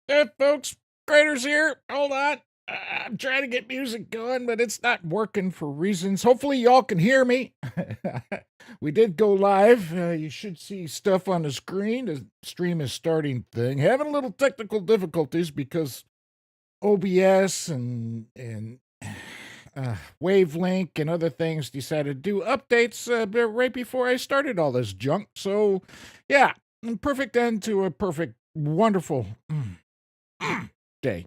Hey, folks, Craterz here. Hold on. I'm trying to get music going, but it's not working for reasons. Hopefully, y'all can hear me. We did go live. You should see stuff on the screen. The stream is starting thing. Having a little technical difficulties because OBS and Wavelink and other things decided to do updates right before I started all this junk. So, yeah, perfect end to a perfect, wonderful day.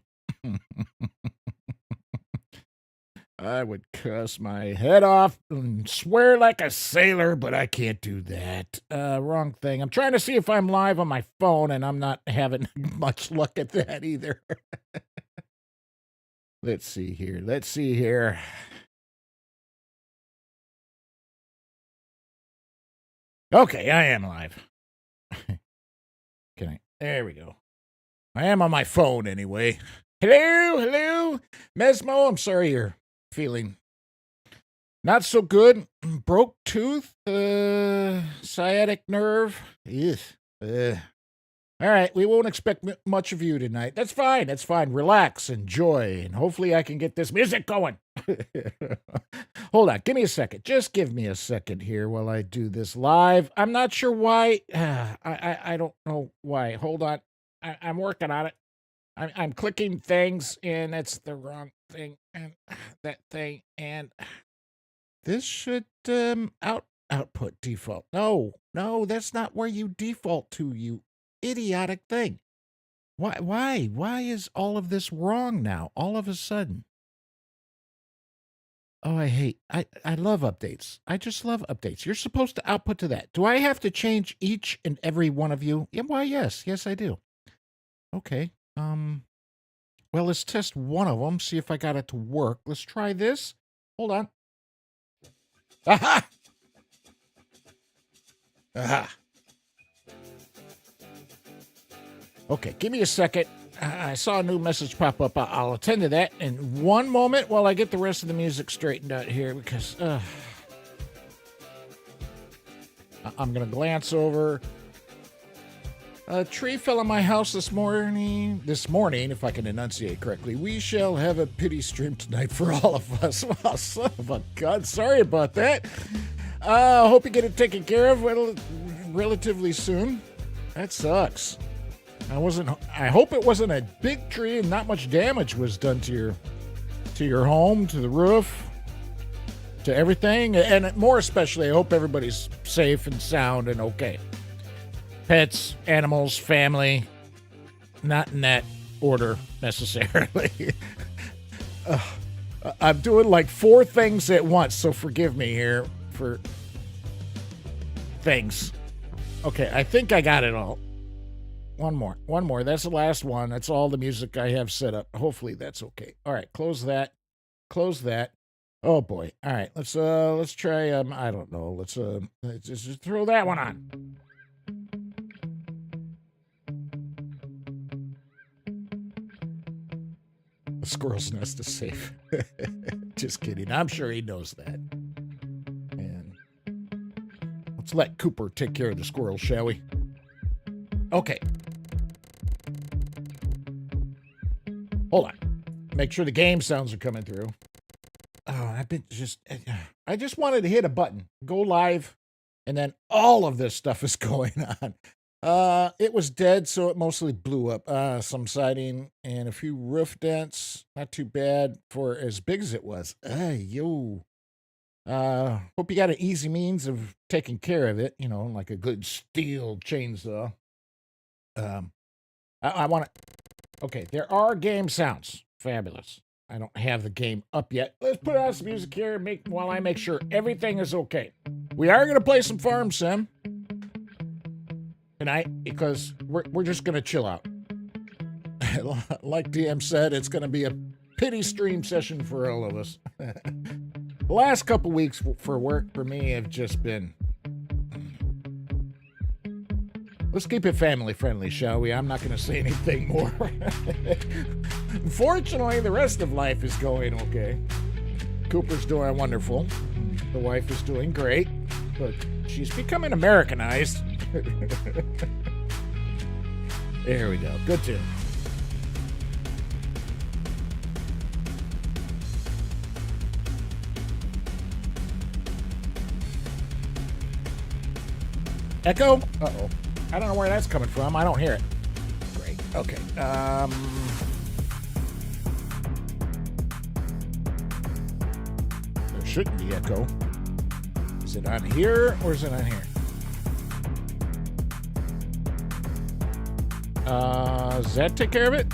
I would cuss my head off and swear like a sailor, but I can't do that. Wrong thing. I'm trying to see if I'm live on my phone, and I'm not having much luck at that either. Let's see here. Okay, I am live. There we go. I am on my phone anyway. Hello. Mesmo, I'm sorry you're feeling not so good. Broke tooth, sciatic nerve. All right, we won't expect much of you tonight. That's fine. Relax, enjoy, and hopefully I can get this music going. Hold on, give me a second. Just give me a second here while I do this live. I'm not sure why. I don't know why. Hold on. I'm working on it. I'm clicking things, and that's the wrong thing, and that thing, and this should output default. No, that's not where you default to, you idiotic thing. Why is all of this wrong now, all of a sudden? Oh, I love updates. I just love updates. You're supposed to output to that. Do I have to change each and every one of you? Yeah, why, yes, I do. Okay. Well, let's test one of them, see if I got it to work. Let's try this. Hold on. Aha! Okay, give me a second. I saw a new message pop up. I'll attend to that in one moment while I get the rest of the music straightened out here because I'm going to glance over. A tree fell on my house this morning, if I can enunciate correctly. We shall have a pity stream tonight for all of us. Well, son of a gun. Sorry about that. Hope you get it taken care of relatively soon. That sucks. I hope it wasn't a big tree and not much damage was done to your home, to the roof, to everything. And more especially, I hope everybody's safe and sound and okay. Pets, animals, family, not in that order necessarily. I'm doing like 4 things at once, so forgive me here for things. Okay, I think I got it all. One more. That's the last one. That's all the music I have set up. Hopefully that's okay. All right, close that. Oh boy. All right, let's try I don't know. Let's just throw that one on. The squirrel's nest is safe. Just kidding. I'm sure he knows that. And let's let Cooper take care of the squirrel, shall we? Okay. Hold on. Make sure the game sounds are coming through. Oh, I just wanted to hit a button, go live, and then all of this stuff is going on. It was dead, so it mostly blew up. Some siding and a few roof dents. Not too bad for as big as it was. Hope you got an easy means of taking care of it, like a good steel chainsaw. I want to... Okay, there are game sounds. Fabulous. I don't have the game up yet. Let's put on some music here while I make sure everything is okay. We are going to play some Farm Sim tonight because we're just going to chill out. Like DM said, it's going to be a pity stream session for all of us. The last couple weeks for work for me have just been... Let's keep it family friendly, shall we? I'm not going to say anything more. Fortunately, the rest of life is going okay. Cooper's doing wonderful. The wife is doing great, but she's becoming Americanized. There we go. Good tune. Echo? Uh-oh. I don't know where that's coming from. I don't hear it. Great. Okay. There shouldn't be echo. Is it on here or is it on here? Does that take care of it?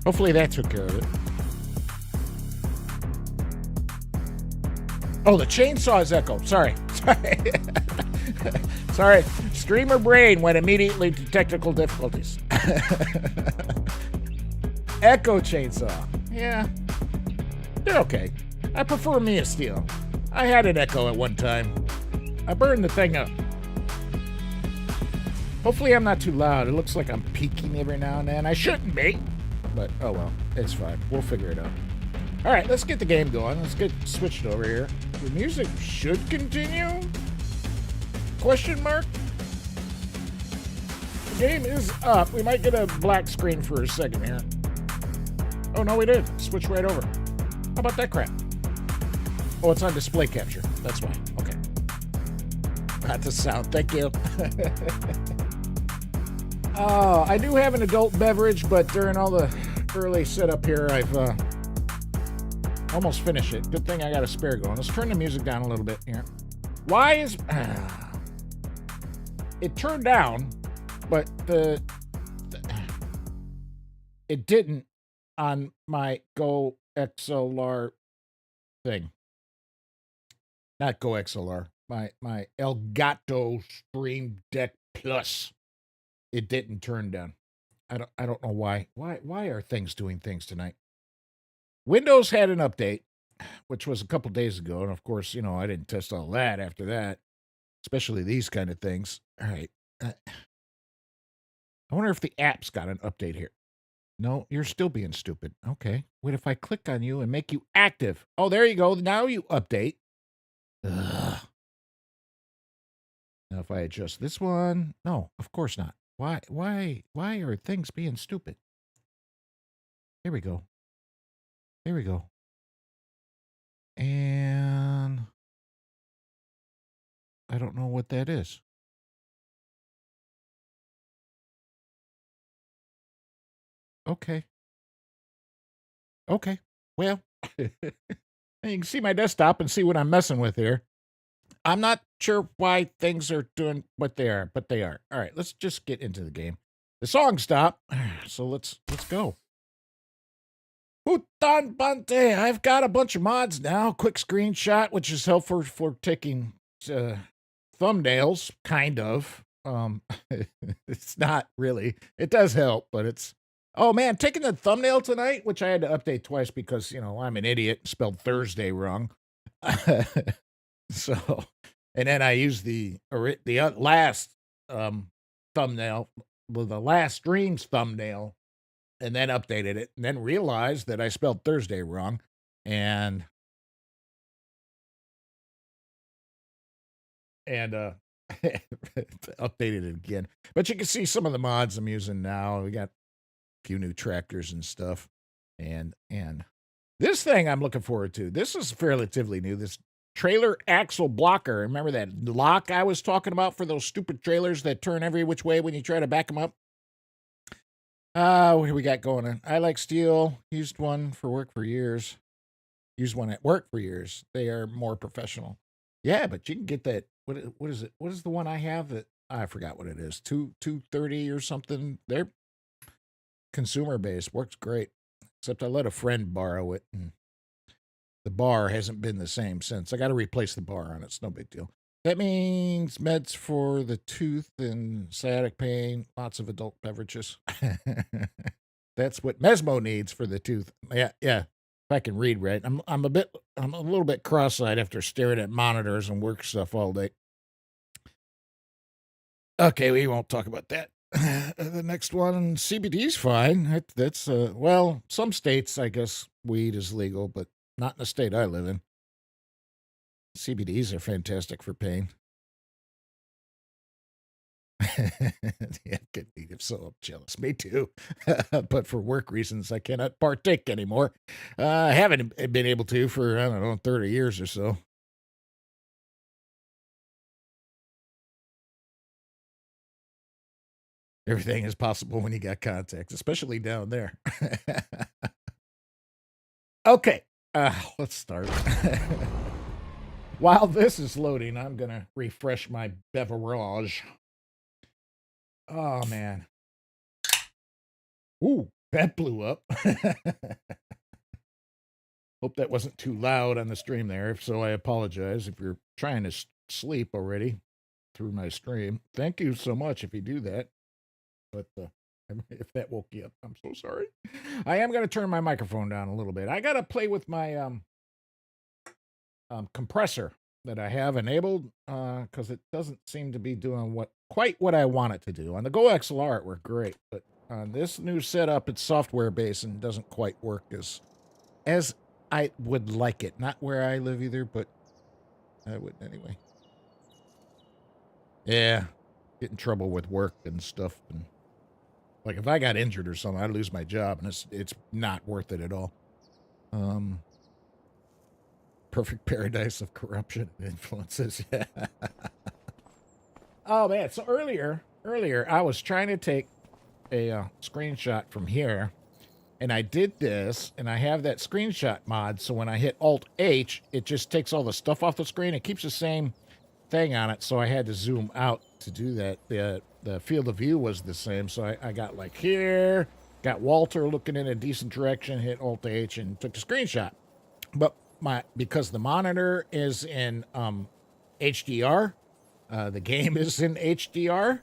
Hopefully that took care of it. Oh, the chainsaw is echo. Sorry. Sorry. Streamer brain went immediately to technical difficulties. Echo chainsaw. Yeah. They're okay. I prefer Mia Steel. I had an Echo at one time. I burned the thing up. Hopefully I'm not too loud. It looks like I'm peaking every now and then. I shouldn't be. But, oh well. It's fine. We'll figure it out. Alright, let's get the game going. Let's get switched over here. The music should continue? Question mark? The game is up. We might get a black screen for a second here. Oh, no, we did. Switch right over. How about that crap? Oh, it's on display capture. That's why. Okay. Not the sound. Thank you. Oh, I do have an adult beverage, but during all the early setup here, I've almost finished it. Good thing I got a spare going. Let's turn the music down a little bit here. Why is... it turned down, but it didn't on my Go XLR thing. Not Go XLR. My Elgato Stream Deck Plus. It didn't turn down. I don't know why. Why are things doing things tonight? Windows had an update, which was a couple days ago, and of course, you know, I didn't test all that after that, especially these kind of things. All right. I wonder if the app's got an update here. No, you're still being stupid. Okay. What if I click on you and make you active? Oh, there you go. Now you update. Ugh. Now if I adjust this one, no, of course not. Why are things being stupid? Here we go. Here we go. And I don't know what that is. Okay. Okay. Well, you can see my desktop and see what I'm messing with here. I'm not sure why things are doing what they are, but they are. All right, let's just get into the game. The song stopped, so let's go. Hutan Pantai. I've got a bunch of mods now. Quick screenshot, which is helpful for taking thumbnails, kind of. It's not really. It does help, but it's... Oh, man, taking the thumbnail tonight, which I had to update twice because, you know, I'm an idiot, spelled Thursday wrong. So, and then I used the last thumbnail, well, the last stream's thumbnail, and then updated it, and then realized that I spelled Thursday wrong, and updated it again. But you can see some of the mods I'm using now. We got a few new tractors and stuff, and this thing I'm looking forward to. This is relatively new. This trailer axle blocker. Remember that lock I was talking about for those stupid trailers that turn every which way when you try to back them up? What do we got going on? I like steel. Used one for work for years. Used one at work for years. They are more professional. Yeah, but you can get that. What is it? What is the one I have that I forgot what it is? 230 or something. They're consumer based. Works great. Except I let a friend borrow it, and the bar hasn't been the same since. I got to replace the bar on it. It's no big deal. That means meds for the tooth and sciatic pain. Lots of adult beverages. That's what Mesmo needs for the tooth. Yeah. If I can read right. I'm a little bit cross-eyed after staring at monitors and work stuff all day. Okay, we won't talk about that. The next one, CBD's fine. That's well, some states, I guess, weed is legal, but not in the state I live in. CBDs are fantastic for pain. Yeah, good need if so. I'm jealous. Me too. But for work reasons, I cannot partake anymore. I haven't been able to for, I don't know, 30 years or so. Everything is possible when you got contacts, especially down there. Okay, let's start. While this is loading, I'm going to refresh my beverage. Oh, man. Ooh, that blew up. Hope that wasn't too loud on the stream there. If so, I apologize. If you're trying to sleep already through my stream, thank you so much if you do that. But if that woke you up, I'm so sorry. I am going to turn my microphone down a little bit. I got to play with my compressor that I have enabled because it doesn't seem to be doing quite what I want it to do. On the Go XLR, it worked great, but on this new setup, it's software based and doesn't quite work as I would like it. Not where I live either, but I would anyway. Yeah, get in trouble with work and stuff. And like if I got injured or something, I'd lose my job, and it's not worth it at all. Perfect paradise of corruption and influences. Yeah. Oh man! So earlier, I was trying to take a screenshot from here. And I did this, and I have that screenshot mod, so when I hit Alt-H, it just takes all the stuff off the screen. It keeps the same thing on it, so I had to zoom out to do that. The field of view was the same, so I got like here, got Walter looking in a decent direction, hit Alt-H, and took the screenshot. But because the monitor is in HDR, the game is in HDR,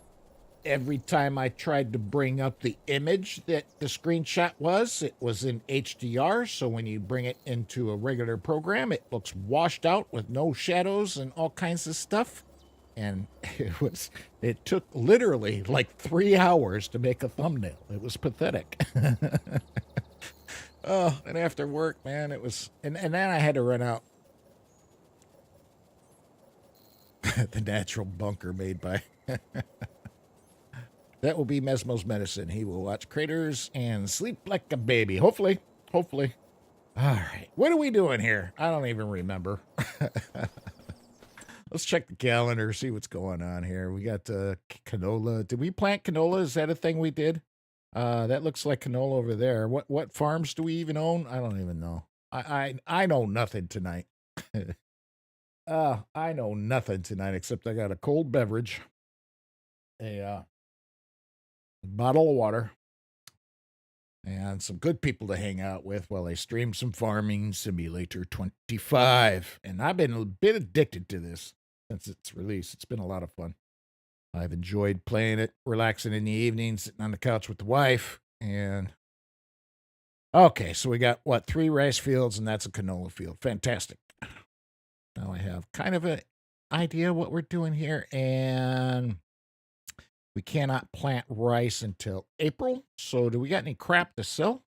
every time I tried to bring up the image that the screenshot was, it was in HDR. So when you bring it into a regular program, it looks washed out with no shadows and all kinds of stuff. And it took literally like 3 hours to make a thumbnail. It was pathetic. Oh, and after work, man, it was, and then I had to run out. The natural bunker made by that will be Mesmo's medicine. He will watch Craterz and sleep like a baby. Hopefully. All right. What are we doing here? I don't even remember. Let's check the calendar, see what's going on here. We got canola. Did we plant canola? Is that a thing we did? That looks like canola over there. What farms do we even own? I don't even know. I know nothing tonight. I know nothing tonight except I got a cold beverage, a bottle of water, and some good people to hang out with while I stream some Farming Simulator 25. And I've been a bit addicted to this since its release. It's been a lot of fun. I've enjoyed playing it, relaxing in the evenings, sitting on the couch with the wife. And okay, so we got 3 rice fields, and that's a canola field. Fantastic. Now I have kind of an idea what we're doing here, and we cannot plant rice until April. So do we got any crap to sell?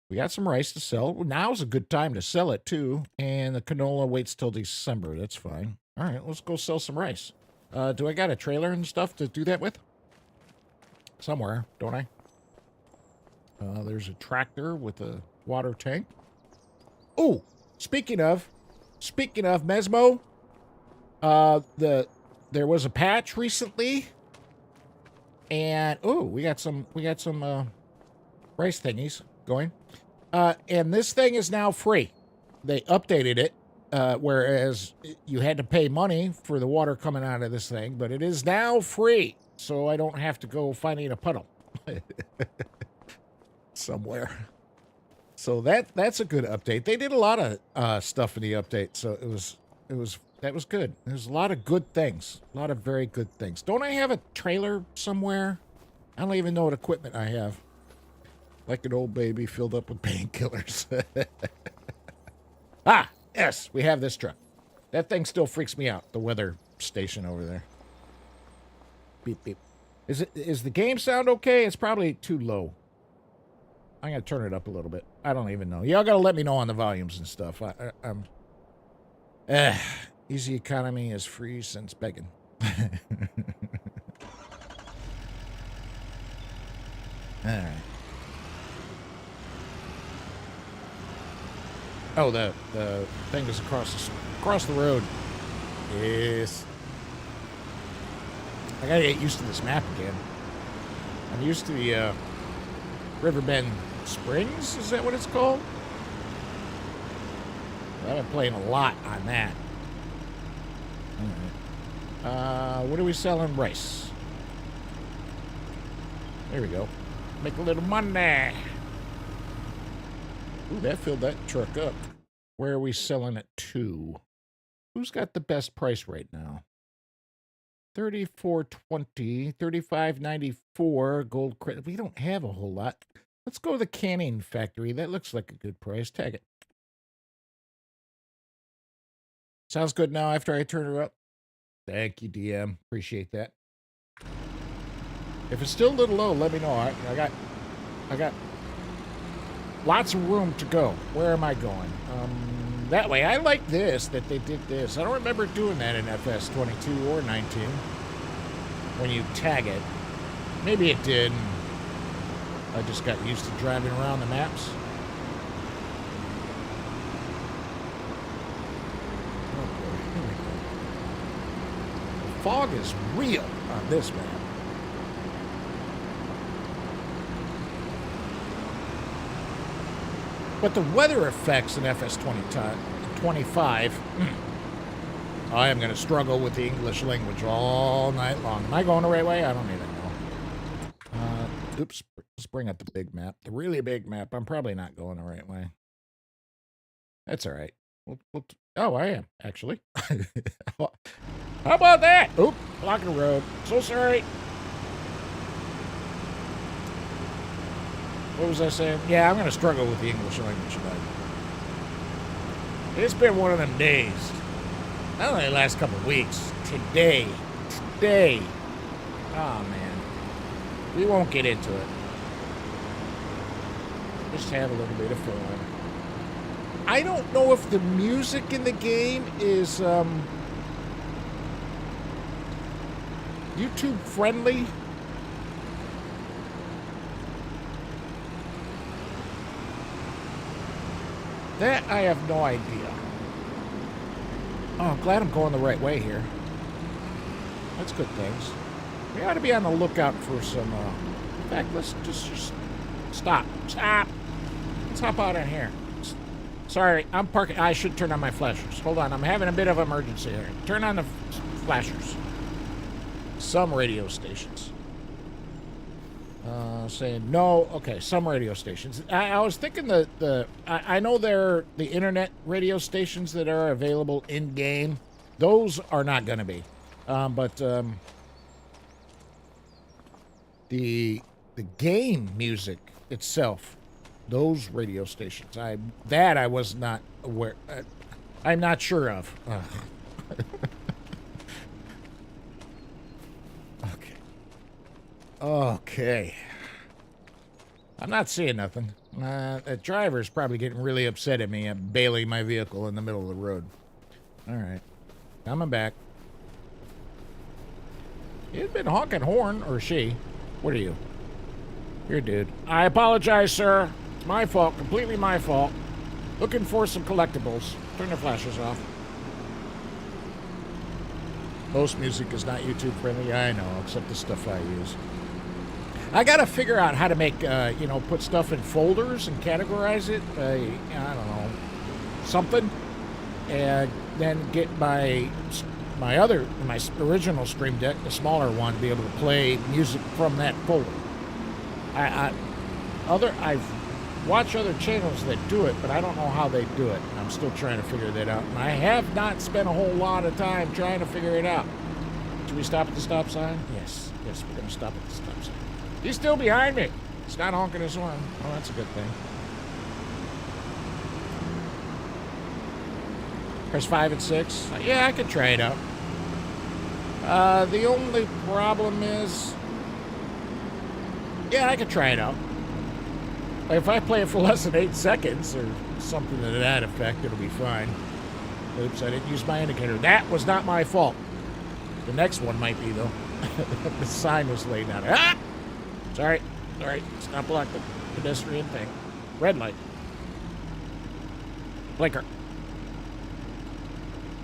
We got some rice to sell. Well, now's a good time to sell it too. And the canola waits till December. That's fine. All right, let's go sell some rice. Do I got a trailer and stuff to do that with? Somewhere, don't I? There's a tractor with a water tank. Oh, speaking of Mesmo, there was a patch recently, and we got some rice thingies going, and this thing is now free. They updated it, whereas you had to pay money for the water coming out of this thing, but it is now free, so I don't have to go finding a puddle somewhere. So that's a good update. They did a lot of stuff in the update, so that was good. There's a lot of good things, a lot of very good things. Don't I have a trailer somewhere? I don't even know what equipment I have. Like an old baby filled up with painkillers. Ah, yes, we have this truck. That thing still freaks me out. The weather station over there. Beep beep. Is the game sound okay? It's probably too low. I'm gonna turn it up a little bit. I don't even know. Y'all gotta let me know on the volumes and stuff. Easy economy is free since begging. All right. Oh, the thing is across the road. Yes. I gotta get used to this map again. I'm used to the Riverbend Springs. Is that what it's called? I've been playing a lot on that. All right. What are we selling? Rice. There we go. Make a little money. Ooh, that filled that truck up. Where are we selling it to? Who's got the best price right now? $34.20, $35.94 gold credit. We don't have a whole lot. Let's go to the canning factory. That looks like a good price. Tag it. Sounds good now after I turn her up. Thank you, DM. Appreciate that. If it's still a little low, let me know. I got lots of room to go. Where am I going? That way. I like this, that they did this. I don't remember doing that in FS22 or 19 when you tag it. Maybe it did. I just got used to driving around the maps. Okay, here we go. The fog is real on this map. But the weather effects in FS25, I am going to struggle with the English language all night long. Am I going the right way? I don't even know. Oops, let's bring up the big map. The really big map. I'm probably not going the right way. That's all right. Oh, I am, actually. How about that? Oop, blocking the road. So sorry. What was I saying? Yeah, I'm going to struggle with the English language tonight. It's been one of them days. Not only the last couple of weeks. Today. Oh, man. We won't get into it. Just have a little bit of fun. I don't know if the music in the game is YouTube friendly. That I have no idea. Oh, I'm glad I'm going the right way here. That's good things. We ought to be on the lookout for some, in fact, let's just stop. Let's hop out in here. Sorry, I'm parking. I should turn on my flashers. Hold on, I'm having a bit of emergency here. Turn on the flashers. Some radio stations. Saying no. Okay, some radio stations. I was thinking I know there are the internet radio stations that are available in game. Those are not going to be. But the game music itself, those radio stations, I was not aware. I'm not sure of. Okay. I'm not seeing nothing. That driver's probably getting really upset at me. I'm bailing my vehicle in the middle of the road. All right. Coming back. He's been honking horn, or she. What are you? You're a dude. I apologize, sir. It's my fault. Completely my fault. Looking for some collectibles. Turn the flashers off. Most music is not YouTube friendly. I know, except the stuff I use. I gotta figure out how to make, put stuff in folders and categorize it. I don't know, something, and then get my original Stream Deck, the smaller one, to be able to play music from that folder. I've watched other channels that do it, but I don't know how they do it. I'm still trying to figure that out, and I have not spent a whole lot of time trying to figure it out. Should we stop at the stop sign? Yes, we're gonna stop at the stop sign. He's still behind me. He's not honking his horn. Oh, that's a good thing. Press 5 and 6. Yeah, I could try it out. The only problem is... Yeah, I could try it out. If I play it for less than 8 seconds or something to that effect, it'll be fine. Oops, I didn't use my indicator. That was not my fault. The next one might be, though. The sign was laid out. Ah! Sorry. All right, let's not block the pedestrian thing. Red light. Blinker.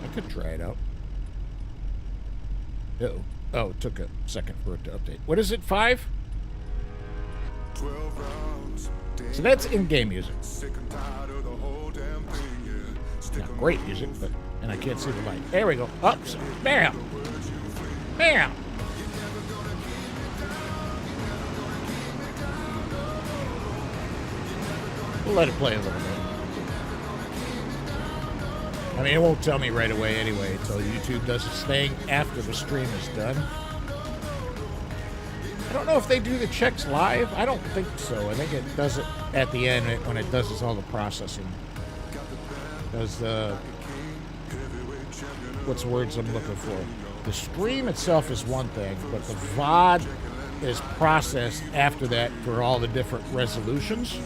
I could try it out. Uh-oh. Oh, it took a second for it to update. What is it, 5? So that's in-game music. Not great music, but... And I can't see the light. There we go. Up. Oh, bam. Bam. We'll let it play a little bit. I mean, it won't tell me right away anyway until YouTube does its thing after the stream is done. I don't know if they do the checks live. I don't think so. I think it does it at the end when it does all the processing. Does the... What's the words I'm looking for? The stream itself is one thing, but the VOD is processed after that for all the different resolutions.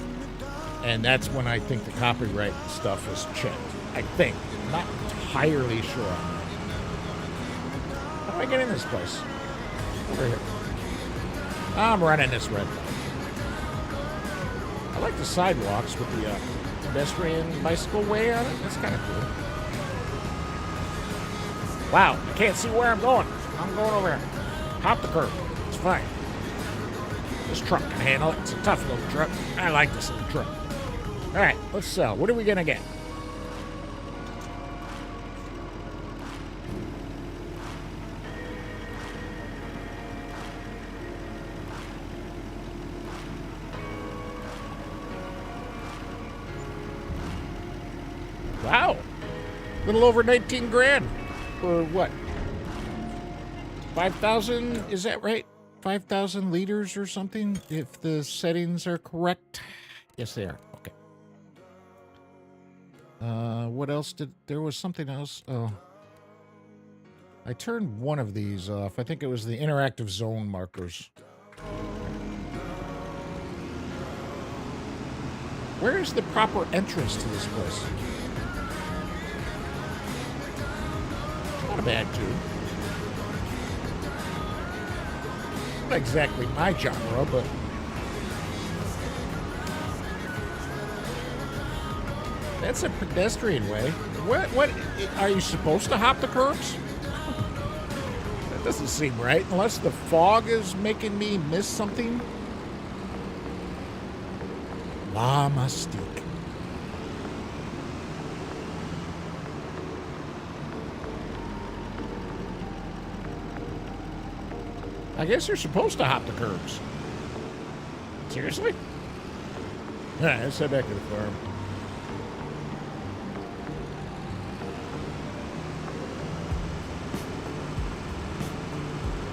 And that's when I think the copyright stuff is checked. I think. I'm not entirely sure on that. How do I get in this place? Over here. I'm running this red light. I like the sidewalks with the pedestrian bicycle way on it. That's kind of cool. Wow, I can't see where I'm going. I'm going over here. Hop the curb. It's fine. This truck can handle it. It's a tough little truck. I like this little truck. All right, let's sell. What are we going to get? Wow. A little over 19 grand. For what? 5,000? Is that right? 5,000 liters or something? If the settings are correct? Yes, they are. Okay. What else did... There was something else. Oh. I turned one of these off. I think it was the interactive zone markers. Where is the proper entrance to this place? Not a bad tune. Not exactly my genre, but... That's a pedestrian way. What? Are you supposed to hop the curbs? That doesn't seem right, unless the fog is making me miss something. La Mystique. I guess you're supposed to hop the curbs. Seriously? Alright, let's head back to the farm.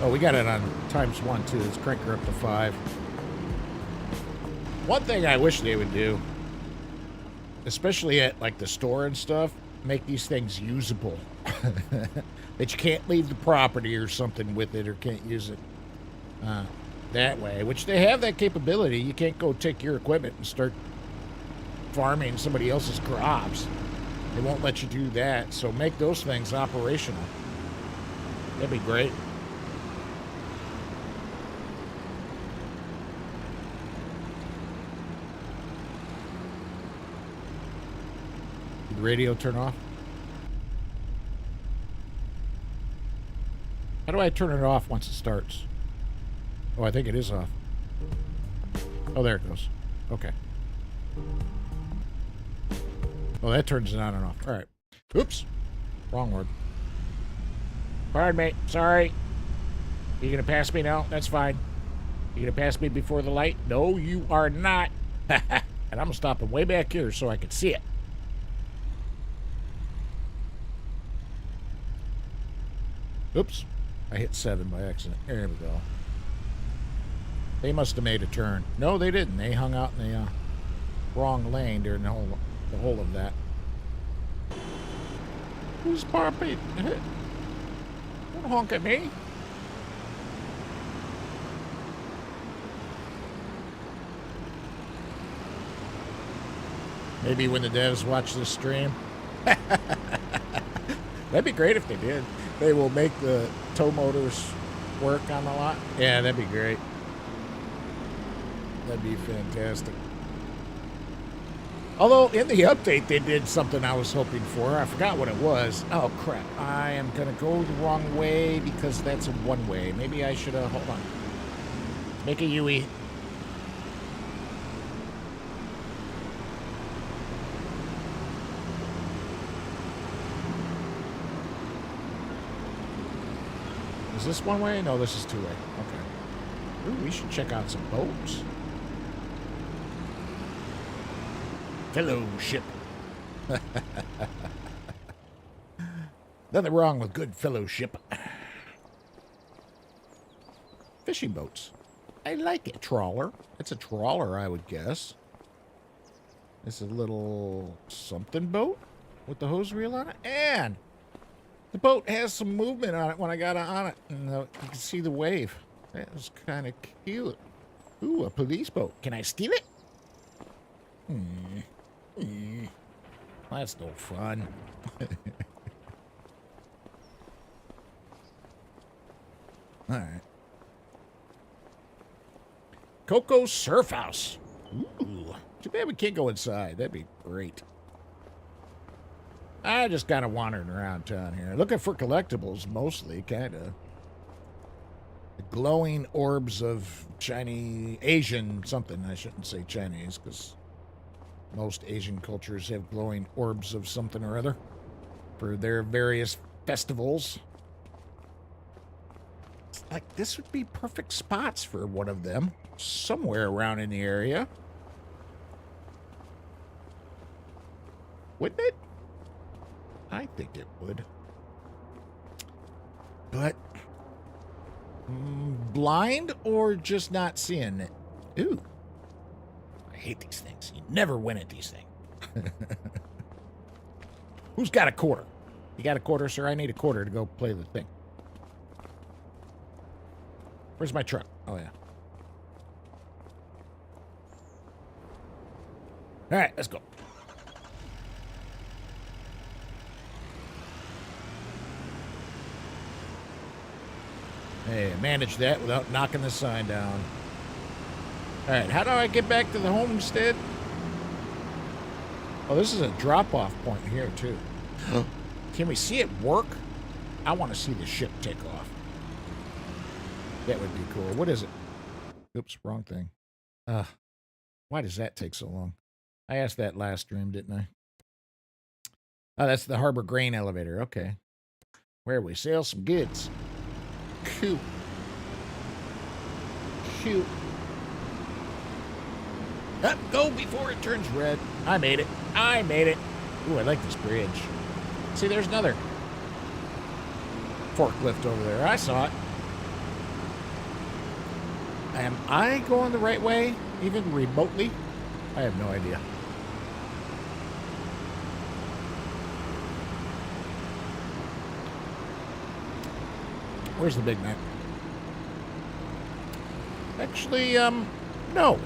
Oh, we got it on ×1, too. Let's crank her up to 5. One thing I wish they would do, especially at, like, the store and stuff, make these things usable. That you can't leave the property or something with it or can't use it that way, which they have that capability. You can't go take your equipment and start farming somebody else's crops. They won't let you do that, so make those things operational. That'd be great. Did the radio turn off? How do I turn it off once it starts? Oh, I think it is off. Oh, there it goes. Okay. Oh, that turns it on and off. All right. Oops. Wrong word. Pardon me. Sorry. You gonna pass me now? That's fine. You gonna pass me before the light? No, you are not. And I'm gonna stop it way back here so I can see it. Oops. I hit 7 by accident. There we go. They must have made a turn. No, they didn't. They hung out in the wrong lane during the whole of that. Who's parking? Don't honk at me. Maybe when the devs watch this stream. That'd be great if they did. They will make the tow motors work on the lot. Yeah, that'd be great. That'd be fantastic. Although, in the update, they did something I was hoping for. I forgot what it was. Oh, crap. I am going to go the wrong way because that's a one-way. Maybe I should have... Hold on. Make a Yui. Is this one way? No, this is two-way. Okay. Ooh, we should check out some boats. Fellowship. Nothing wrong with good fellowship. Fishing boats. I like it. Trawler. It's a trawler, I would guess. It's a little something boat with the hose reel on it. And the boat has some movement on it when I got on it. And you can see the wave. That was kind of cute. Ooh, a police boat. Can I steal it? That's no fun. All right. Coco Surf House. Ooh. Too bad we can't go inside. That'd be great. I just kind of wandering around town here. Looking for collectibles, mostly, kind of. The glowing orbs of Chinese, Asian something. I shouldn't say Chinese, because most Asian cultures have glowing orbs of something or other for their various festivals. It's like, this would be perfect spots for one of them. Somewhere around in the area. Wouldn't it? I think it would. But blind or just not seeing it? Ooh. I hate these things. You never win at these things. Who's got a quarter? You got a quarter, sir? I need a quarter to go play the thing. Where's my truck? Oh, yeah. All right, let's go. Hey, manage that without knocking the sign down. All right, how do I get back to the homestead? Oh, this is a drop-off point here, too. Can we see it work? I want to see the ship take off. That would be cool. What is it? Oops, wrong thing. Why does that take so long? I asked that last stream, didn't I? Oh, that's the Harbor Grain Elevator. Okay. Where we sell some goods. Cool. Shoot. Up, go before it turns red. I made it. I made it. Ooh, I like this bridge. See, there's another forklift over there. I saw it. Am I going the right way, even remotely? I have no idea. Where's the big map? Actually, no.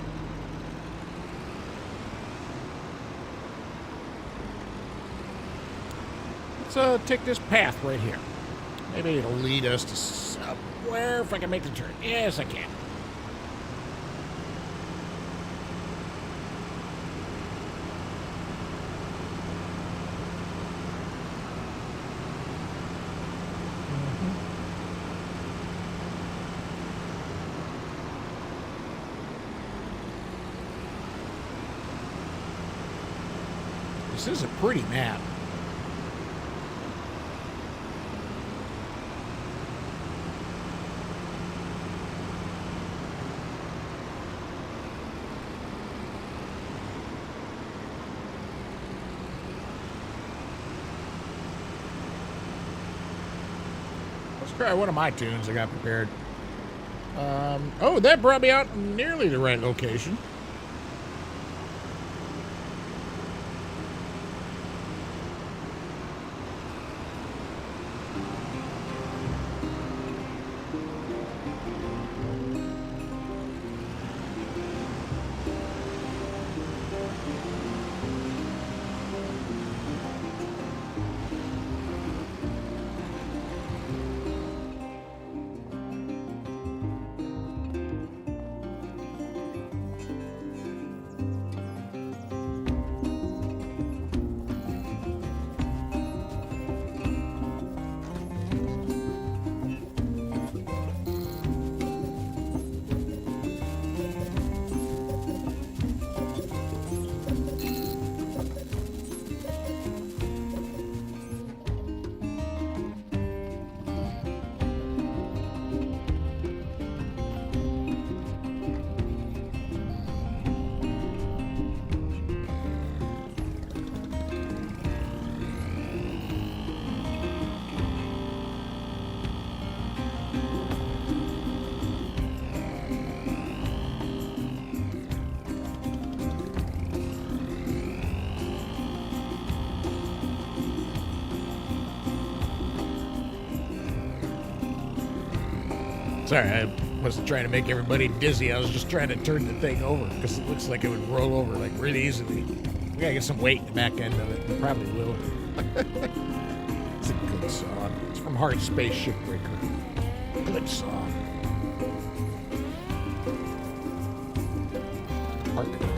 Let's take this path right here. Maybe it'll lead us to somewhere if I can make the turn. Yes, I can. This is a pretty map. Let's try one of my tunes I got prepared. Oh, that brought me out in nearly the right location. Sorry, I wasn't trying to make everybody dizzy. I was just trying to turn the thing over because it looks like it would roll over like really easily. We gotta get some weight in the back end of it. It probably will. It's a good song. It's from Hard Space Shipbreaker. Good song. Hard to compare.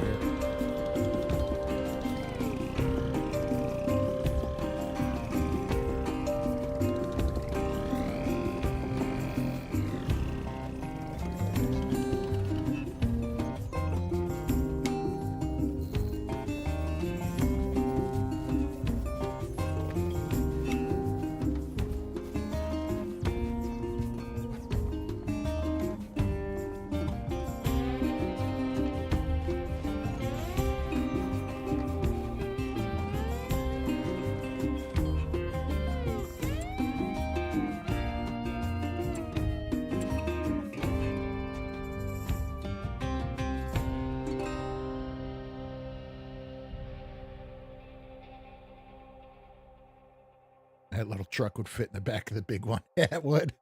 That little truck would fit in the back of the big one. Yeah, it would.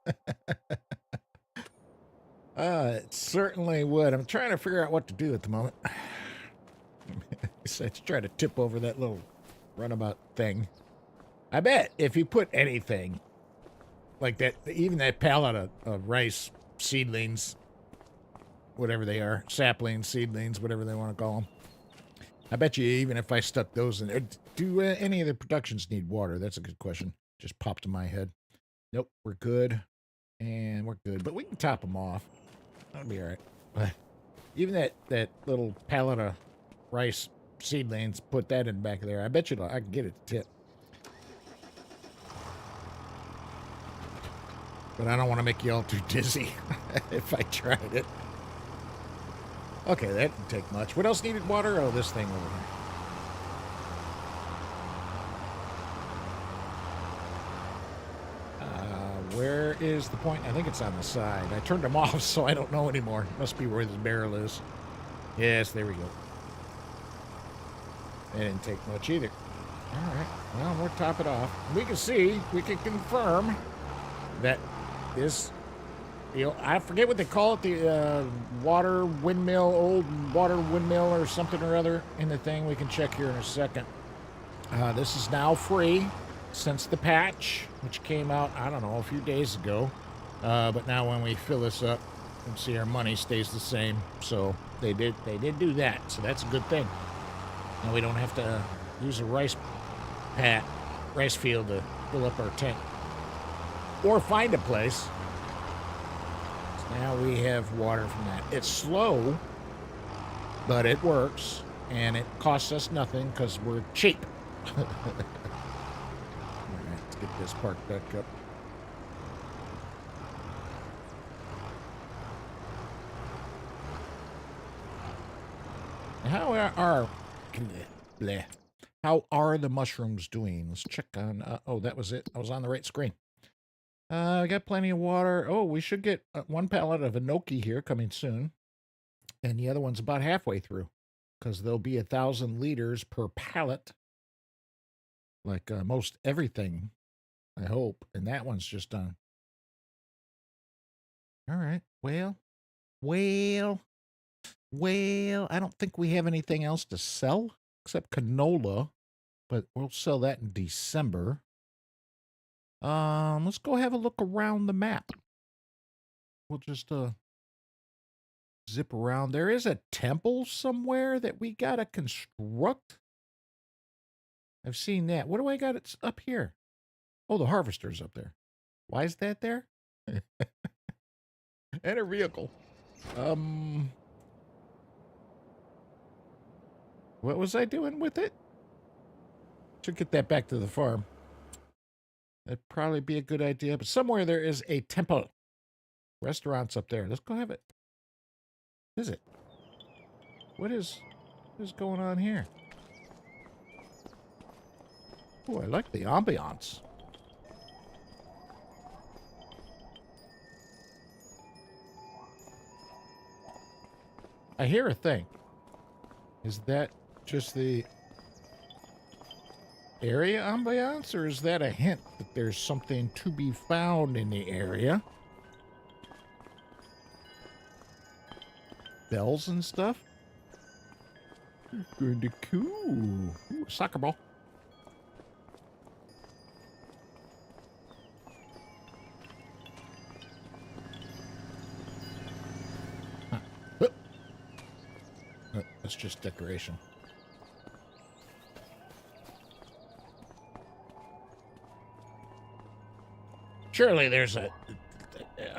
It certainly would. I'm trying to figure out what to do at the moment. Besides try to tip over that little runabout thing. I bet if you put anything like that, even that pallet of rice seedlings, whatever they are, saplings, seedlings, whatever they want to call them. I bet you even if I stuck those in there, do any of the productions need water? That's a good question. Just popped in my head. Nope, we're good. And we're good. But we can top them off. That'll be all right. But even that little pallet of rice seedlings, put that in the back of there. I bet you I can get it to tip. But I don't want to make you all too dizzy if I tried it. Okay, that didn't take much. What else needed water? Oh, this thing over here. Where is the point? I think it's on the side. I turned them off, so I don't know anymore. Must be where this barrel is. Yes, there we go. That didn't take much either. All right. Well, we'll top it off. We can see, we can confirm that this, I forget what they call it, the water windmill, old water windmill or something or other in the thing. We can check here in a second. This is now free since the patch, which came out, I don't know, a few days ago. But now when we fill this up, you can see our money stays the same. So they did do that. So that's a good thing. Now we don't have to use a rice field to fill up our tank. Or find a place. So now we have water from that. It's slow, but it works. And it costs us nothing because we're cheap. Get this parked back up. How are the mushrooms doing? Let's check on. Oh, that was it. I was on the right screen. I got plenty of water. Oh, we should get one pallet of enoki here coming soon, and the other one's about halfway through, because there'll be 1,000 liters per pallet, like most everything. I hope. And that one's just done. All right. Well, I don't think we have anything else to sell except canola, but we'll sell that in December. Let's go have a look around the map. We'll just zip around. There is a temple somewhere that we gotta construct. I've seen that. What do I got? It's up here. Oh, the harvester's up there. Why is that there? And a vehicle. What was I doing with it? Should get that back to the farm. That'd probably be a good idea. But somewhere there is a temple. Restaurant's up there. Let's go have it. Visit. What is going on here? Oh, I like the ambiance. I hear a thing. Is that just the area ambiance, or is that a hint that there's something to be found in the area? bells and stuff. Good to cool. Ooh, soccer ball. Huh. That's just decoration. Surely there's a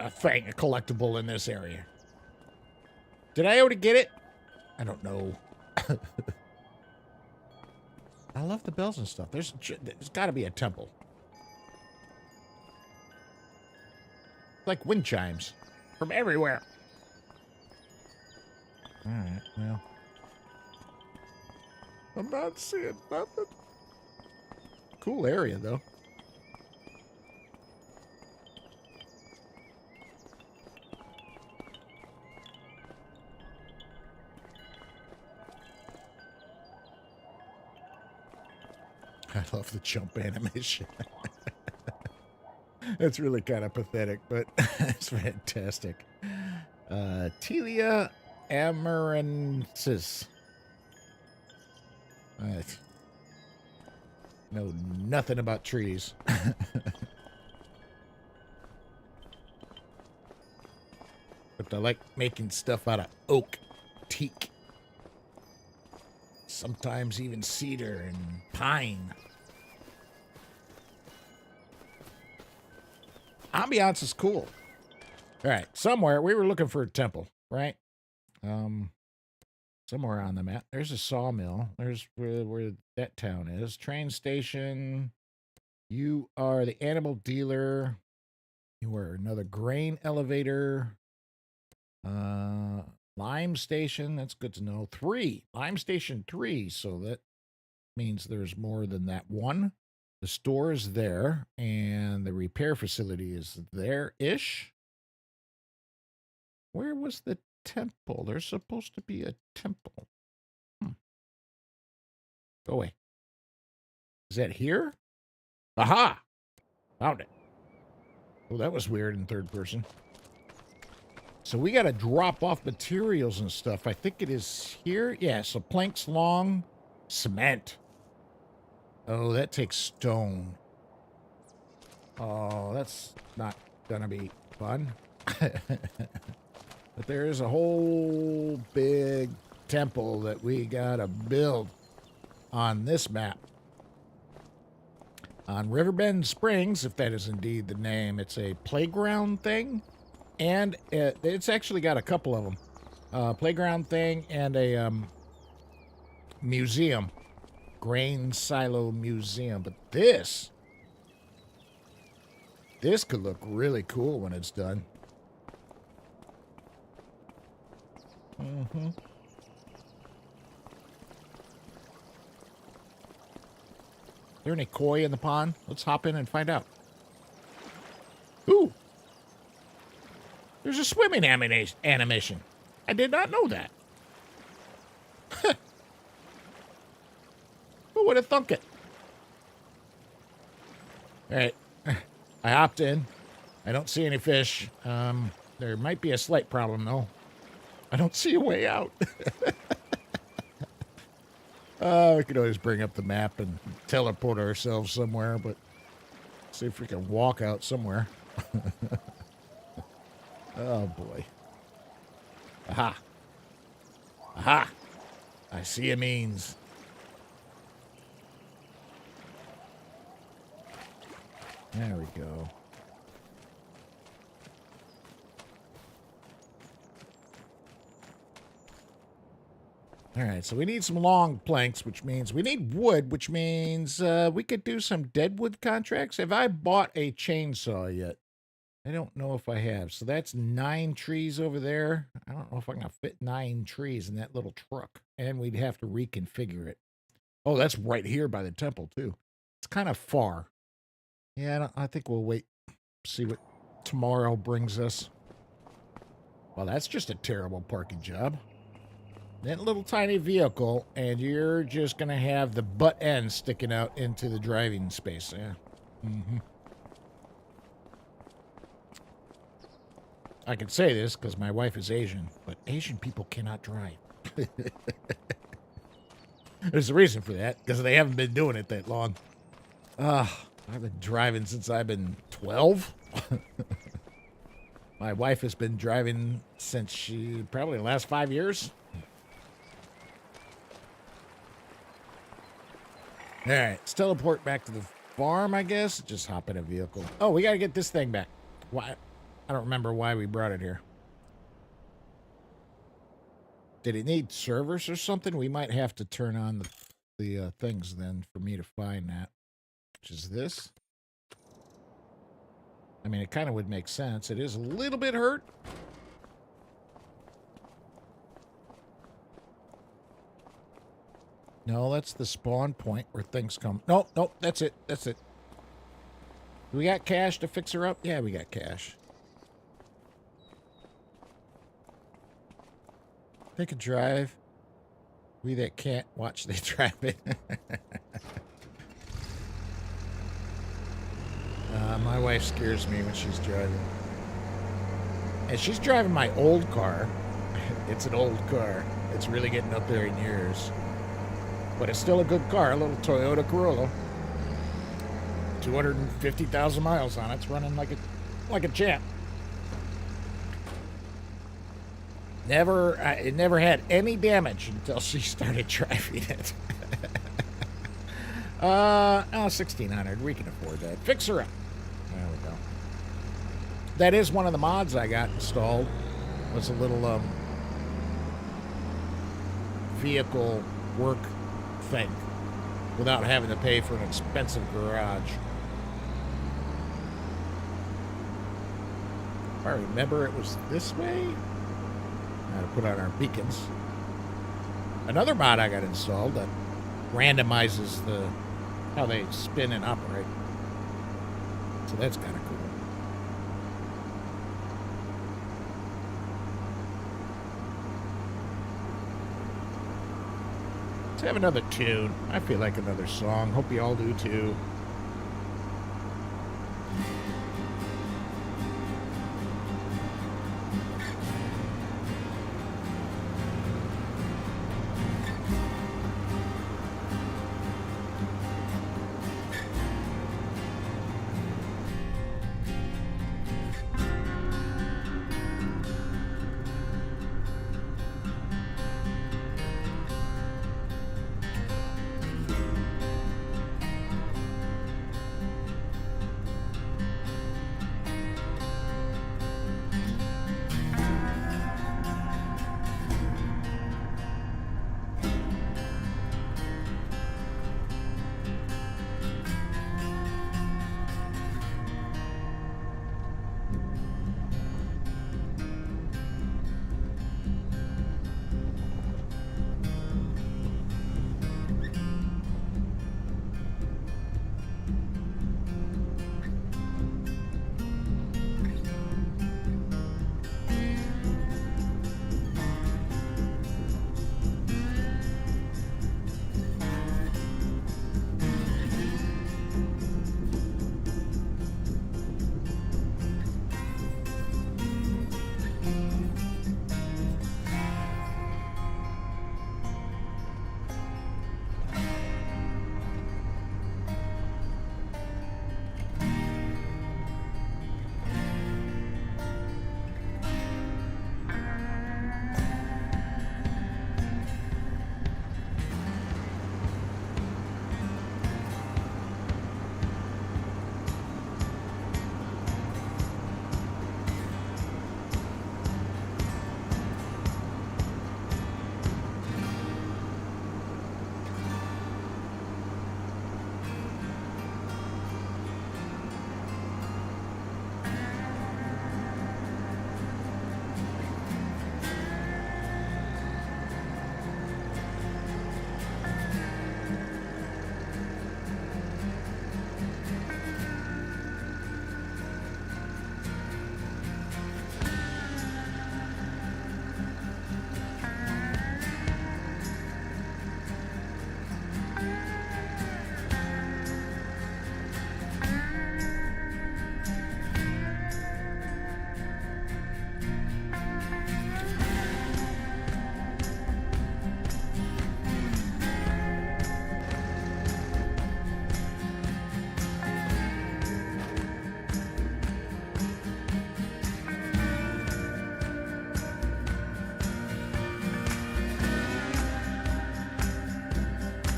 thing, a collectible in this area. Did I already get it? I don't know. I love the bells and stuff. There's got to be a temple. Like wind chimes from everywhere. All right, well. I'm not seeing nothing. Cool area, though. I love the jump animation. It's really kind of pathetic, but it's fantastic. Telia amarensis. I know nothing about trees. But I like making stuff out of oak, teak, sometimes even cedar and pine. Ambiance is cool. All right, somewhere we were looking for a temple, right? Somewhere on the map. There's a sawmill. There's where that town is. Train station. You are the animal dealer. You are another grain elevator. Lime station. That's good to know. 3. Lime station 3. So that means there's more than that one. The store is there, and the repair facility is there-ish. Where was the temple? There's supposed to be a temple. Go away. Is that here? Aha! Found it. Oh, that was weird in third person. So we got to drop off materials and stuff. I think it is here. Yeah, so planks long, cement. Oh, that takes stone. Oh, that's not going to be fun. But there is a whole big temple that we got to build on this map. On Riverbend Springs, if that is indeed the name, it's a playground thing. And it's actually got a couple of them. Playground thing and a museum. Grain Silo Museum. But this could look really cool when it's done. Mm-hmm. Is there any koi in the pond? Let's hop in and find out. Ooh! There's a swimming animation. I did not know that. Who would have thunk it? All right. I hopped in. I don't see any fish. There might be a slight problem, though. I don't see a way out. We could always bring up the map and teleport ourselves somewhere, but see if we can walk out somewhere. Oh, boy. Aha. Aha. I see a means. There we go. All right, so we need some long planks, which means we need wood, which means we could do some deadwood contracts. Have I bought a chainsaw yet? I don't know if I have. So that's 9 trees over there. I don't know if I'm going to fit 9 trees in that little truck. And we'd have to reconfigure it. Oh, that's right here by the temple, too. It's kind of far. Yeah, I think we'll wait, see what tomorrow brings us. Well, that's just a terrible parking job. That little tiny vehicle, and you're just going to have the butt end sticking out into the driving space. Yeah. Mm-hmm. I can say this because my wife is Asian, but Asian people cannot drive. There's a reason for that, because they haven't been doing it that long. I've been driving since I've been 12. My wife has been driving since probably the last 5 years. All right, let's teleport back to the farm, I guess. Just hop in a vehicle. Oh, we got to get this thing back. Why? I don't remember why we brought it here. Did it need servers or something? We might have to turn on the things then for me to find that. Which is this. I mean, it kind of would make sense. It is a little bit hurt. No, that's the spawn point where things come. Nope, nope, that's it. That's it. We got cash to fix her up? Yeah, we got cash. They could drive. We that can't watch, they drive it. My wife scares me when she's driving. And she's driving my old car. It's an old car. It's really getting up there in years. But it's still a good car, a little Toyota Corolla. 250,000 miles on it. It's running like a champ. It never had any damage until she started driving it. 1,600. We can afford that. Fix her up. There we go. That is one of the mods I got installed. Was a little vehicle work thing without having to pay for an expensive garage. If I remember, it was this way. Got to put on our beacons. Another mod I got installed that randomizes how they spin and operate. So that's kind of cool. Let's have another tune. I feel like another song. Hope you all do too.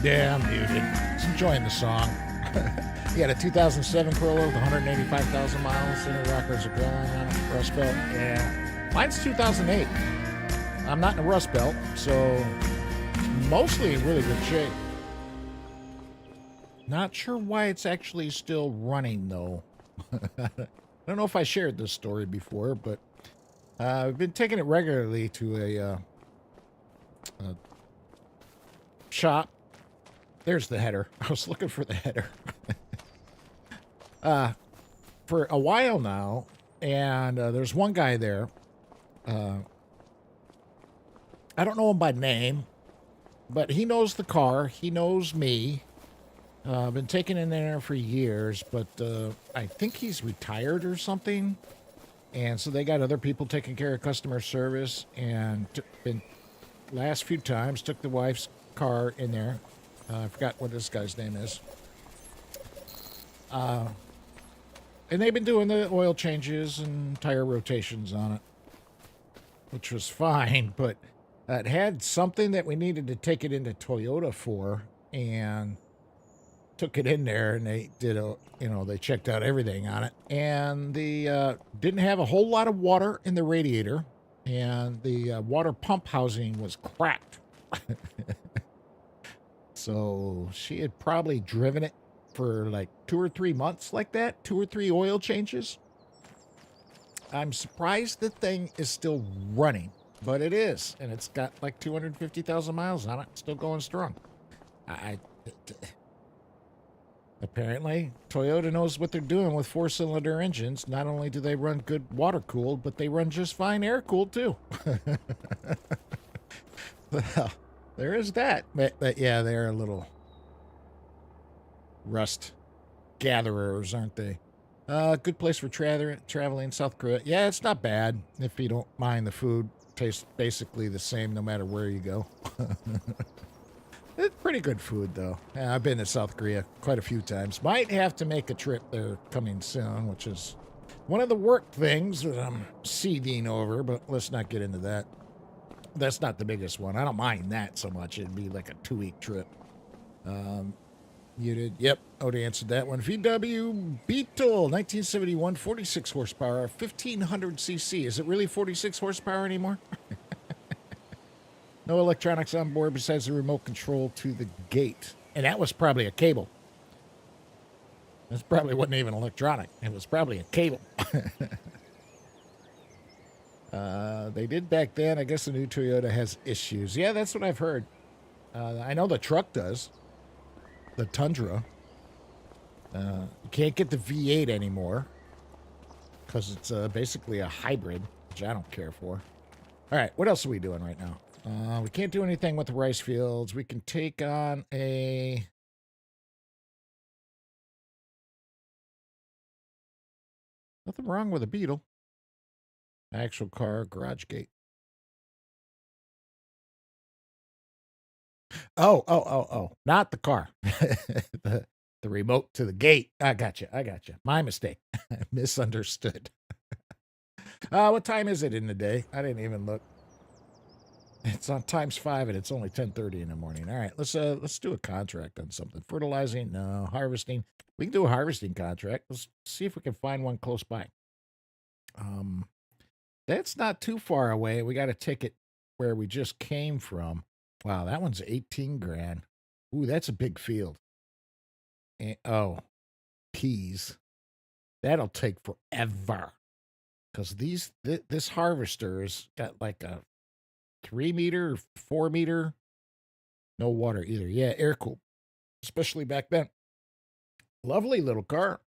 Yeah, I'm muted. Just enjoying the song. You got a 2007 Corolla with 185,000 miles. Inner rockers are gone on it. Rust belt. Yeah. Mine's 2008. I'm not in a rust belt, so it's mostly in really good shape. Not sure why it's actually still running, though. I don't know if I shared this story before, but I've been taking it regularly to a shop. There's the header. I was looking for the header. For a while now, and there's one guy there. I don't know him by name, but he knows the car. He knows me. I've been taking it in there for years, but I think he's retired or something. And so they got other people taking care of customer service, and been last few times took the wife's car in there. I forgot what this guy's name is. And they've been doing the oil changes and tire rotations on it, which was fine, but it had something that we needed to take it into Toyota for, and took it in there, and they did they checked out everything on it, and the didn't have a whole lot of water in the radiator, and the water pump housing was cracked. So she had probably driven it for like 2 or 3 months like that, 2 or 3 oil changes. I'm surprised the thing is still running, but it is, and it's got like 250,000 miles on it, still going strong. Apparently, Toyota knows what they're doing with 4-cylinder engines. Not only do they run good water-cooled, but they run just fine air-cooled, too. Well, there is that. But yeah, they're a little rust gatherers, aren't they? Good place for traveling, South Korea. Yeah, it's not bad if you don't mind the food. Tastes basically the same no matter where you go. It's pretty good food, though. Yeah, I've been to South Korea quite a few times. Might have to make a trip there coming soon, which is one of the work things that I'm seething over, but let's not get into that. That's not the biggest one. I don't mind that so much. It'd be like a 2-week trip. Muted. Yep, Odie answered that one. VW Beetle, 1971, 46 horsepower, 1500 cc. Is it really 46 horsepower anymore? No electronics on board besides the remote control to the gate. And that was probably a cable. This probably wasn't even electronic. It was probably a cable. They did back then. I guess the new Toyota has issues. Yeah, that's what I've heard. I know the truck does. The Tundra. You can't get the V8 anymore because it's basically a hybrid, which I don't care for. All right, what else are we doing right now? We can't do anything with the rice fields. We can take on a... Nothing wrong with a Beetle. Actual car, garage gate. Oh. Not the car. the remote to the gate. I got you. My mistake. I misunderstood. What time is it in the day? I didn't even look. It's on ×5 and it's only 10:30 in the morning. All right, let's do a contract on something. Fertilizing, no. Harvesting. We can do a harvesting contract. Let's see if we can find one close by. That's not too far away. We got a ticket where we just came from. Wow, that one's 18 grand. Ooh, that's a big field. And, peas. That'll take forever. Because this harvester's got like a 3-meter, 4-meter, no water either. Yeah, air cooled, especially back then. Lovely little car.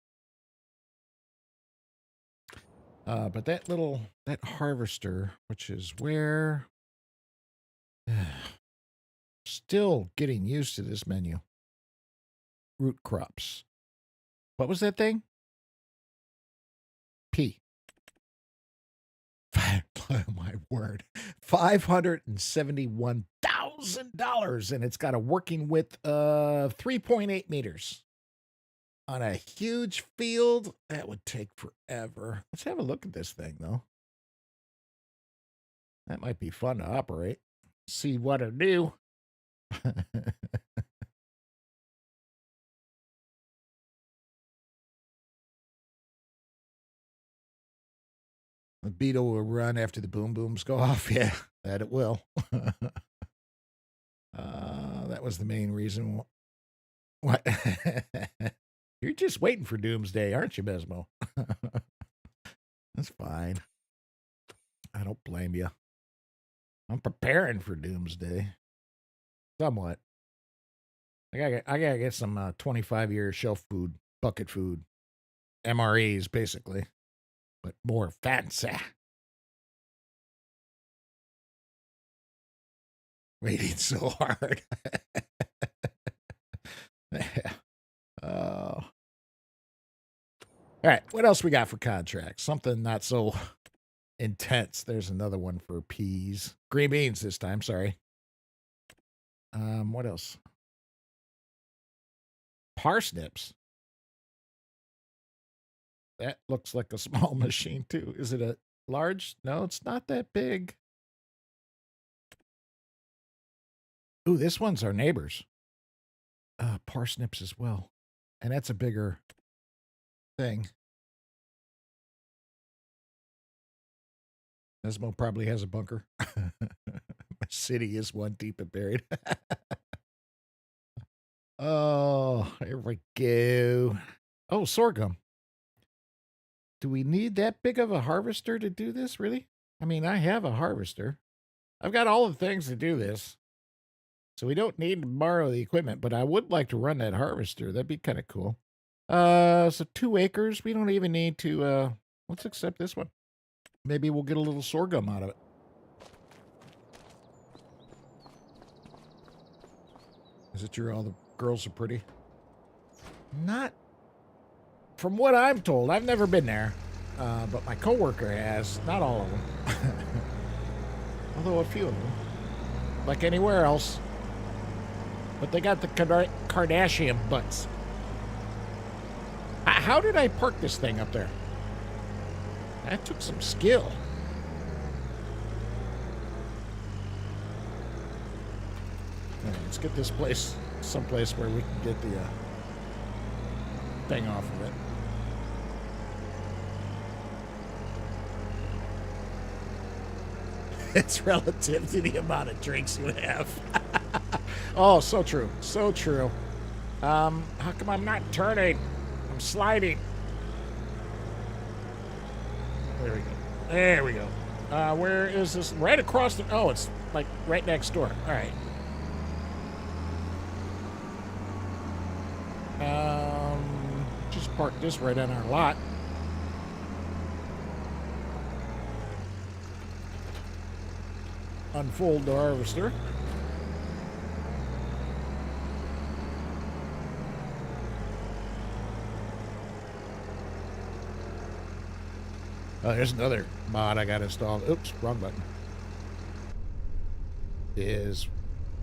But that harvester, which is where, still getting used to this menu. Root crops. What was that thing? P. Oh my word. $571,000, and it's got a working width of 3.8 meters. On a huge field, that would take forever. Let's have a look at this thing, though. That might be fun to operate. See what it do. The beetle will run after the boom booms go off. Yeah, that it will. That was the main reason. What? You're just waiting for doomsday, aren't you, Besmo? That's fine. I don't blame you. I'm preparing for doomsday. Somewhat. I gotta get some 25-year shelf food, bucket food, MREs basically, but more fancy. Waiting so hard. Oh. All right, what else we got for contracts? Something not so intense. There's another one for peas. Green beans this time, sorry. What else? Parsnips. That looks like a small machine too. Is it a large? No, it's not that big. Ooh, this one's our neighbors. Parsnips as well. And that's a bigger thing. Nesmo probably has a bunker. My city is one deep and buried. Oh, here we go. Oh, sorghum. Do we need that big of a harvester to do this, really? I mean, I have a harvester. I've got all the things to do this. So we don't need to borrow the equipment, but I would like to run that harvester. That'd be kind of cool. So 2 acres. We don't even need to, let's accept this one. Maybe we'll get a little sorghum out of it. Is it true all the girls are pretty? Not from what I'm told. I've never been there, but my coworker has. Not all of them. Although a few of them. Like anywhere else. But they got the Kardashian butts. How did I park this thing up there? That took some skill. Right, let's get this place someplace where we can get the thing off of it. It's relative to the amount of drinks you have. Oh, so true. So true. How come I'm not turning? I'm sliding. There we go. There we go. Where is this? Right across the... Oh, it's like right next door. All right. Just park this right on our lot. Unfold the harvester. Oh, there's another mod I got installed. Oops, wrong button. Is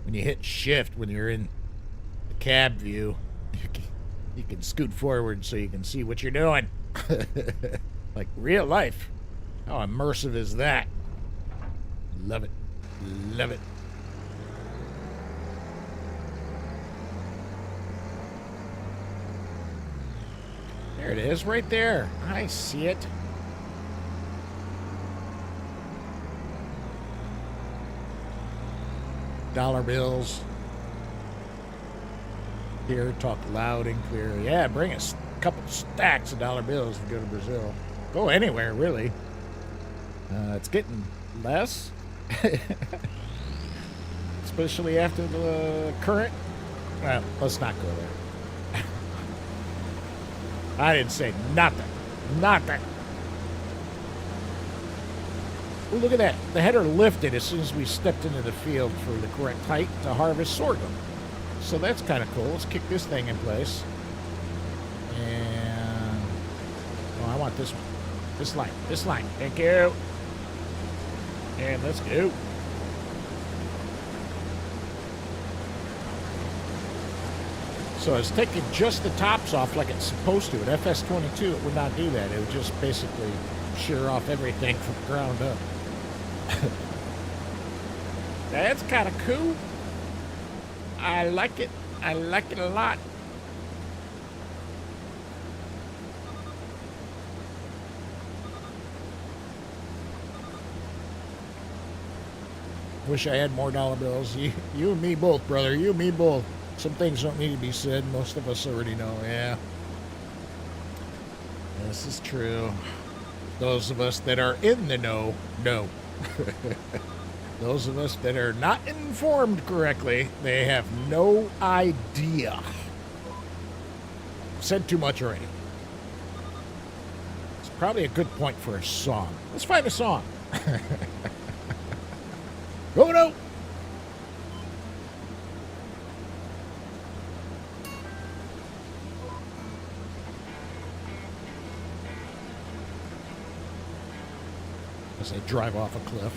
when you hit shift when you're in the cab view, you can scoot forward so you can see what you're doing. Like real life. How immersive is that? Love it. Love it. There it is, right there. I see it. Dollar bills. Here, talk loud and clear. Yeah, bring us a couple stacks of dollar bills to go to Brazil. Go anywhere, really. It's getting less. Especially after the current. Well, let's not go there. I didn't say nothing. Nothing. Ooh, look at that. The header lifted as soon as we stepped into the field for the correct height to harvest sorghum. So that's kind of cool. Let's kick this thing in place. And... oh, I want this one. This line. This line. Thank you. And let's go. So it's taking just the tops off like it's supposed to. At FS22, it would not do that. It would just basically shear off everything from the ground up. That's kind of cool. I like it. I like it a lot. Wish I had more dollar bills. You and me both, brother. You and me both. Some things don't need to be said. Most of us already know. Yeah. This is true. Those of us that are in the know. Those of us that are not informed correctly, they have no idea. Said too much already. It's probably a good point for a song. Let's find a song. Go no. As I drive off a cliff.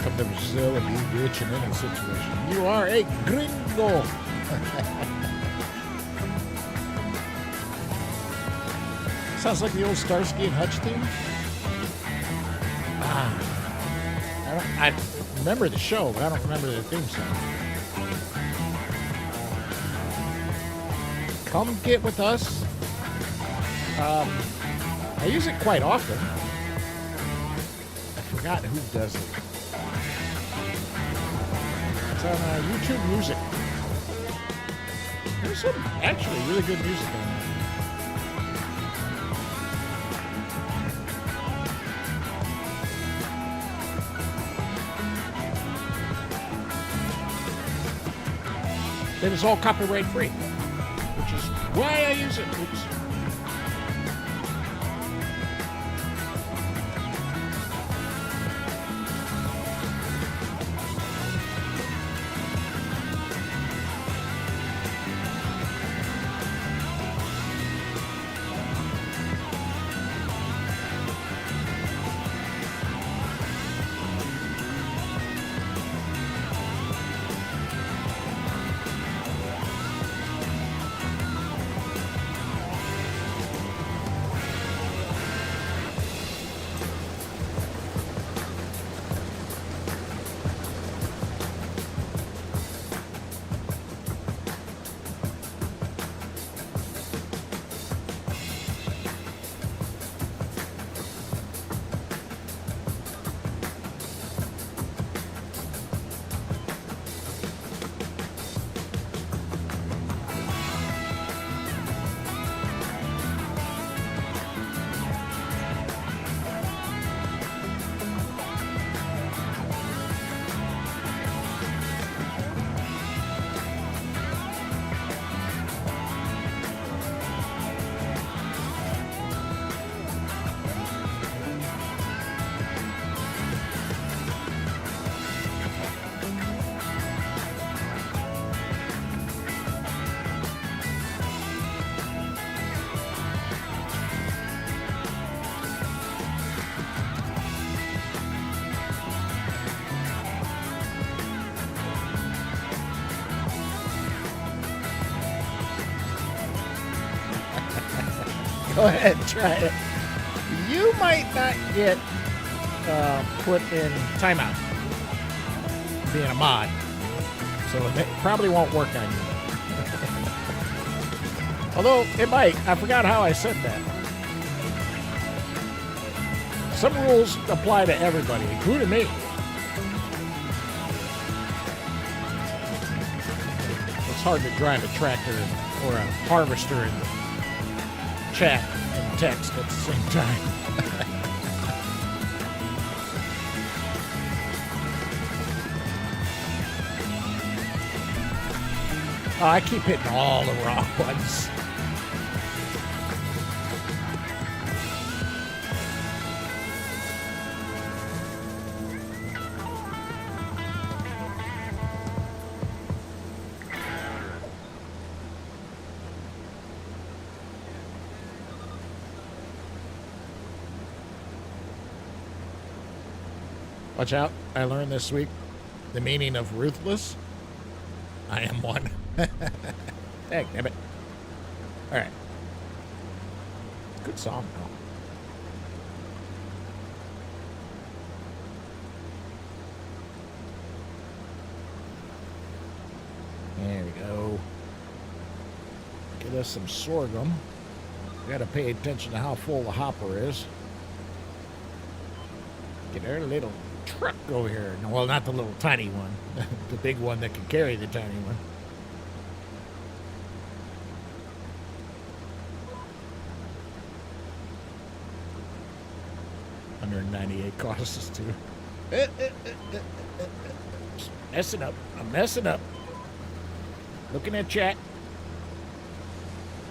Come to Brazil and be rich in any situation. You are a gringo. Sounds like the old Starsky and Hutch theme. I remember the show, but I don't remember the theme song. Come get with us. I use it quite often. I forgot who does it. It's on YouTube Music. There's some actually really good music on there. It is all copyright free, which is why I use it. Oops. Go ahead, try it. You might not get put in timeout being a mod, so it probably won't work on you. Although it might. I forgot how I said that. Some rules apply to everybody, including me. It's hard to drive a tractor or a harvester and chat and text at the same time. Oh, I keep hitting all the wrong ones. Watch out. I learned this week the meaning of ruthless. I am one. Heck, damn it. All right. Good song, though. There we go. Get us some sorghum. Got to pay attention to how full the hopper is. Get our little truck over here. No, well, not the little tiny one. The big one that can carry the tiny one. $198 costs us too. Messing up. I'm messing up. Looking at chat.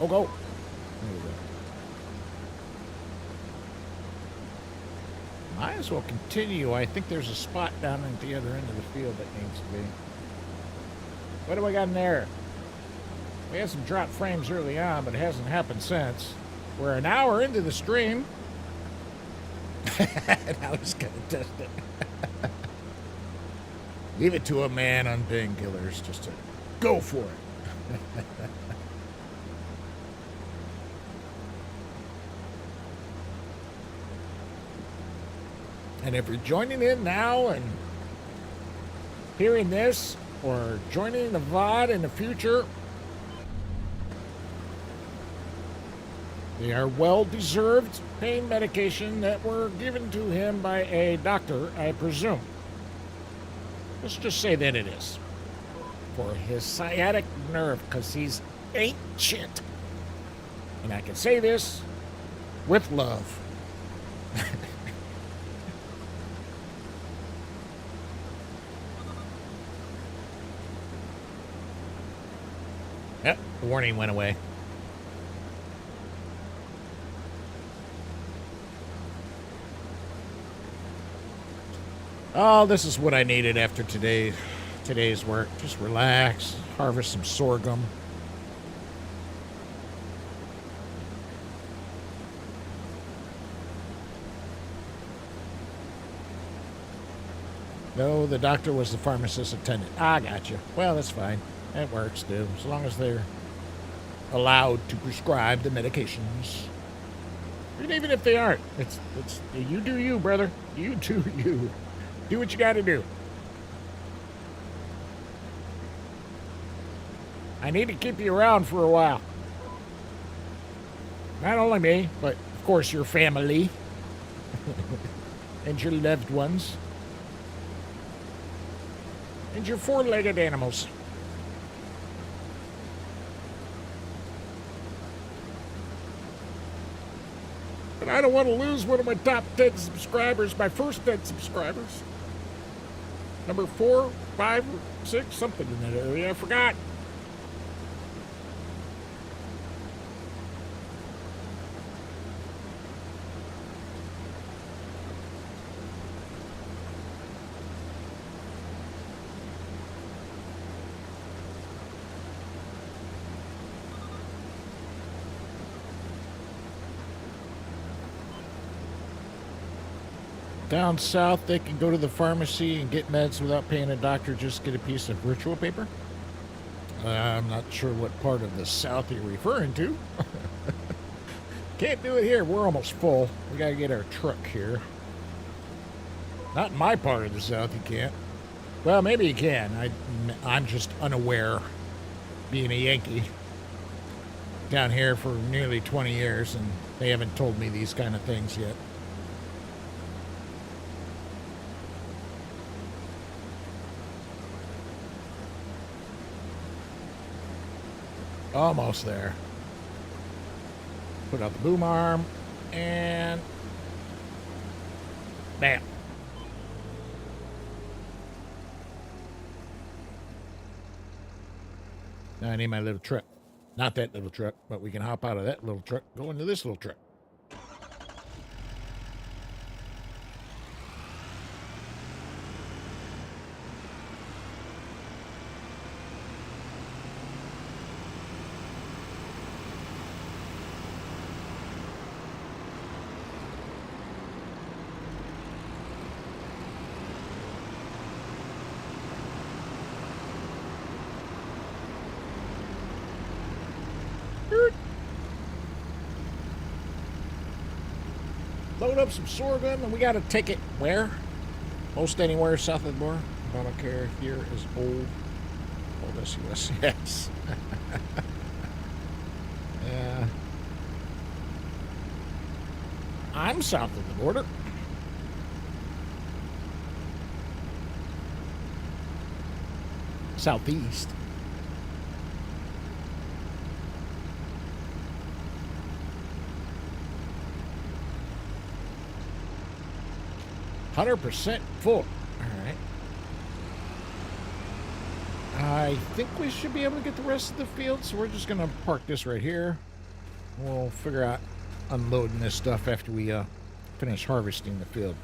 Oh, go. There we go. Might as well continue. I think there's a spot down at the other end of the field that needs to be. What do I got in there? We had some drop frames early on, but it hasn't happened since. We're an hour into the stream. Now he's going to test it. Leave it to a man on painkillers just to go for it. And if you're joining in now and hearing this, or joining the VOD in the future, they are well-deserved pain medication that were given to him by a doctor, I presume. Let's just say that it is. For his sciatic nerve, because he's ancient. And I can say this with love. Yep, the warning went away. Oh, this is what I needed after today's work. Just relax, harvest some sorghum. No, the doctor was the pharmacist attendant. I gotcha. Well, that's fine. That works, too. As long as they're allowed to prescribe the medications. And even if they aren't, it's you do you, brother. You do you. Do what you got to do. I need to keep you around for a while. Not only me, but of course your family and your loved ones and your four-legged animals. But I don't want to lose one of my top 10 subscribers, my first 10 subscribers. Number 4, 5, 6, something in that area. I forgot. Down south, they can go to the pharmacy and get meds without paying a doctor, just get a piece of ritual paper. I'm not sure what part of the south you're referring to. Can't do it here. We're almost full. We got to get our truck here. Not in my part of the south, you can't. Well, maybe you can. I'm just unaware, being a Yankee. Down here for nearly 20 years, and they haven't told me these kind of things yet. Almost there. Put out the boom arm, and bam. Now I need my little truck. Not that little truck, but we can hop out of that little truck, go into this little truck. Load up some sorghum, and we got to take it where? Most anywhere south of the border. I don't care. Here is old SUS. Yes. Yeah. I'm south of the border. Southeast. %100% full. All right. I think we should be able to get the rest of the field, so we're just going to park this right here. We'll figure out unloading this stuff after we finish harvesting the field.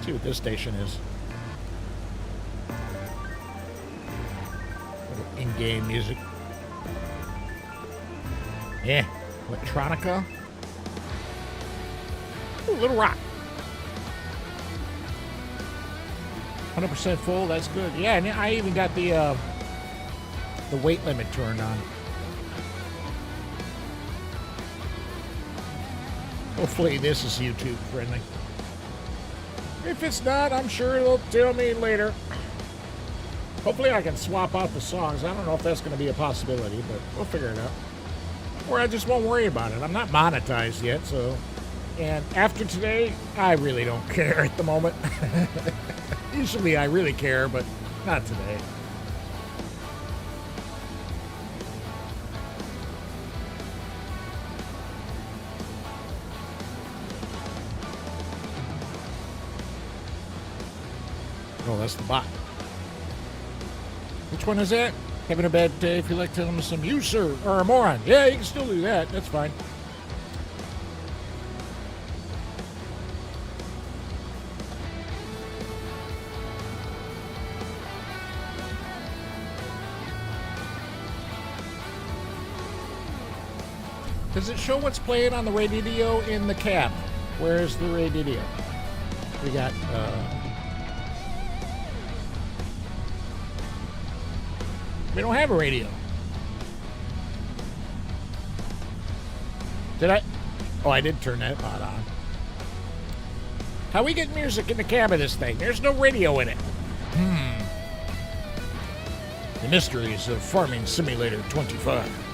See what this station is. Little in-game music. Yeah, electronica. Ooh, Little Rock. 100% full. That's good. Yeah, and I even got the weight limit turned on. Hopefully, this is YouTube friendly. If it's not, I'm sure it'll tell me later. Hopefully I can swap out the songs. I don't know if that's going to be a possibility, but we'll figure it out. Or I just won't worry about it. I'm not monetized yet, so... And after today, I really don't care at the moment. Usually I really care, but not today. Oh, that's the bot. Which one is that? Having a bad day. If you like telling me some you, sir, or a moron. Yeah, you can still do that. That's fine. Does it show what's playing on the radio in the cab? Where is the radio? We got, we don't have a radio. Did I? Oh, I did turn that pot on. How we get music in the cab of this thing? There's no radio in it. The mysteries of Farming Simulator 25.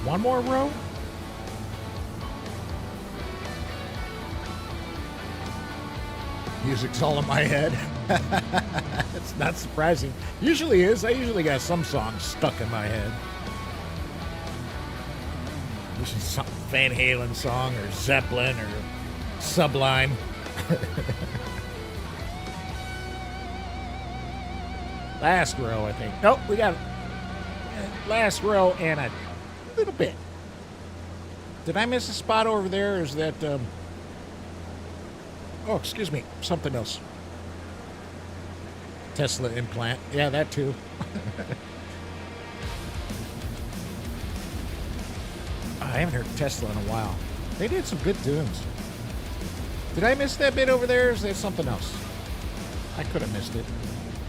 One more row? Music's all in my head. It's not surprising. Usually is. I usually got some songs stuck in my head. Usually some Van Halen song or Zeppelin or Sublime. Last row, I think. Nope, we got last row and a little bit. Did I miss a spot over there? Or is that oh, excuse me, something else. Tesla implant. Yeah, that too. I haven't heard Tesla in a while. They did some good tunes. Did I miss that bit over there? Or is that something else? I could have missed it.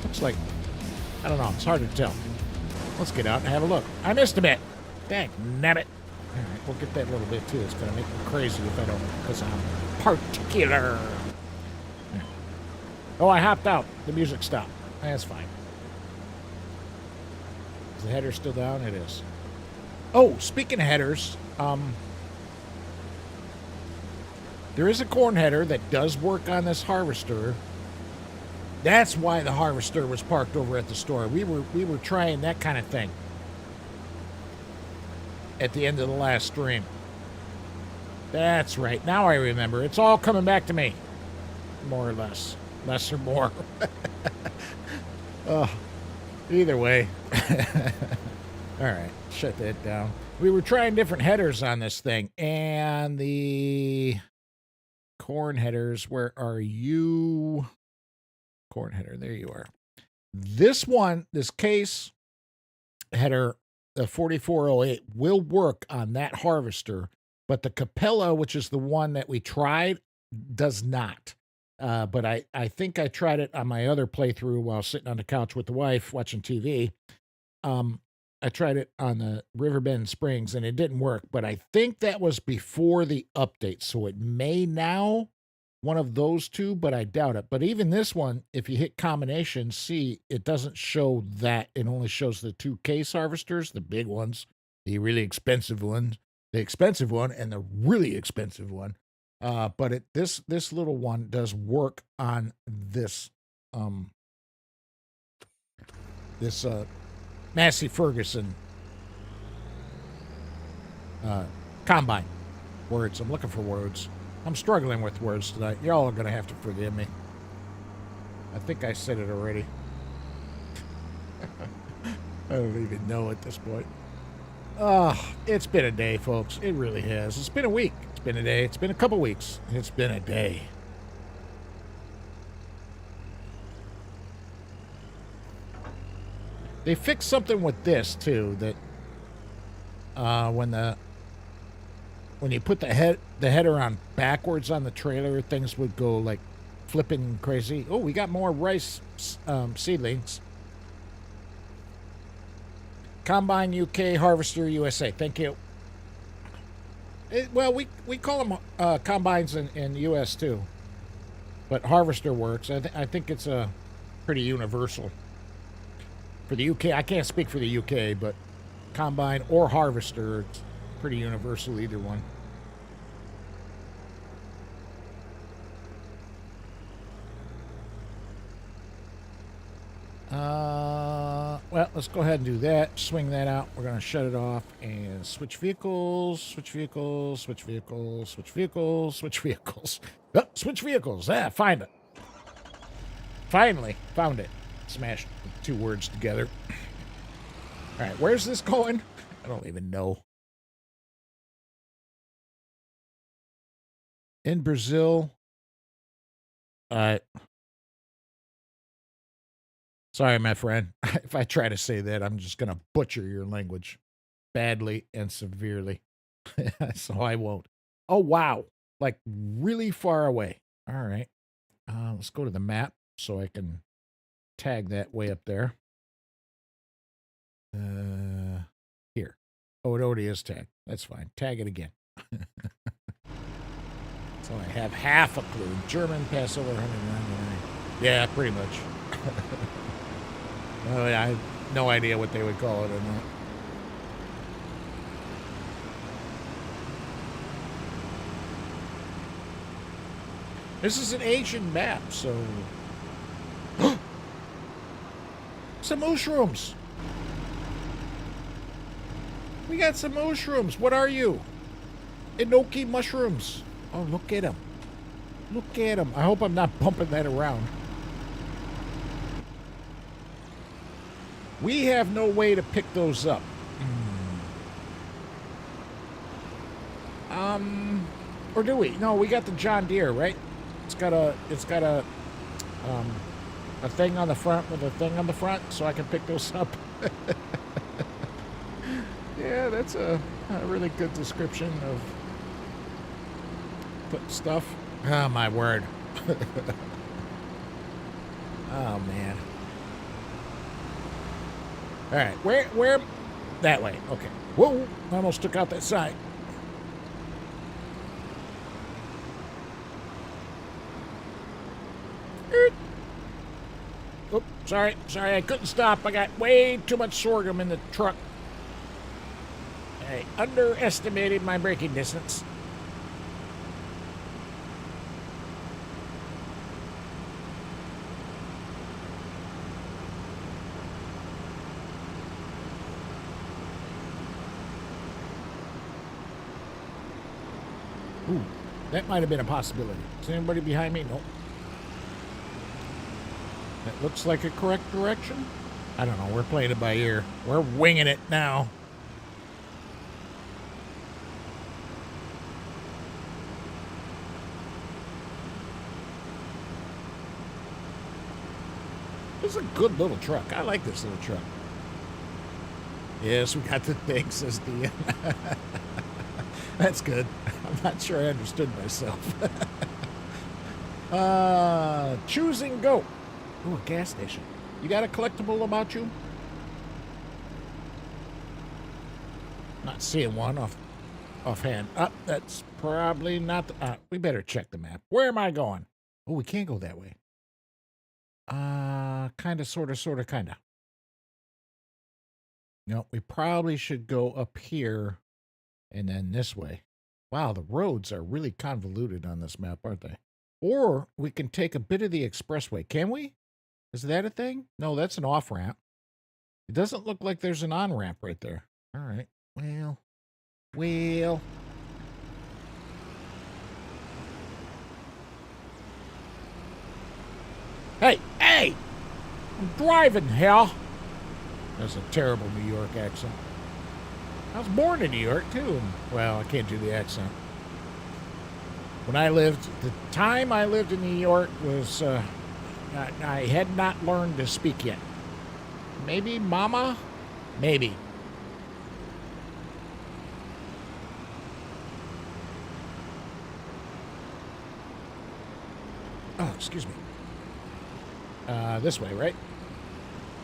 Looks like, I don't know. It's hard to tell. Let's get out and have a look. I missed a bit. Dang, nabbit. All right, we'll get that little bit too. It's going to make me crazy if I don't, because I'm particular. Oh, I hopped out. The music stopped. That's fine. Is the header still down? It is. Oh, speaking of headers, there is a corn header that does work on this harvester. That's why the harvester was parked over at the store. We were trying that kind of thing at the end of the last stream. That's right. Now I remember. It's all coming back to me. More or less. Less or more. Either way. All right. Shut that down. We were trying different headers on this thing. And the corn headers, where are you? Corn header. There you are. This one, this case header, the 4408, will work on that harvester. But the Capella, which is the one that we tried, does not. But I think I tried it on my other playthrough while sitting on the couch with the wife watching TV. I tried it on the Riverbend Springs, and it didn't work. But I think that was before the update, so it may now one of those two, but I doubt it. But even this one, if you hit combination, see, it doesn't show that. It only shows the two case harvesters, the big ones, the really expensive ones. The expensive one and the really expensive one, but this little one does work on this Massey Ferguson combine. Words. I'm looking for words. I'm struggling with words tonight. Y'all are gonna have to forgive me. I think I said it already. I don't even know at this point. It's been a day, folks. It really has. It's been a week. It's been a day. It's been a couple weeks. It's been a day. They fixed something with this too, that when you put the header on backwards on the trailer, things would go like flipping crazy. Oh, we got more rice seedlings. Combine UK, Harvester USA. Thank you. Well, we call them combines in US too, but Harvester works. I think it's a pretty universal for the UK. I can't speak for the UK, but combine or Harvester, it's pretty universal, either one. Well, let's go ahead and do that. Swing that out. We're going to shut it off and switch vehicles, switch vehicles, switch vehicles, switch vehicles, switch vehicles. Oh, switch vehicles. Find it. Finally found it. Smashed two words together. All right, where's this going? I don't even know. In Brazil. Sorry, my friend. If I try to say that, I'm just going to butcher your language badly and severely. So I won't. Oh, wow. Like really far away. All right. Let's go to the map so I can tag that way up there. Here. Oh, it already is tagged. That's fine. Tag it again. So I have half a clue. German Passover 199. Yeah, pretty much. I have no idea what they would call it or not. This is an Asian map, so... Some mushrooms! We got some mushrooms. What are you? Enoki mushrooms. Oh, look at them. Look at them. I hope I'm not bumping that around. We have no way to pick those up. Or do we? No, we got the John Deere, right? It's got a thing on the front with a thing on the front, so I can pick those up. Yeah, that's a really good description of stuff. Oh, my word. Oh, man. All right, where? That way. Okay. Whoa, I almost took out that side. Sorry, I couldn't stop. I got way too much sorghum in the truck. I underestimated my braking distance. Ooh, that might have been a possibility. Is anybody behind me? Nope. That looks like a correct direction. I don't know. We're playing it by ear. We're winging it now. This is a good little truck. I like this little truck. Yes, we got the thing, says Dean. That's good. I'm not sure I understood myself. Choosing go. Ooh, a gas station. You got a collectible about you? Not seeing one offhand. That's probably not the... we better check the map. Where am I going? Oh, we can't go that way. Kinda, sorta, kinda. No, we probably should go up here and then this way. Wow, the roads are really convoluted on this map, aren't they? Or we can take a bit of the expressway. Can we? Is that a thing? No, that's an off-ramp. It doesn't look like there's an on-ramp right there. All right. Well. Hey! I'm driving, hell! That's a terrible New York accent. I was born in New York, too. Well, I can't do the accent. The time I lived in New York was, I had not learned to speak yet. Maybe mama? Maybe. Oh, excuse me. This way, right?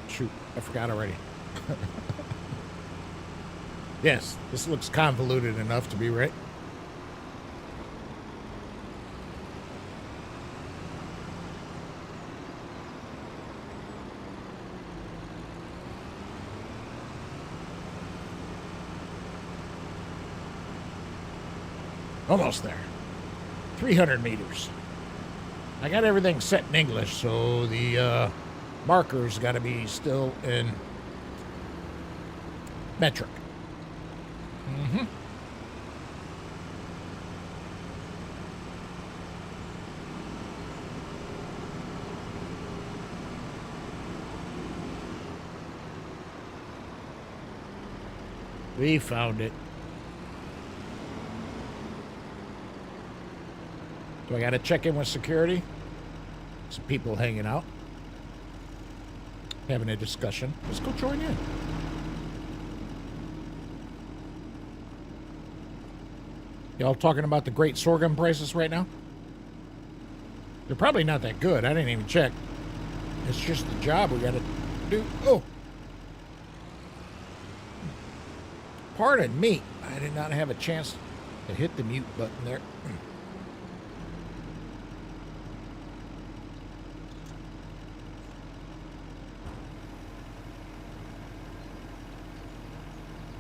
Shoot, I forgot already. Yes, this looks convoluted enough to be right. Almost there. 300 meters. I got everything set in English, so the markers got to be still in metric. Mm-hmm. We found it. Do I got to check in with security? Some people hanging out. Having a discussion. Let's go join in. Y'all talking about the great sorghum prices right now? They're probably not that good. I didn't even check. It's just the job we got to do. Oh. Pardon me. I did not have a chance to hit the mute button there.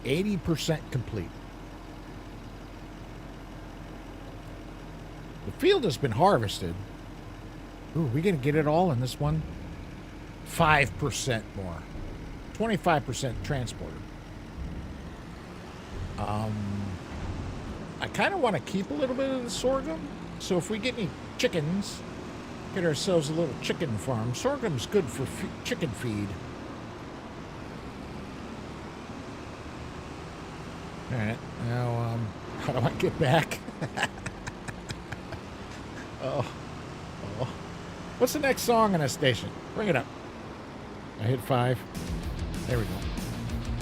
80% complete. The field has been harvested. Ooh, we gonna get it all in this one? 5% more. 25% transported. I kind of want to keep a little bit of the sorghum. So if we get any chickens, get ourselves a little chicken farm. Sorghum's good for chicken feed. All right, now, how do I get back? Oh. What's the next song on this station? Bring it up. I hit 5. There we go.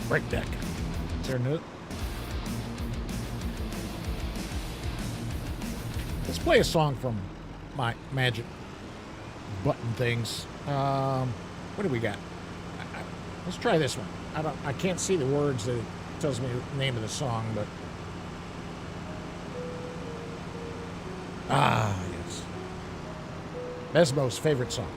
Breakneck. Is there a note? Let's play a song from my magic button things. What do we got? Let's try this one. I can't see the words that it tells me the name of the song, but yes. Besmo's favorite song.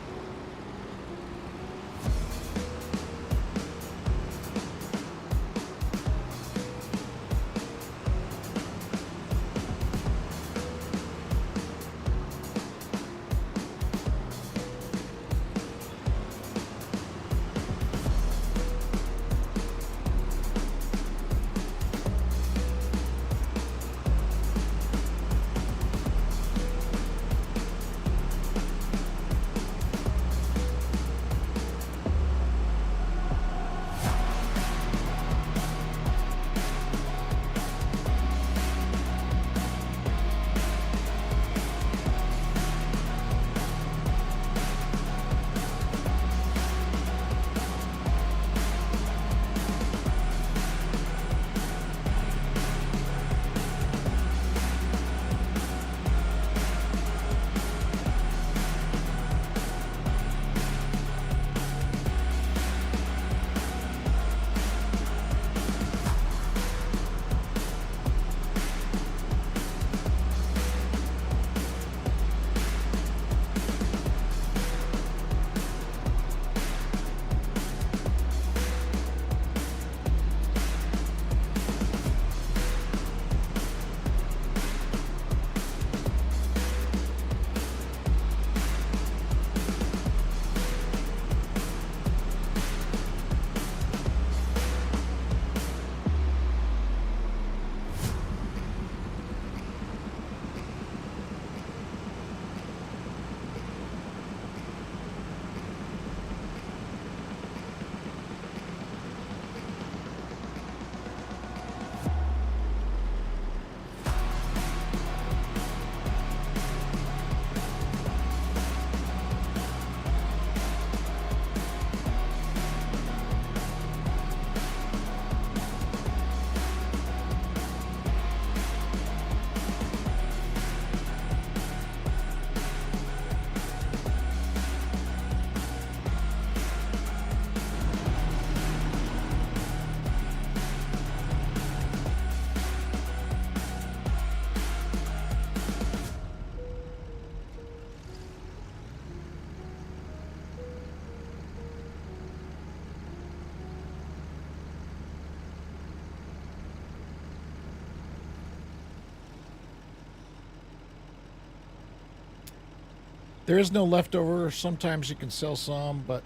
There is no leftover. Sometimes you can sell some, but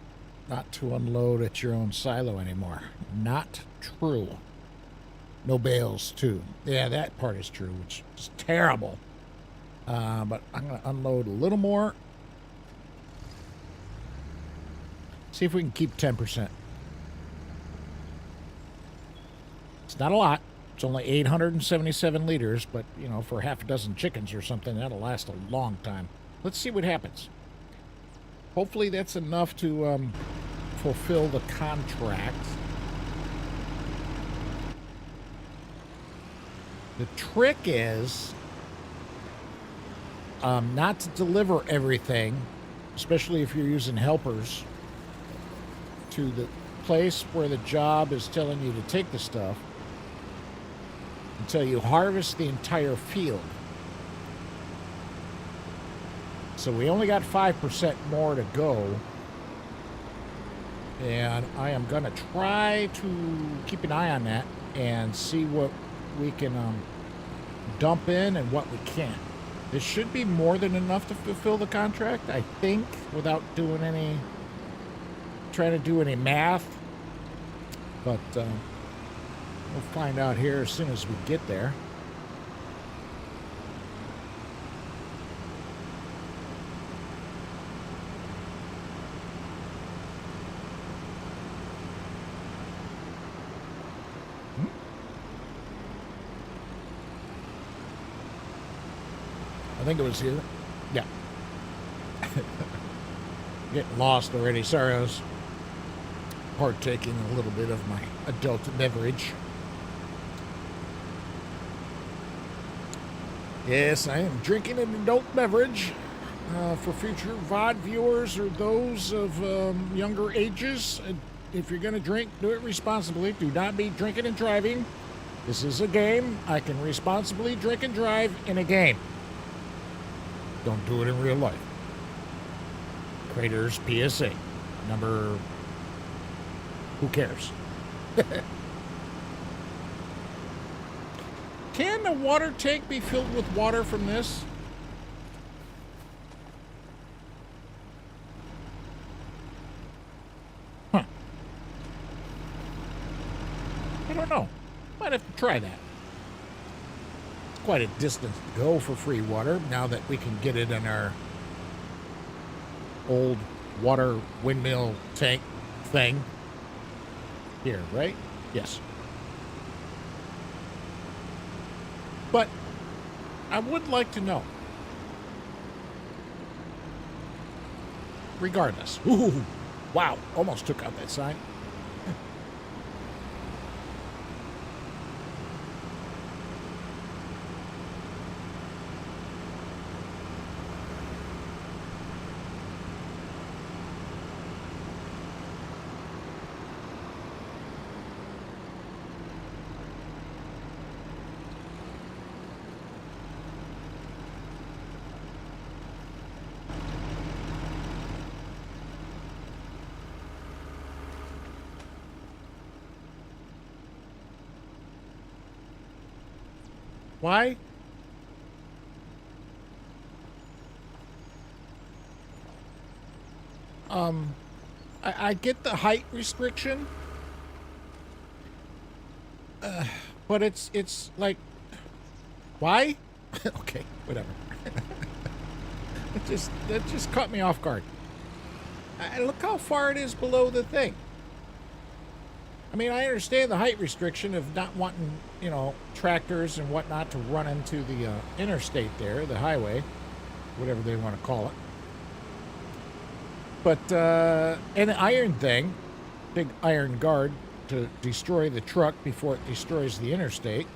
not to unload at your own silo anymore. Not true. No bales, too. Yeah, that part is true, which is terrible. But I'm going to unload a little more. See if we can keep 10%. It's not a lot. It's only 877 liters, but, you know, for half a dozen chickens or something, that'll last a long time. Let's see what happens. Hopefully that's enough to fulfill the contract. The trick is not to deliver everything, especially if you're using helpers, to the place where the job is telling you to take the stuff until you harvest the entire field. So we only got 5% more to go. And I am going to try to keep an eye on that and see what we can dump in and what we can't. This should be more than enough to fulfill the contract, I think, without doing trying to do any math. But we'll find out here as soon as we get there. I think it was here. Yeah. Getting lost already. Sorry, I was partaking a little bit of my adult beverage. Yes, I am drinking an adult beverage. For future VOD viewers or those of younger ages, if you're going to drink, do it responsibly. Do not be drinking and driving. This is a game. I can responsibly drink and drive in a game. Don't do it in real life. Craterz PSA. Number... Who cares? Can the water tank be filled with water from this? Huh. I don't know. Might have to try that. It's quite a distance to go for free water now that we can get it in our old water windmill tank thing. Here, right? Yes. But I would like to know. Regardless. Ooh, wow, almost took out that sign. Why? I get the height restriction, but it's like, why? Okay, whatever. That just caught me off guard. Look how far it is below the thing. I mean, I understand the height restriction of not wanting, you know, tractors and whatnot to run into the interstate there, the highway, whatever they want to call it. But, and the iron thing, big iron guard to destroy the truck before it destroys the interstate.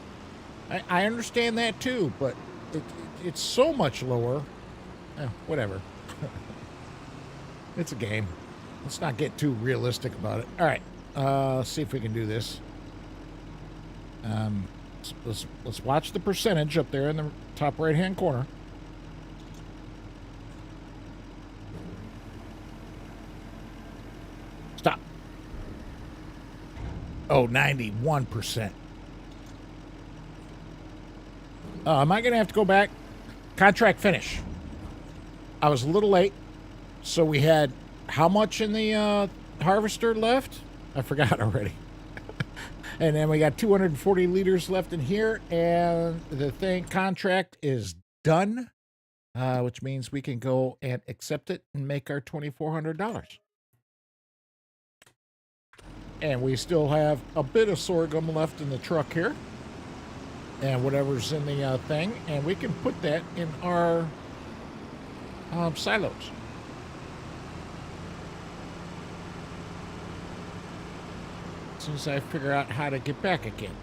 I understand that too, but it's so much lower. Whatever. It's a game. Let's not get too realistic about it. All right. Let's see if we can do this. Let's watch the percentage up there in the top right-hand corner. Stop. Oh, 91%. Am I going to have to go back? Contract finish. I was a little late. So we had how much in the harvester left? I forgot already. And then we got 240 liters left in here, and the contract is done, which means we can go and accept it and make our $2,400. And we still have a bit of sorghum left in the truck here, and whatever's in the thing, and we can put that in our silos. As soon as I figure out how to get back again.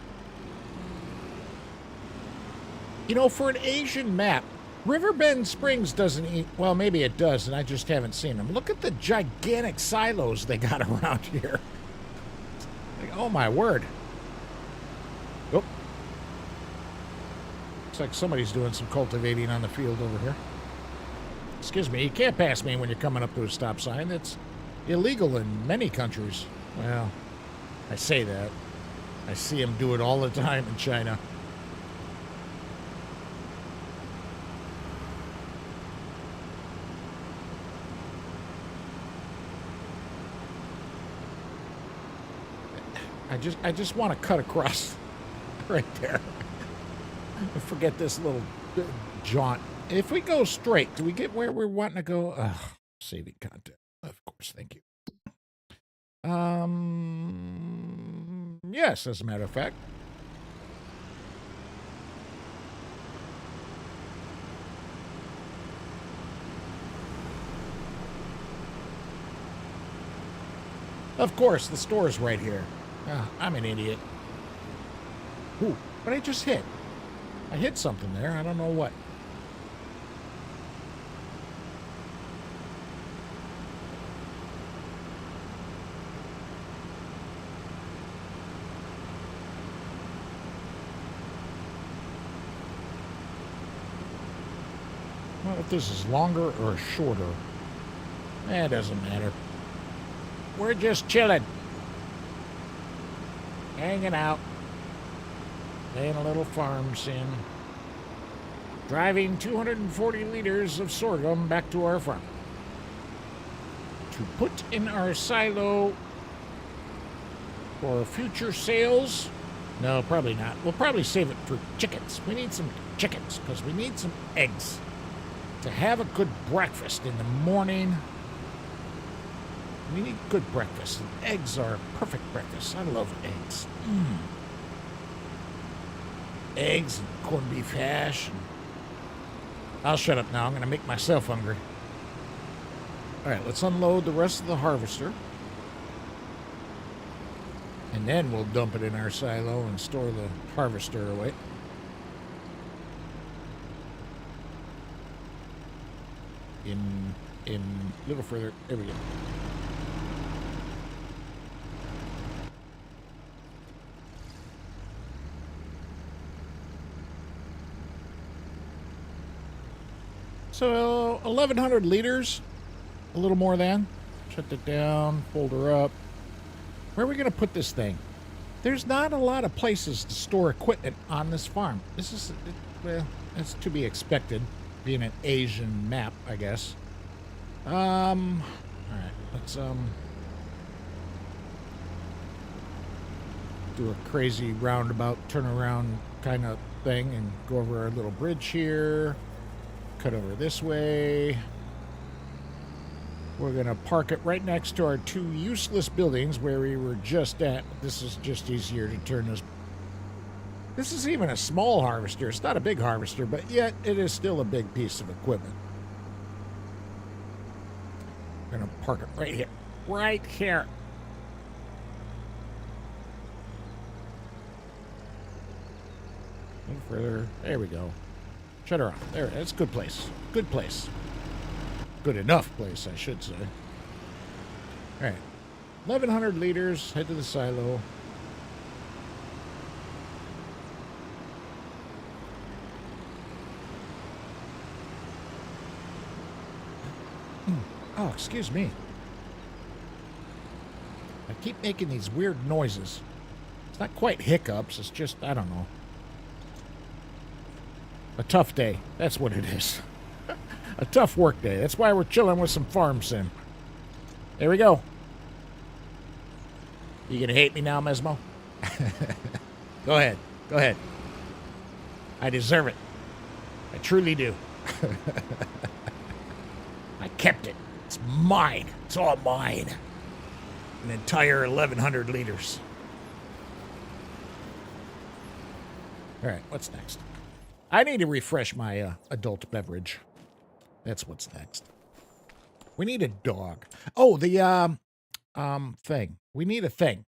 You know, for an Asian map, Riverbend Springs doesn't eat... Well, maybe it does, and I just haven't seen them. Look at the gigantic silos they got around here. Like, oh, my word. Oh. Looks like somebody's doing some cultivating on the field over here. Excuse me, you can't pass me when you're coming up to a stop sign. It's illegal in many countries. Well... I say that. I see them do it all the time in China. I just want to cut across right there. Forget this little jaunt. If we go straight, do we get where we're wanting to go? Saving content. Of course, thank you. Yes, as a matter of fact. Of course, the store's right here. I'm an idiot. Ooh, what did I just hit? I hit something there. I don't know what. Well, if this is longer or shorter, it doesn't matter. We're just chilling. Hanging out. Playing a little farm sim. Driving 240 liters of sorghum back to our farm. To put in our silo for future sales. No, probably not. We'll probably save it for chickens. We need some chickens because we need some eggs. To have a good breakfast in the morning. We need good breakfast. And eggs are perfect breakfast. I love eggs. Eggs and corned beef hash. I'll shut up now. I'm going to make myself hungry. All right, let's unload the rest of the harvester. And then we'll dump it in our silo and store the harvester away. In a little further. There we go. So 1,100 liters, a little more than. Shut it down, fold her up. Where are we going to put this thing? There's not a lot of places to store equipment on this farm. This is, well, it's to be expected, being an Asian map, I guess. All right, let's do a crazy roundabout turnaround kind of thing and go over our little bridge here. Cut over this way. We're gonna park it right next to our two useless buildings where we were just at. This is just easier to turn this. This is even a small harvester. It's not a big harvester, but yet it is still a big piece of equipment. We're gonna park it right here. Right here. A little further. There we go. Shut her off. There. That's a good place. Good place. Good enough place, I should say. All right. 1,100 liters. Head to the silo. Oh, excuse me. I keep making these weird noises. It's not quite hiccups. It's just, I don't know. A tough day. That's what it is. A tough work day. That's why we're chilling with some farm sim. There we go. You gonna hate me now, Mesmo? Go ahead. Go ahead. I deserve it. I truly do. I kept it. It's mine. It's all mine. An entire 1,100 liters. All right, what's next? I need to refresh my adult beverage. That's what's next. We need a dog. Oh, the thing. We need a thing.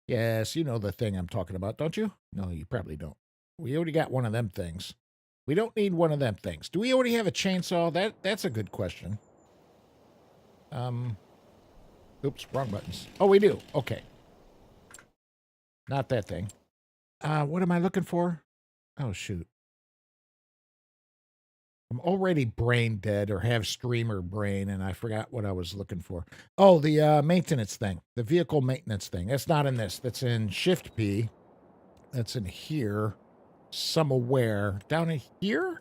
Yes, you know the thing I'm talking about, don't you? No, you probably don't. We already got one of them things. We don't need one of them things. Do we already have a chainsaw? That's a good question. Oops, wrong buttons. Oh, we do. Okay. Not that thing. What am I looking for? Oh, shoot. I'm already brain dead or have streamer brain, and I forgot what I was looking for. Oh, the maintenance thing. The vehicle maintenance thing. That's not in this. That's in Shift P. That's in here. Somewhere. Down in here?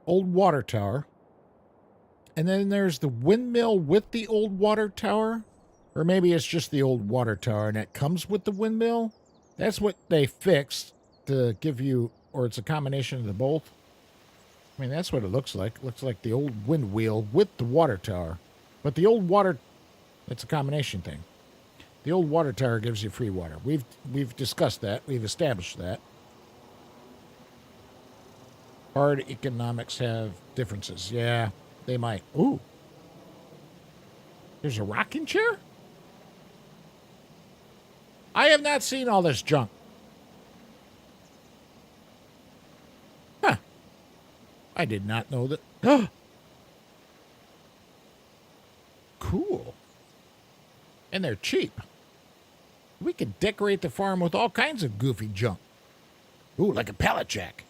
Old water tower. And then there's the windmill with the old water tower. Or maybe it's just the old water tower and it comes with the windmill. That's what they fixed to give you, or it's a combination of the both. I mean, that's what it looks like. It looks like the old wind wheel with the water tower. But the old water, it's a combination thing. The old water tower gives you free water. We've discussed that. We've established that. Hard economics have differences. Yeah, they might. Ooh. There's a rocking chair? I have not seen all this junk. Huh. I did not know that. Cool. And they're cheap. We could decorate the farm with all kinds of goofy junk. Ooh, like a pallet jack.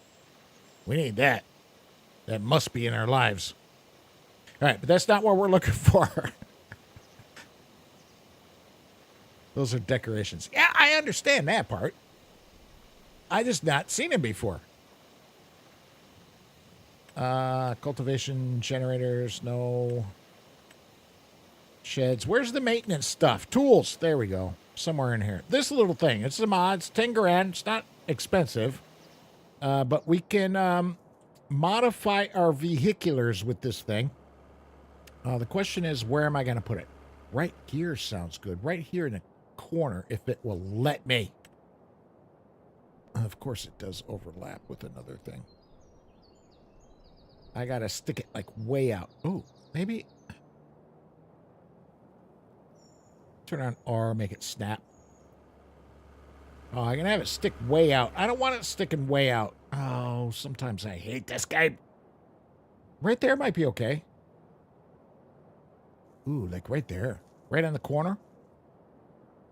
We need that. That must be in our lives. All right, but that's not what we're looking for. Those are decorations. Yeah, I understand that part. I just not seen them before. Cultivation generators, no. Sheds. Where's the maintenance stuff? Tools. There we go. Somewhere in here. This little thing. It's a mod. It's 10 grand. It's not expensive. But we can modify our vehiculars with this thing. The question is, where am I going to put it? Right here sounds good. Right here in the corner, if it will let me. Of course, it does overlap with another thing. I got to stick it like way out. Oh, maybe. Turn on R, make it snap. Oh, I'm going to have it stick way out. I don't want it sticking way out. Oh, sometimes I hate this game. Right there might be okay. Ooh, like right there. Right on the corner.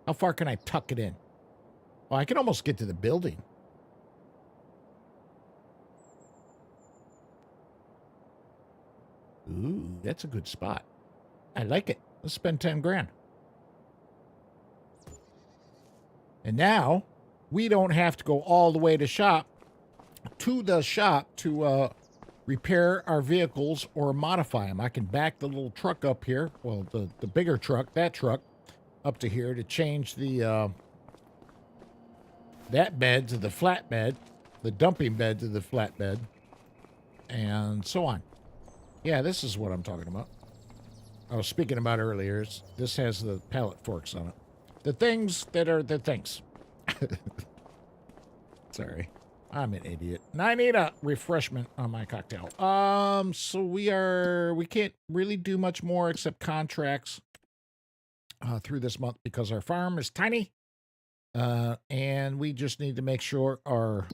How far can I tuck it in? Oh, I can almost get to the building. Ooh, that's a good spot. I like it. Let's spend 10 grand. And now, we don't have to go all the way to the shop to repair our vehicles or modify them. I can back the little truck up here, well, the bigger truck, that truck, up to here to change the that bed to the flatbed, the dumping bed to the flatbed, and so on. Yeah, this is what I'm talking about. I was speaking about earlier. This has the pallet forks on it. The things that are the things. Sorry. I'm an idiot. And I need a refreshment on my cocktail. So we can't really do much more except contracts through this month because our farm is tiny. And we just need to make sure our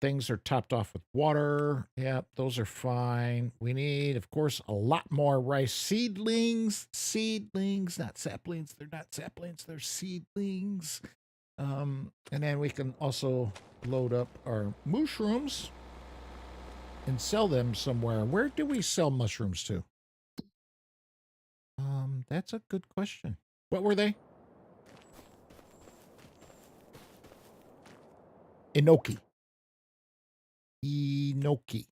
things are topped off with water. Yep, those are fine. We need, of course, a lot more rice seedlings. Seedlings, not saplings. They're not saplings. They're seedlings. And then we can also load up our mushrooms and sell them somewhere. Where do we sell mushrooms to? That's a good question. What were they? Enoki. Enoki.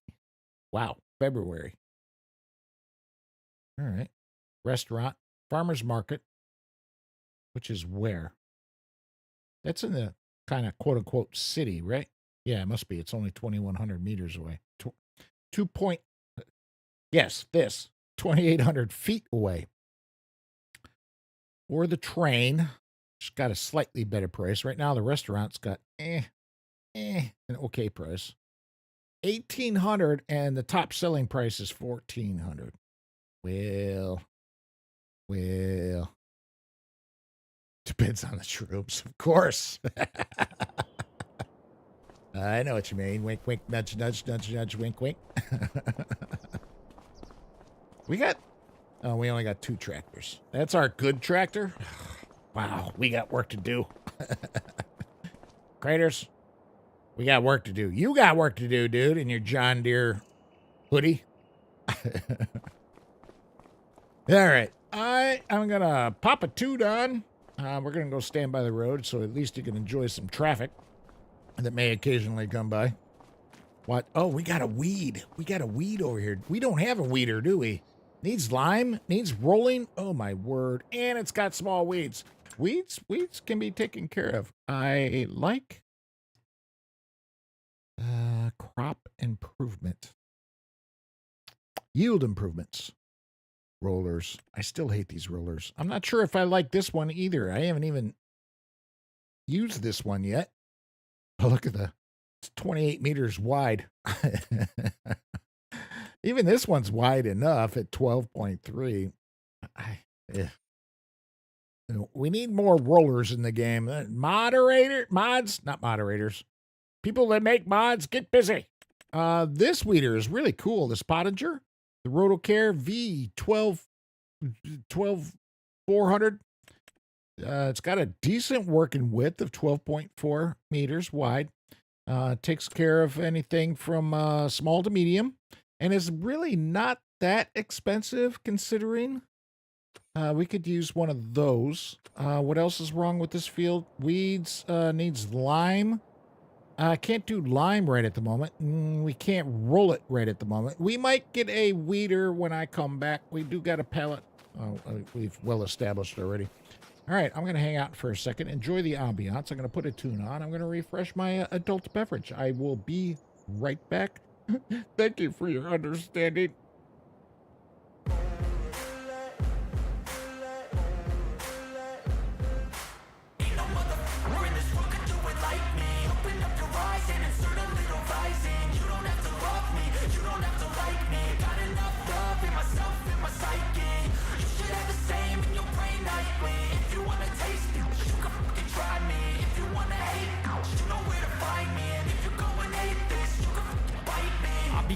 Wow. February. All right. Restaurant. Farmer's market. Which is where? That's in the kind of quote unquote city, right? Yeah, it must be. It's only 2,100 meters away. 2 point. Yes, this. 2,800 feet away. Or the train. It's got a slightly better price. Right now, the restaurant's got an okay price. 1,800 and the top selling price is 1,400. Well, depends on the troops, of course. I know what you mean. Wink, wink, nudge, nudge, nudge, nudge, wink, wink. We only got 2 tractors. That's our good tractor. Wow, we got work to do. Craterz, we got work to do. You got work to do, dude, in your John Deere hoodie. All right. I'm going to pop a toot on. We're going to go stand by the road so at least you can enjoy some traffic that may occasionally come by. What? Oh, we got a weed. We got a weed over here. We don't have a weeder, do we? Needs lime, needs rolling. Oh, my word. And it's got small weeds. Weeds can be taken care of. I like crop improvement. Yield improvements. Rollers. I still hate these rollers. I'm not sure if I like this one either. I haven't even used this one yet. Oh, look at it's 28 meters wide. Even this one's wide enough at 12.3. We need more rollers in the game. Not moderators. People that make mods, get busy. This weeder is really cool. This Pottinger, the Rotocare V12400. It's got a decent working width of 12.4 meters wide. Takes care of anything from small to medium, and is really not that expensive considering. We could use one of those. What else is wrong with this field? Weeds needs lime. Can't do lime right at the moment. We can't roll it right at the moment. We might get a weeder when I come back. We do got a pallet. We've well established already. All right, I'm going to hang out for a second. Enjoy the ambiance. I'm going to put a tune on. I'm going to refresh my adult beverage. I will be right back. Thank you for your understanding.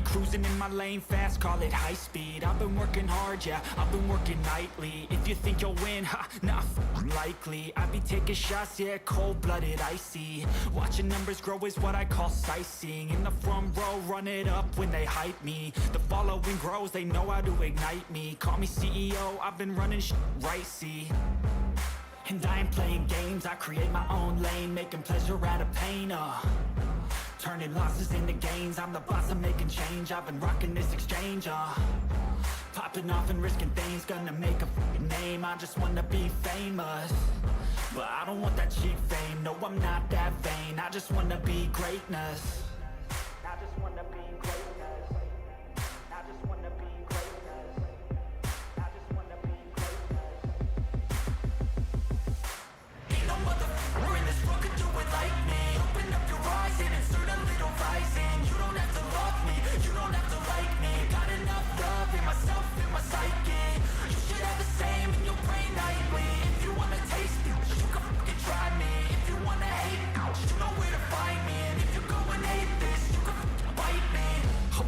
Cruising in my lane fast, call it high speed. I've been working hard, yeah, I've been working nightly. If you think you'll win, not likely. I be taking shots, yeah, cold-blooded, icy. Watching numbers grow is what I call sightseeing. In the front row, run it up when they hype me. The following grows, they know how to ignite me. Call me CEO, I've been running right, see. And I ain't playing games, I create my own lane, making pleasure out of pain, turning losses into gains. I'm the boss, I'm making change. I've been rocking this exchange, popping off and risking things. Gonna make a name, I just wanna be famous. But I don't want that cheap fame, no, I'm not that vain. I just wanna be greatness. I just wanna be greatness. I just wanna be greatness. I just wanna be greatness. Ain't no motherfucker in this world could do it like me. Open up your eyes and insert a little rising. You don't have to love me, you don't have to like me. Got enough love in myself, in my psyche. You should have the same in your brain nightly. If you wanna taste it, you can fucking try me. If you wanna hate it, you know where to find me. And if you go and hate this, you can fucking bite me.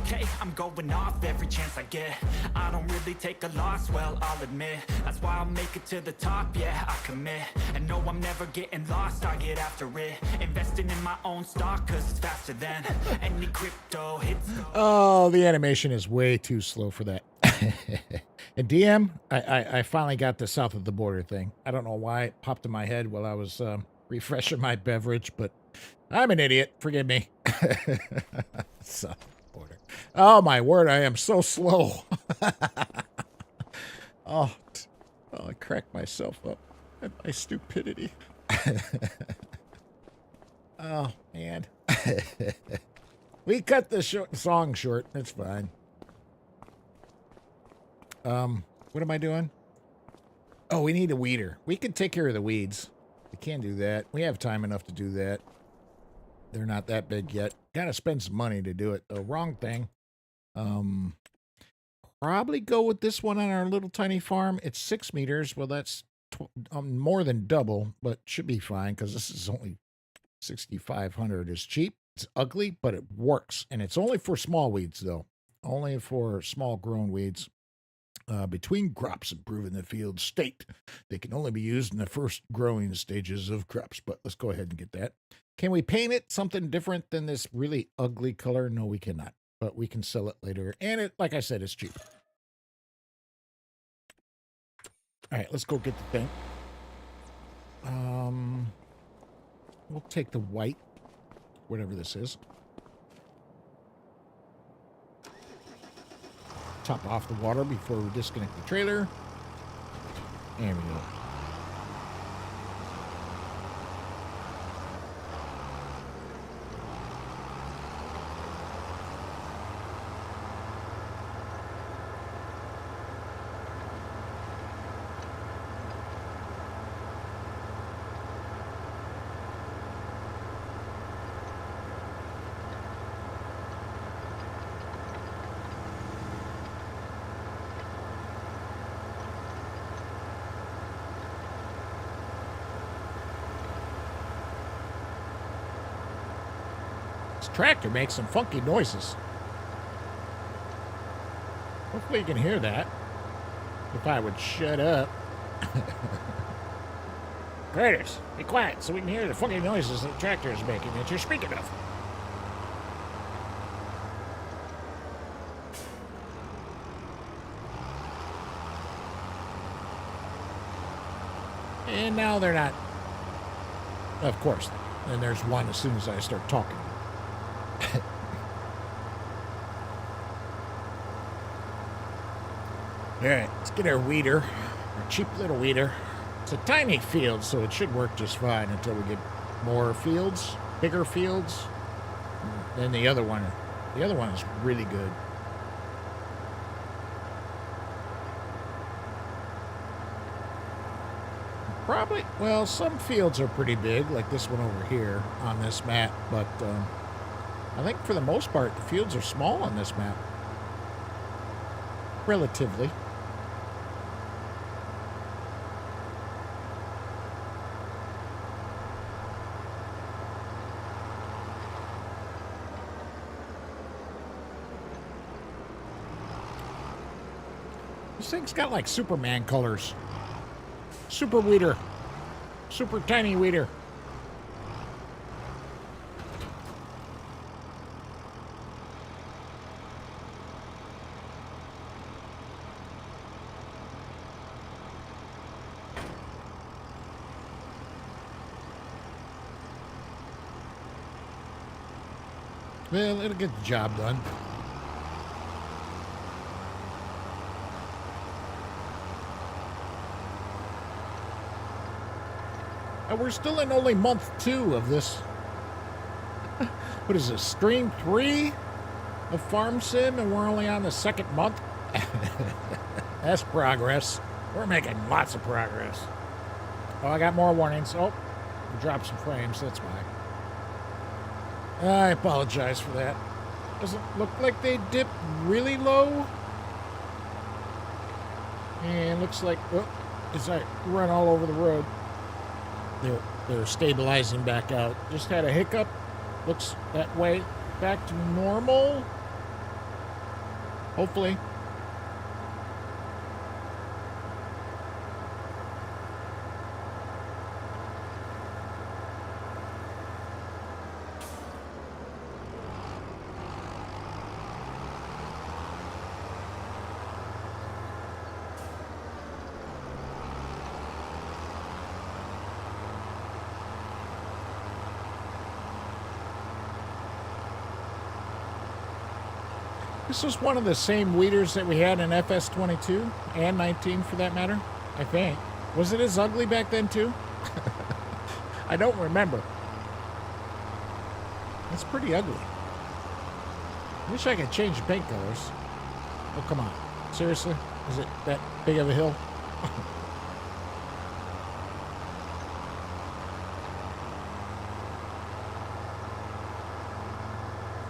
Okay, I'm going off every chance I get. I don't really take a loss, well, I'll admit. That's why I'll make it to the top, yeah, I commit. And no, I'm never getting lost, I get after it. Investing in my own stock, cause it's faster than any crypto hits. Oh, the animation is way too slow for that. And DM, I finally got the south of the border thing. I don't know why it popped in my head while I was refreshing my beverage, but I'm an idiot. Forgive me. So, border. Oh, my word. I am so slow. Oh, I cracked myself up at my stupidity. Oh, man. We cut the song short. It's fine. What am I doing? Oh, we need a weeder. We can take care of the weeds. We can do that. We have time enough to do that. They're not that big yet. Gotta spend some money to do it. The wrong thing. Probably go with this one on our little tiny farm. It's 6 meters. Well, that's more than double, but should be fine because this is only 6,500. It's cheap. It's ugly, but it works. And it's only for small weeds, though. Only for small grown weeds. Between crops, improving the field state. They can only be used in the first growing stages of crops. But let's go ahead and get that. Can we paint it something different than this really ugly color? No, we cannot. But we can sell it later. And it, like I said, it's cheap. All right, let's go get the thing. We'll take the white, whatever this is. Top off the water before we disconnect the trailer. There we go. Tractor makes some funky noises. Hopefully you can hear that. If I would shut up. Craterz, be quiet so we can hear the funky noises that the tractor is making that you're speaking of. And now they're not. Of course. And there's one as soon as I start talking. All right, let's get our weeder, our cheap little weeder. It's a tiny field, so it should work just fine until we get more fields, bigger fields. Then the other one is really good. Probably, well, some fields are pretty big, like this one over here on this map, but I think for the most part, the fields are small on this map. Relatively. This thing's got like Superman colors. Super weeder. Super tiny weeder. Well, it'll get the job done. And we're still in only month 2 of this. What is this, stream 3 of Farm Sim, and we're only on the 2nd month? That's progress. We're making lots of progress. Oh, I got more warnings. Oh, we dropped some frames, that's why. I apologize for that. Doesn't look like they dipped really low. And looks like, oh, as I run all over the road, they're stabilizing back out. Just had a hiccup. Looks that way. Back to normal. Hopefully. This was one of the same weeders that we had in FS22 and 19 for that matter, I think. Was it as ugly back then too? I don't remember. It's pretty ugly. Wish I could change the paint colors. Oh, come on. Seriously? Is it that big of a hill?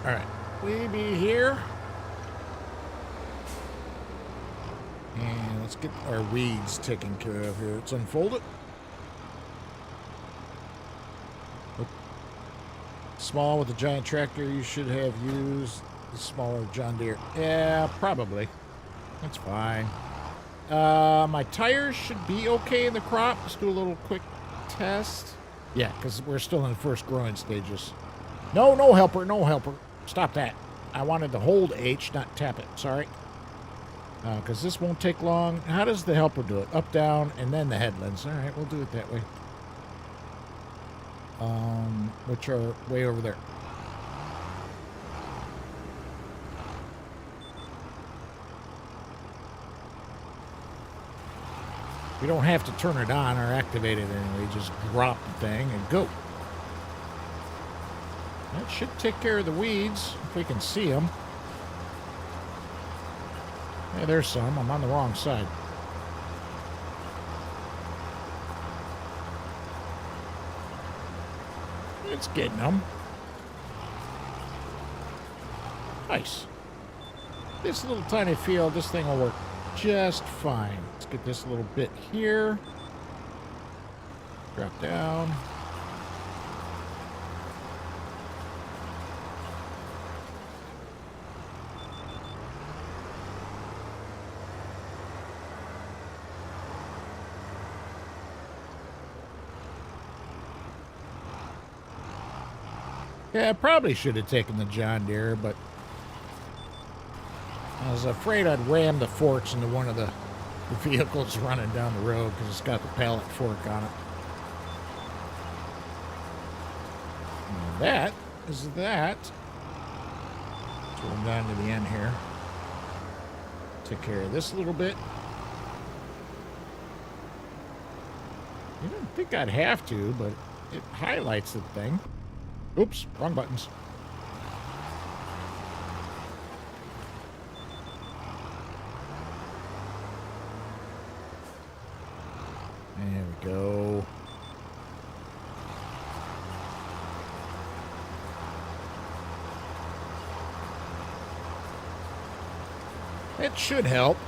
All right. We be here. And let's get our weeds taken care of here. Let's unfold it. Oop. Small with a giant tractor, you should have used the smaller John Deere. Yeah, probably. That's fine. My tires should be okay in the crop. Let's do a little quick test. Yeah, because we're still in the first growing stages. No helper, no helper. Stop that. I wanted to hold H, not tap it. Sorry. Because this won't take long. How does the helper do it? Up, down, and then the headlands. All right, we'll do it that way. Which are way over there. We don't have to turn it on or activate it anyway. Just drop the thing and go. That should take care of the weeds, if we can see them. Yeah, there's some. I'm on the wrong side. It's getting them. Nice. This little tiny field, this thing will work just fine. Let's get this little bit here. Drop down. Yeah, I probably should have taken the John Deere, but I was afraid I'd ram the forks into one of the vehicles running down the road because it's got the pallet fork on it. And that is that. Let's roll down to the end here. Take care of this a little bit. You didn't think I'd have to, but it highlights the thing. Oops, wrong buttons. There we go. It should help.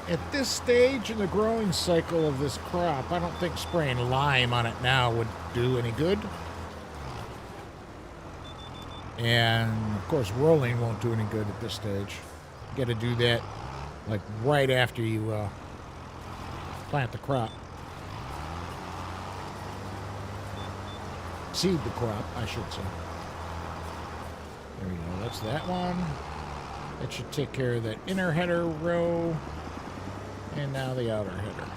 At this stage in the growing cycle of this crop, I don't think spraying lime on it now would do any good. And, of course, rolling won't do any good at this stage. You got to do that, like, right after you plant the crop. Seed the crop, I should say. There we go. That's that one. That should take care of that inner header row. And now the outer header.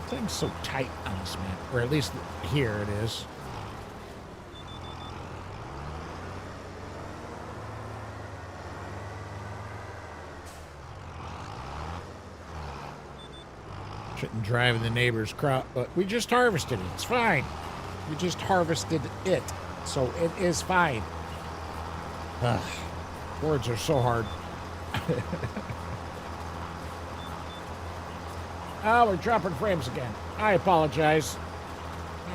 The thing's so tight on this map, or at least here it is. Shouldn't drive the neighbor's crop, but we just harvested it. It's fine. We just harvested it, so it is fine. Ugh, words are so hard. Oh, we're dropping frames again. I apologize.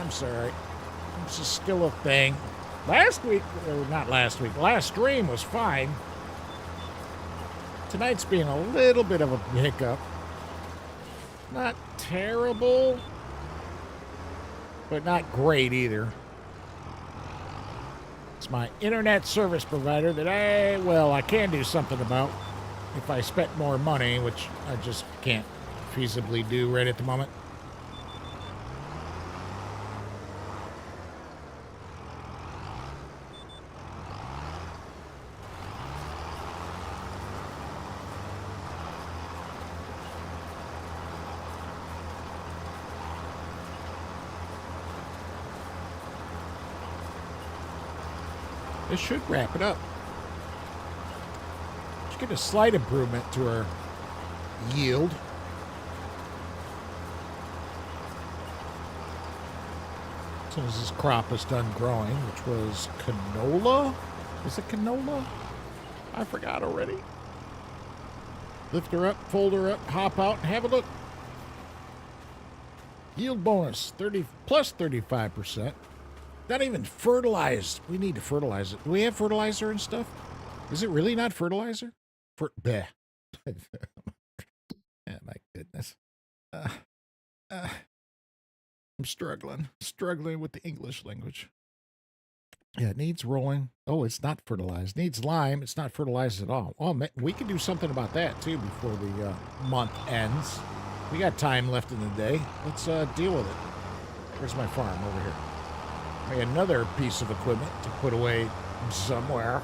I'm sorry. It's just still a thing. Last week, or not last week, last stream was fine. Tonight's being a little bit of a hiccup. Not terrible, but not great either. It's my internet service provider that I can do something about if I spent more money, which I just can't feasibly do right at the moment. This should wrap it up. Let's get a slight improvement to our yield. As soon as this crop is done growing, which was canola. Is it canola? I forgot already. Lift her up, fold her up, hop out, and have a look. Yield bonus, 30 plus 35%. Not even fertilized. We need to fertilize it. Do we have fertilizer and stuff? Is it really not fertilizer? Bleh. Oh, my goodness. I'm struggling with the English language. Yeah, it needs rolling. Oh, it's not fertilized. Needs lime. It's not fertilized at all. Oh, man, we can do something about that, too, before the month ends. We got time left in the day. Let's deal with it. Where's my farm? Over here. I got another piece of equipment to put away somewhere.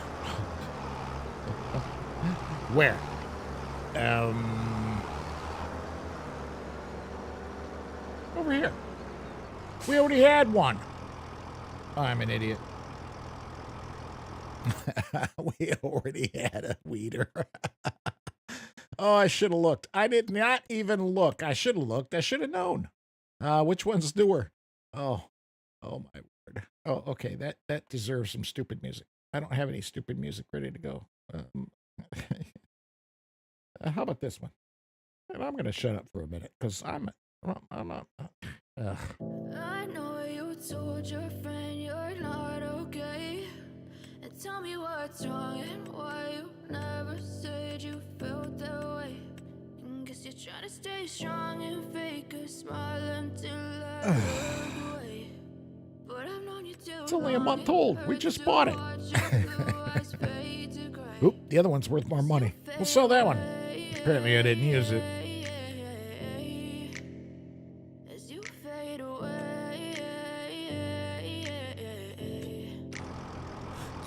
Where? Over here. We already had one. Oh, I'm an idiot. We already had a weeder. Oh, I should have looked. I did not even look. I should have looked. I should have known. Which one's newer? Oh my word. Oh, okay. That deserves some stupid music. I don't have any stupid music ready to go. How about this one? And I'm gonna shut up for a minute because I'm not. I know you told your friend you're not okay, and tell me what's wrong and why you never said you felt that way. And guess you're trying to stay strong and fake a smile until I look away. But I've known you too. It's only a month old. We just bought it. Oop, the other one's worth more money. We'll sell that one. Apparently I didn't use it.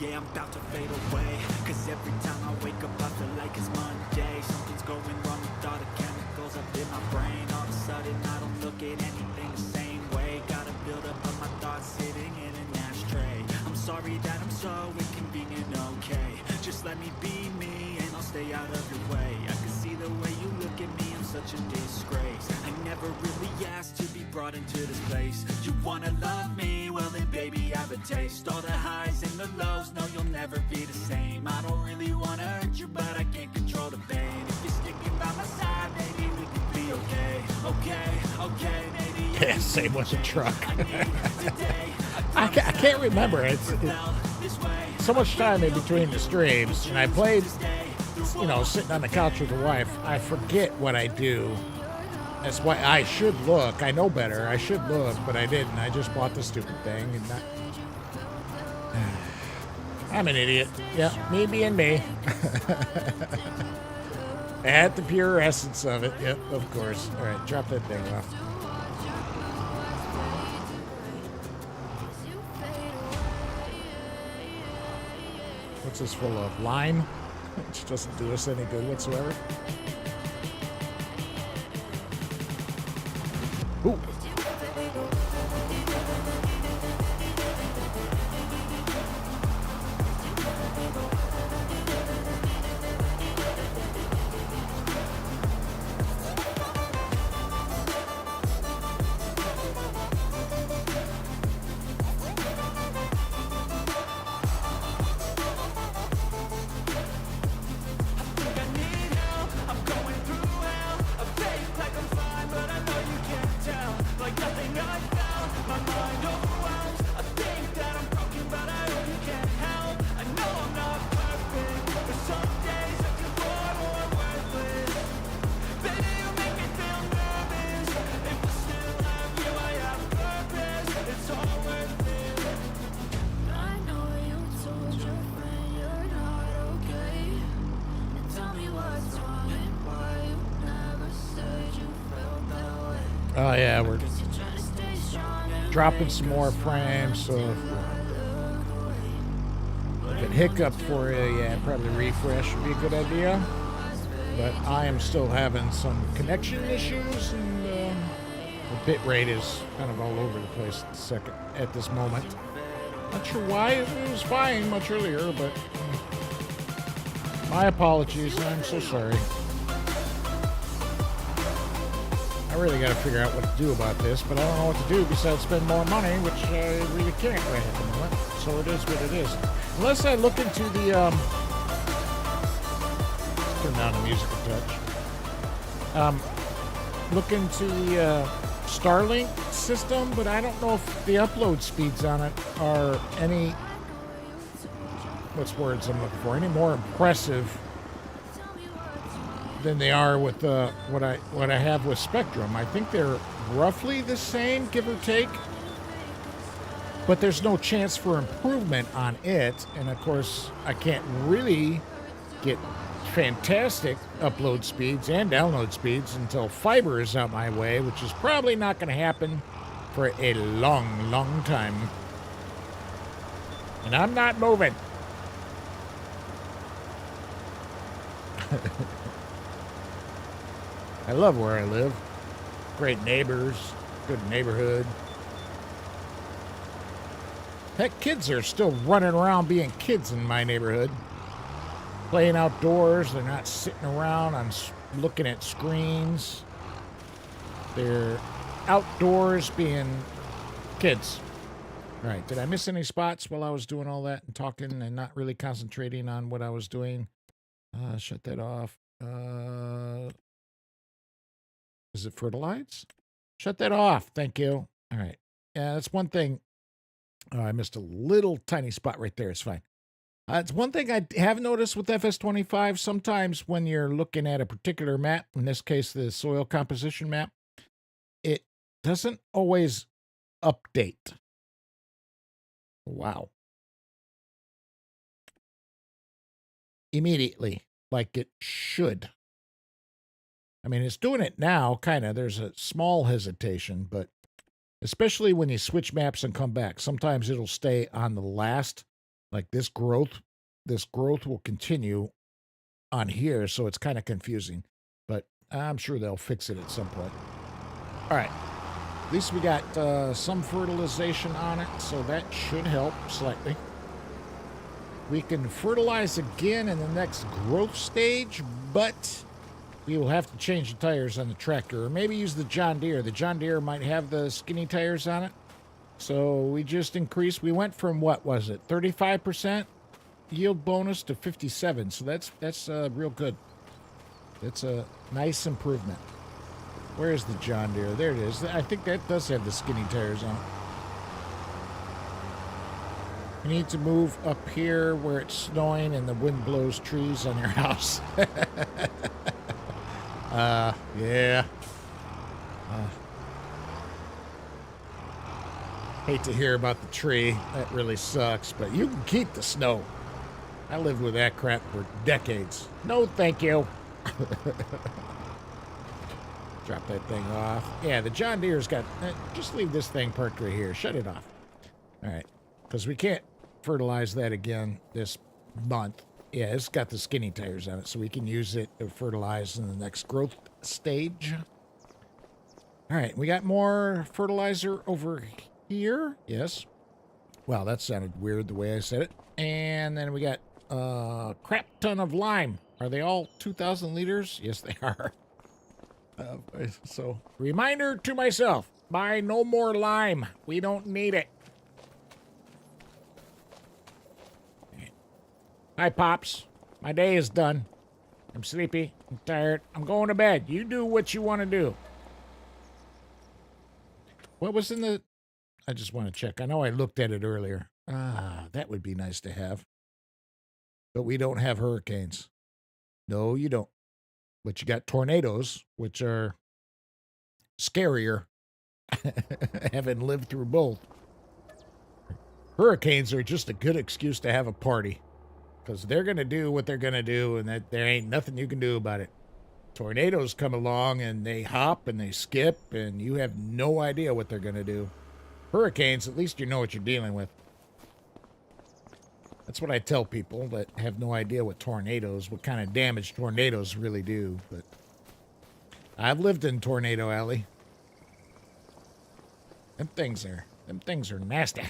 Yeah, I'm about to fade away, cause every time I wake up I feel like it's Monday. Something's going wrong with all the chemicals up in my brain. All of a sudden I don't look at anything the same way. Gotta build up of my thoughts sitting in an ashtray. I'm sorry that I'm so inconvenient, okay. Just let me be me and I'll stay out of your way. I can see the way you look at me, I'm such a disgrace. I never really asked to be brought into this place. You wanna love me? Well then baby I have a taste. All the highs and the lows, no you'll never be the same. I don't really wanna hurt you but I can't control the pain. If you're sticking by my side, maybe we could be okay. Okay, maybe. Yeah, same with the truck. I can't remember. It's so much time in between the streams, and I played, sitting on the couch with the wife. I forget what I do. That's why I should look. I know better. I should look, but I didn't. I just bought the stupid thing. And I'm an idiot. Yeah, me being me. At the pure essence of it. Yep, of course. All right, drop that thing off. What's this full of? Lime? Which doesn't do us any good whatsoever. Ooh. Oh yeah, we're dropping some more frames, so if it hiccup for you, yeah, probably refresh would be a good idea. But I am still having some connection issues, and the bit rate is kind of all over the place at this moment. Not sure why it was fine much earlier, but my apologies. I'm so sorry. I really got to figure out what to do about this, but I don't know what to do besides spend more money, which I really can't right at the moment. So it is what it is. Unless I look into the, turn down the music a touch. Look into the Starlink system, but I don't know if the upload speeds on it are any, what's words I'm looking for, any more impressive than they are with what I have with Spectrum. I think they're roughly the same, give or take, but there's no chance for improvement on it. And of course, I can't really get fantastic upload speeds and download speeds until fiber is out my way, which is probably not going to happen for a long, long time. And I'm not moving. I love where I live. Great neighbors, good neighborhood. Heck, kids are still running around being kids in my neighborhood. Playing outdoors. They're not sitting around on looking at screens. They're outdoors being kids. All right. Did I miss any spots while I was doing all that and talking and not really concentrating on what I was doing? Shut that off. Is it fertilize? Shut that off. Thank you. All right. Yeah, that's one thing. Oh, I missed a little tiny spot right there. It's fine. It's one thing I have noticed with FS25. Sometimes when you're looking at a particular map, in this case, the soil composition map, it doesn't always update. Wow. Immediately, like it should. I mean, it's doing it now, kind of. There's a small hesitation, but especially when you switch maps and come back, sometimes it'll stay on the last. Like this growth will continue on here, so it's kind of confusing. But I'm sure they'll fix it at some point. All right. At least we got some fertilization on it, so that should help slightly. We can fertilize again in the next growth stage, but we will have to change the tires on the tractor, or maybe use the John Deere. The John Deere might have the skinny tires on it. So we just increased. We went from, what was it, 35% yield bonus to 57. So that's real good. It's a nice improvement. Where is the John Deere? There it is. I think that does have the skinny tires on it. You need to move up here where it's snowing and the wind blows trees on your house. Yeah. Hate to hear about the tree. That really sucks, but you can keep the snow. I lived with that crap for decades. No, thank you. Drop that thing off. Yeah, the John Deere's got... just leave this thing parked right here. Shut it off. All right. Because we can't fertilize that again this month. Yeah, it's got the skinny tires on it, so we can use it to fertilize in the next growth stage. All right, we got more fertilizer over here. Yes. Wow, that sounded weird the way I said it. And then we got a crap ton of lime. Are they all 2,000 liters? Yes, they are. So, reminder to myself, buy no more lime. We don't need it. Hi, Pops. My day is done. I'm sleepy. I'm tired. I'm going to bed. You do what you want to do. What was in the... I just want to check. I know I looked at it earlier. That would be nice to have. But we don't have hurricanes. No, you don't. But you got tornadoes, which are scarier. Having lived through both. Hurricanes are just a good excuse to have a party. Because they're going to do what they're going to do, and that there ain't nothing you can do about it. Tornadoes come along, and they hop, and they skip, and you have no idea what they're going to do. Hurricanes, at least you know what you're dealing with. That's what I tell people that have no idea what kind of damage tornadoes really do. But I've lived in Tornado Alley. Them things are nasty.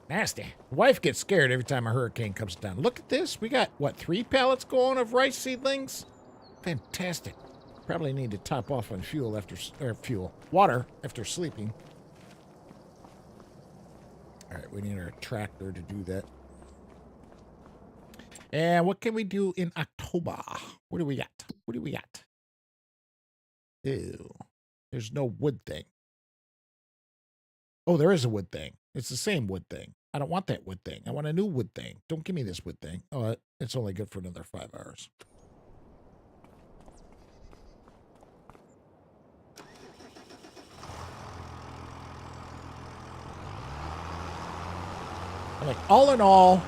Nasty. Wife gets scared every time a hurricane comes down. Look at this. We got, what, 3 pallets going of rice seedlings? Fantastic. Probably need to top off on water after sleeping. All right, we need our tractor to do that. And what can we do in October? What do we got? What do we got? Ew. There's no wood thing. Oh, there is a wood thing. It's the same wood thing. I don't want that wood thing. I want a new wood thing. Don't give me this wood thing. Oh, it's only good for another 5 hours. Like, all in all,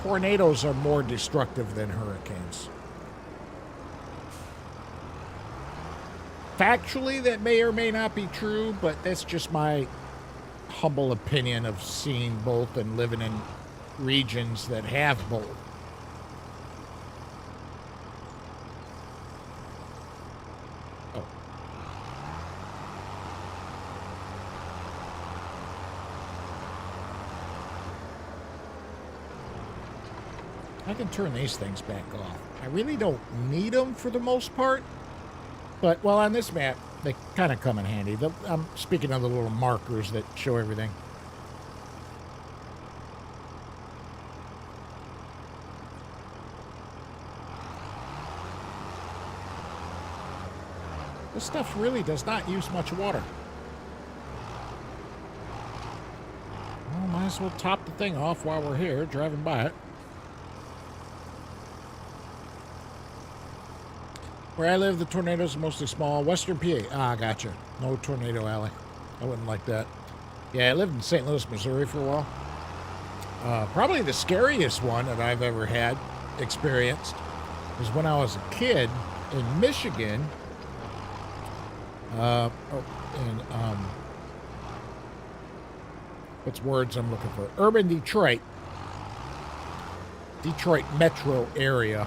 tornadoes are more destructive than hurricanes. Factually, that may or may not be true, but that's just my humble opinion of seeing both and living in regions that have both. Oh. I can turn these things back off. I really don't need them for the most part. But, well, on this map, they kind of come in handy. I'm speaking of the little markers that show everything. This stuff really does not use much water. Well, might as well top the thing off while we're here, driving by it. Where I live, the tornadoes are mostly small. Western PA. Ah, gotcha. No tornado alley. I wouldn't like that. Yeah, I lived in St. Louis, Missouri for a while. Probably the scariest one that I've ever had experienced was when I was a kid in Michigan. What's words I'm looking for? Urban Detroit. Detroit metro area.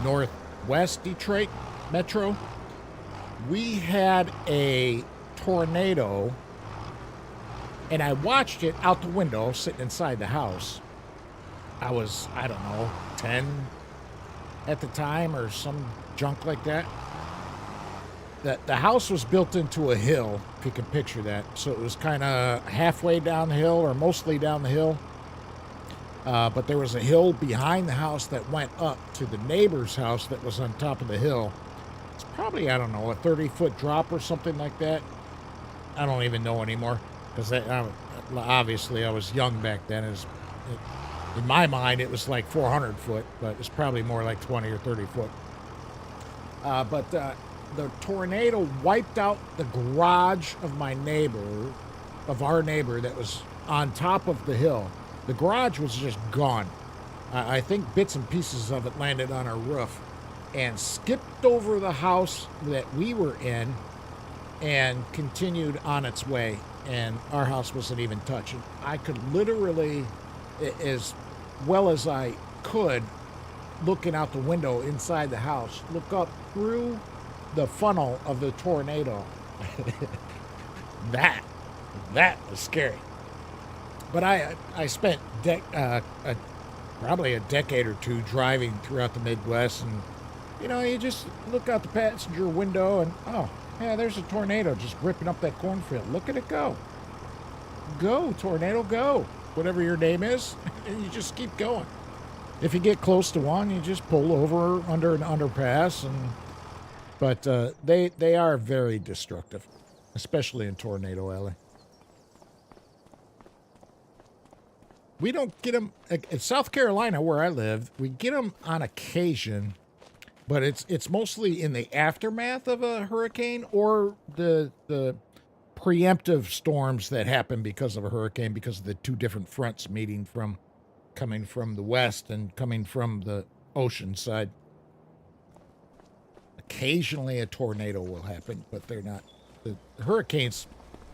Northwest Detroit metro. We had a tornado, and I watched it out the window sitting inside the house. I was, I don't know, 10 at the time or some junk like that. The house was built into a hill, if you can picture that. So it was kind of halfway down the hill or mostly down the hill. But there was a hill behind the house that went up to the neighbor's house that was on top of the hill. It's probably, I don't know, a 30-foot drop or something like that. I don't even know anymore, because obviously I was young back then. In my mind, it was like 400 foot, but it's probably more like 20 or 30 foot. But the tornado wiped out the garage of our neighbor that was on top of the hill. The garage was just gone. I think bits and pieces of it landed on our roof and skipped over the house that we were in and continued on its way. And our house wasn't even touched. I could literally, as well as I could, looking out the window inside the house, look up through the funnel of the tornado. That was scary. But I spent probably a decade or two driving throughout the Midwest, and you just look out the passenger window and, oh yeah, there's a tornado just ripping up that cornfield. Look at it go. Go, tornado, go. Whatever your name is, and you just keep going. If you get close to one, you just pull over under an underpass. But they are very destructive, especially in Tornado Alley. We don't get them in South Carolina, where I live. We get them on occasion, but it's mostly in the aftermath of a hurricane or the preemptive storms that happen because of a hurricane, because of the two different fronts coming from the west and coming from the ocean side. Occasionally a tornado will happen, but they're not. The hurricanes,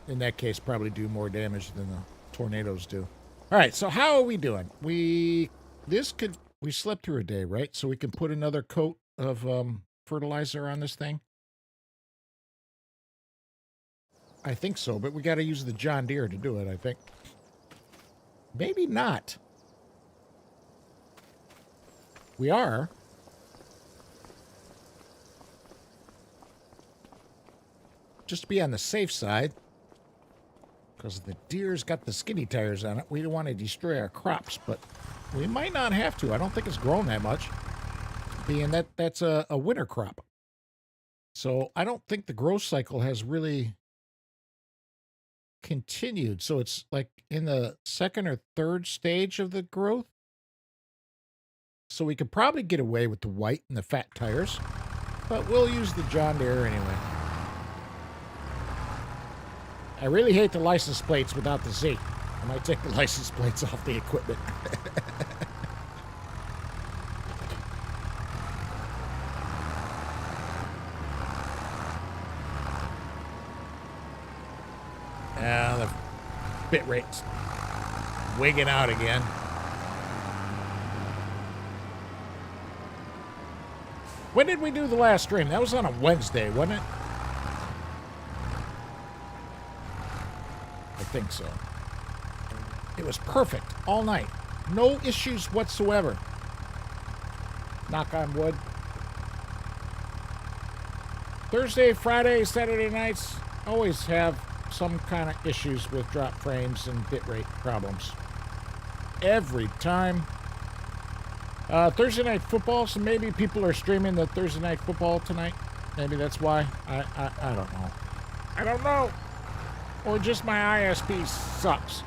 in that case, probably do more damage than the tornadoes do. All right, so how are we doing? We slept through a day, right? So we can put another coat of fertilizer on this thing? I think so, but we got to use the John Deere to do it, I think. Maybe not. We are. Just to be on the safe side. Because the deer's got the skinny tires on it. We don't want to destroy our crops, but we might not have to. I don't think it's grown that much. Being that that's a winter crop. So I don't think the growth cycle has really continued. So it's like in the second or third stage of the growth. So we could probably get away with the white and the fat tires, but we'll use the John Deere anyway. I really hate the license plates without the Z. I might take the license plates off the equipment. The bit rate's wigging out again. When did we do the last stream? That was on a Wednesday, wasn't it? I think so. It was perfect all night. No issues whatsoever. Knock on wood. Thursday, Friday, Saturday nights always have some kind of issues with drop frames and bitrate problems. Every time. Thursday night football, so maybe people are streaming the Thursday night football tonight. Maybe that's why. I don't know. I don't know. Or just my ISP sucks.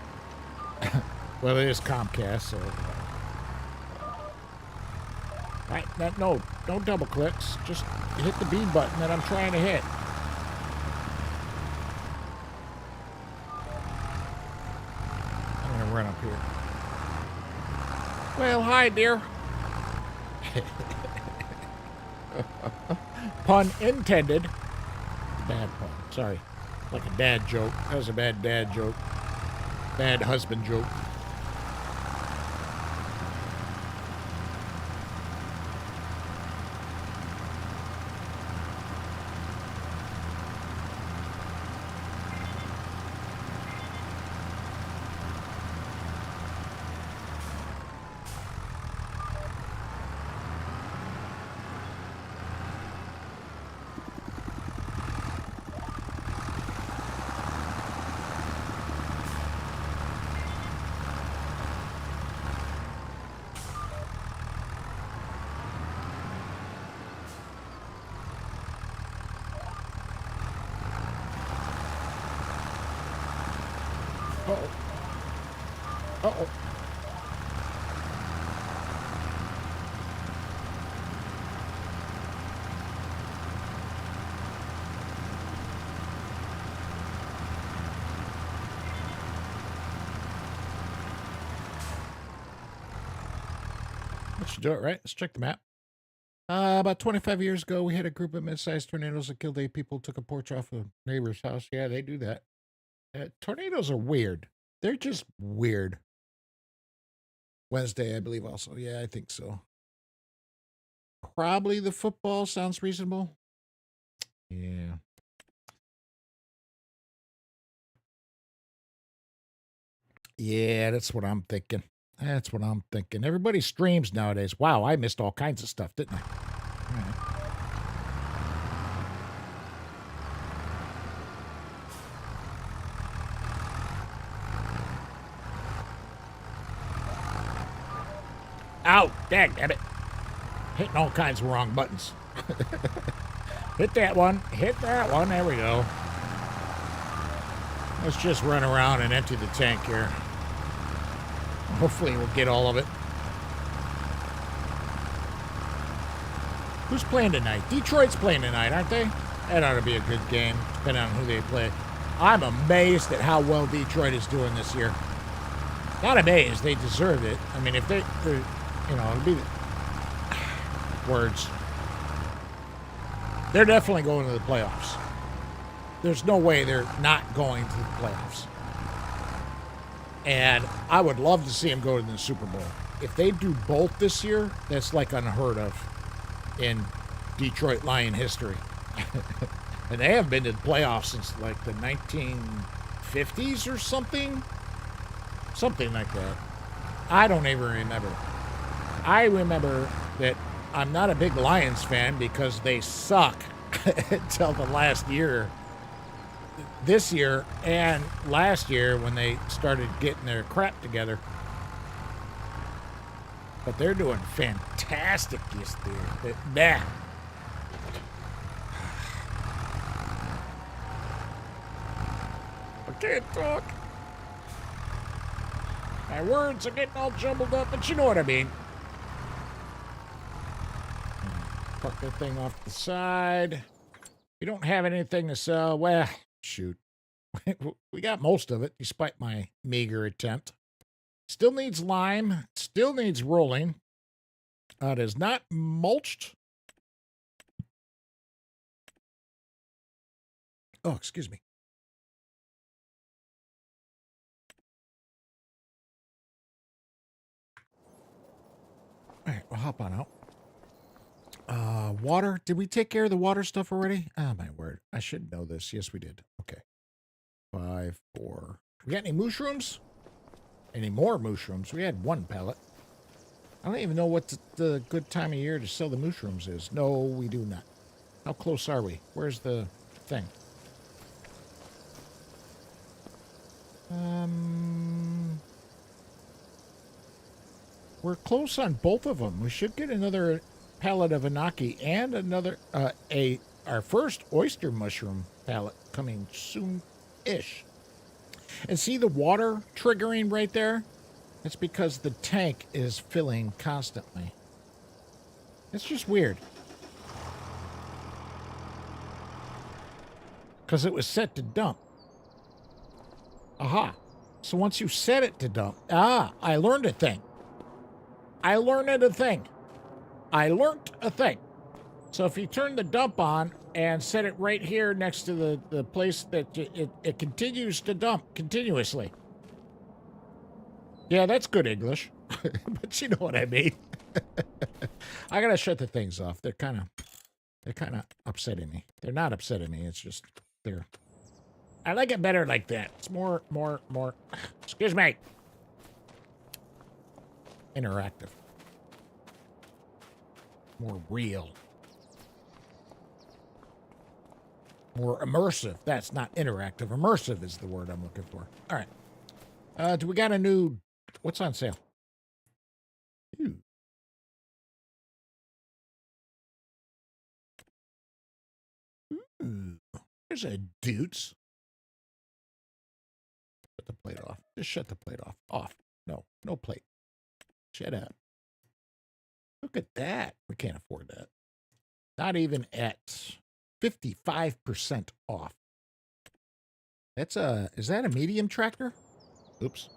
Well, it is Comcast, so... Right, no double clicks. Just hit the B button that I'm trying to hit. I'm gonna run up here. Well, hi, dear. Pun intended. Bad pun. Sorry. Like a dad joke. That was a bad dad joke. Bad husband joke. Uh-oh. That should do it, right? Let's check the map. About 25 years ago, we had a group of mid-sized tornadoes that killed 8 people, took a porch off a neighbor's house. Yeah, they do that. Tornadoes are weird. They're just weird. Wednesday, I believe also. Yeah, I think so. Probably the football sounds reasonable. Yeah. Yeah, that's what I'm thinking. That's what I'm thinking. Everybody streams nowadays. Wow, I missed all kinds of stuff, didn't I? All right. Ow, daggnabbit. Hitting all kinds of wrong buttons. Hit that one. Hit that one. There we go. Let's just run around and empty the tank here. Hopefully we'll get all of it. Who's playing tonight? Detroit's playing tonight, aren't they? That ought to be a good game, depending on who they play. I'm amazed at how well Detroit is doing this year. Not amazed. They deserved it. I mean, if they're you know, it'll be words. They're definitely going to the playoffs. There's no way they're not going to the playoffs. And I would love to see them go to the Super Bowl. If they do both this year, that's like unheard of in Detroit Lion history. And they haven't been to the playoffs since like the 1950s or something. Something like that. I don't even remember. I remember that I'm not a big Lions fan because they suck until the last year. This year and last year when they started getting their crap together. But they're doing fantastic this year. Nah. I can't talk. My words are getting all jumbled up, but you know what I mean. Park that thing off the side. We don't have anything to sell. Well, shoot. We got most of it, despite my meager attempt. Still needs lime. Still needs rolling. It is not mulched. Oh, excuse me. All right, we'll hop on out. Water. Did we take care of the water stuff already? Oh, my word. I should know this. Yes, we did. Okay. 5, 4. We got any mushrooms? Any more mushrooms? We had 1 pallet. I don't even know what the good time of year to sell the mushrooms is. No, we do not. How close are we? Where's the thing? We're close on both of them. We should get another pallet of Anaki and another, our first oyster mushroom pallet coming soon-ish. And see the water triggering right there? It's because the tank is filling constantly. It's just weird. Because it was set to dump. Aha. So once you set it to dump... I learned a thing. I learned a thing. So if you turn the dump on and set it right here next to the place that it continues to dump continuously. Yeah, that's good English. But you know what I mean. I gotta shut the things off. They're kind of upsetting me. They're not upsetting me. It's just I like it better like that. It's more. Excuse me. Interactive. More real. More immersive. That's not interactive. Immersive is the word I'm looking for. All right. Do we got a new... What's on sale? Ooh. Ooh. There's a Doots. Shut the plate off. Just shut the plate off. Off. No plate. Shut up. Look at that. We can't afford that. Not even at 55% off. That's is that a medium tractor? Oops.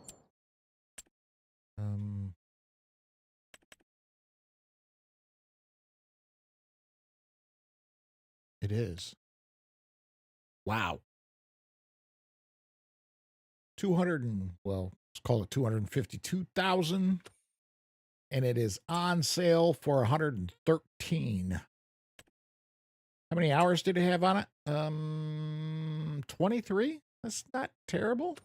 It is. Wow. let's call it 252,000. And it is on sale for 113. How many hours did it have on it? 23? That's not terrible.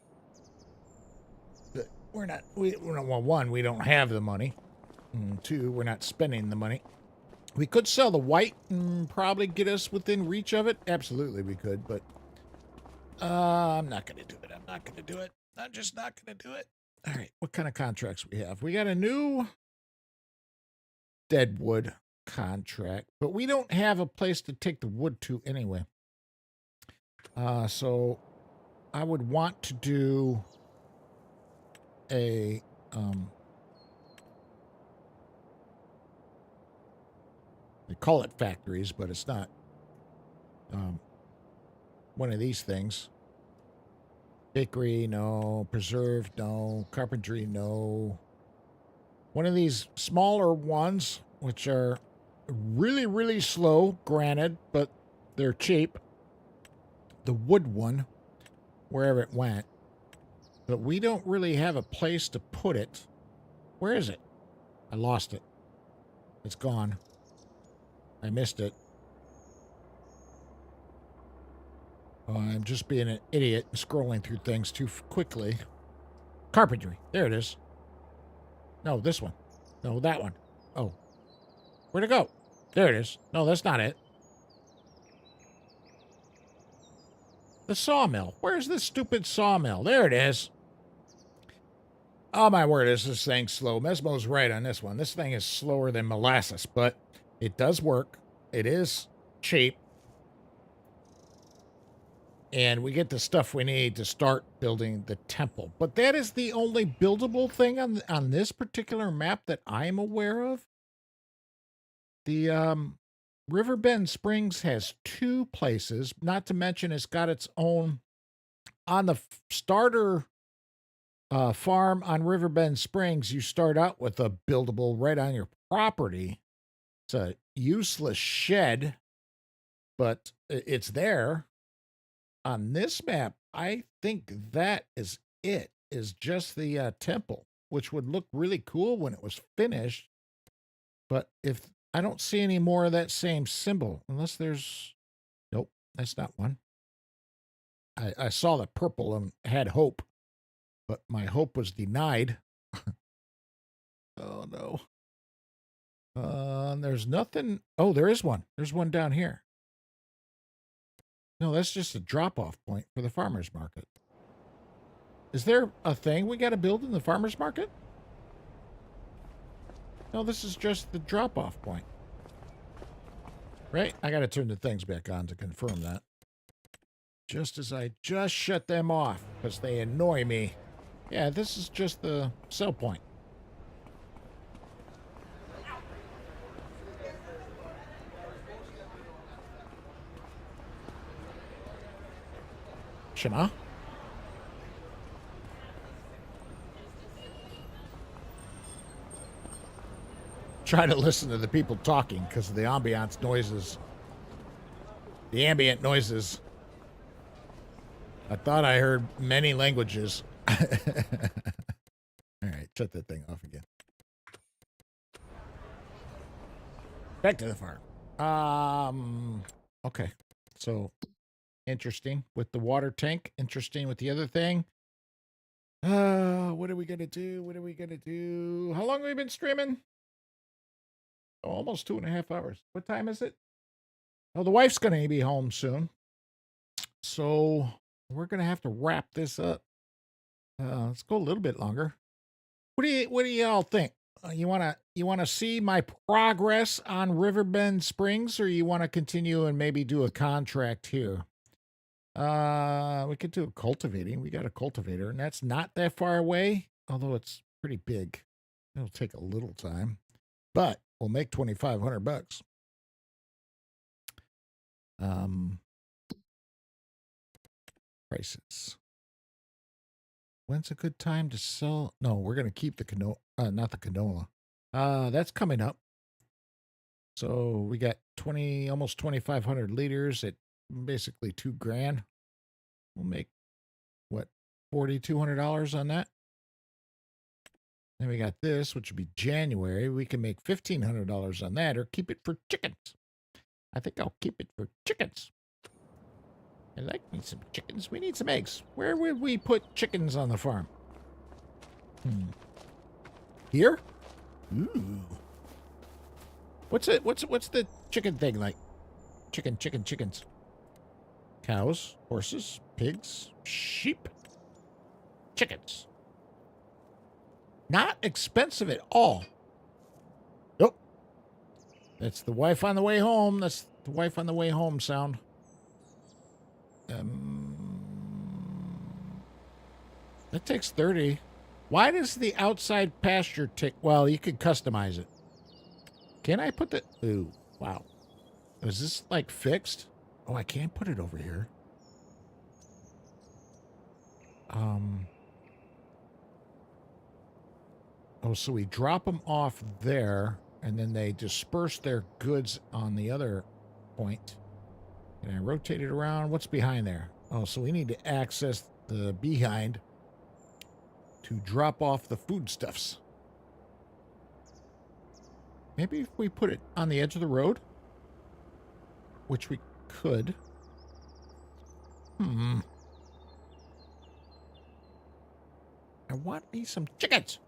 But one, we don't have the money. And 2, we're not spending the money. We could sell the white and probably get us within reach of it. Absolutely, we could, but I'm not going to do it. I'm just not going to do it. All right, what kind of contracts we have? We got a new deadwood contract, but we don't have a place to take the wood to anyway. So I would want to do a they call it factories, but it's not one of these things. Bakery, no. Preserve, no. Carpentry, no. One of these smaller ones, which are really, really slow, granted, but they're cheap. The wood one, wherever it went. But we don't really have a place to put it. Where is it? I lost it. It's gone. I missed it. I'm just being an idiot and scrolling through things too quickly. Carpentry. There it is. No, this one. No, that one. Oh. Where'd it go? There it is. No, that's not it. The sawmill. Where's this stupid sawmill? There it is. Oh, my word, is this thing slow. Mesmo's right on this one. This thing is slower than molasses, but it does work. It is cheap. And we get the stuff we need to start building the temple. But that is the only buildable thing on this particular map that I'm aware of. The Riverbend Springs has 2 places, not to mention it's got its own on the starter farm on Riverbend Springs. You start out with a buildable right on your property. It's a useless shed, but it's there. On this map, I think that is it, is just the temple, which would look really cool when it was finished. But if I don't see any more of that same symbol, unless there's, nope, that's not one. I saw the purple and had hope, but my hope was denied. Oh, no. There's nothing. Oh, there is one. There's one down here. No, that's just a drop-off point for the farmer's market. Is there a thing we got to build in the farmer's market? No, this is just the drop-off point. Right? I got to turn the things back on to confirm that. Just as I just shut them off, because they annoy me. Yeah, this is just the sell point. Shema? Try to listen to the people talking because of the ambiance noises. The ambient noises. I thought I heard many languages. All right, shut that thing off again. Back to the farm. Okay. So interesting with the water tank. Interesting with the other thing. What are we gonna do? What are we gonna do? How long have we been streaming? Oh, almost 2.5 hours. What time is it? Oh, the wife's gonna be home soon. So we're gonna have to wrap this up. Let's go a little bit longer. What do y'all think? You wanna see my progress on Riverbend Springs, or you wanna continue and maybe do a contract here? We could do a cultivating. We got a cultivator, and that's not that far away, although it's pretty big. It'll take a little time, but we'll make $2,500. Prices. When's a good time to sell? No, we're gonna keep the canola, not the canola. That's coming up. So we got almost 2,500 liters at basically $2,000. We'll make what, $4,200 on that. Then we got this, which would be January. We can make $1,500 on that, or keep it for chickens. I think I'll keep it for chickens. I like me some chickens. We need some eggs. Where would we put chickens on the farm? Here? Ooh. What's it? What's the chicken thing like? Chickens. Cows, horses, pigs, sheep, chickens. Not expensive at all. Nope. That's the wife on the way home. That's the wife on the way home sound. That takes 30. Why does the outside pasture take? Well, you could customize it. Can I put the? Ooh, wow. Is this like fixed? Oh, I can't put it over here. Oh, so we drop them off there, and then they disperse their goods on the other point. Can I rotate it around? What's behind there? Oh, so we need to access the behind to drop off the foodstuffs. Maybe if we put it on the edge of the road, which we could. I want me some chickens.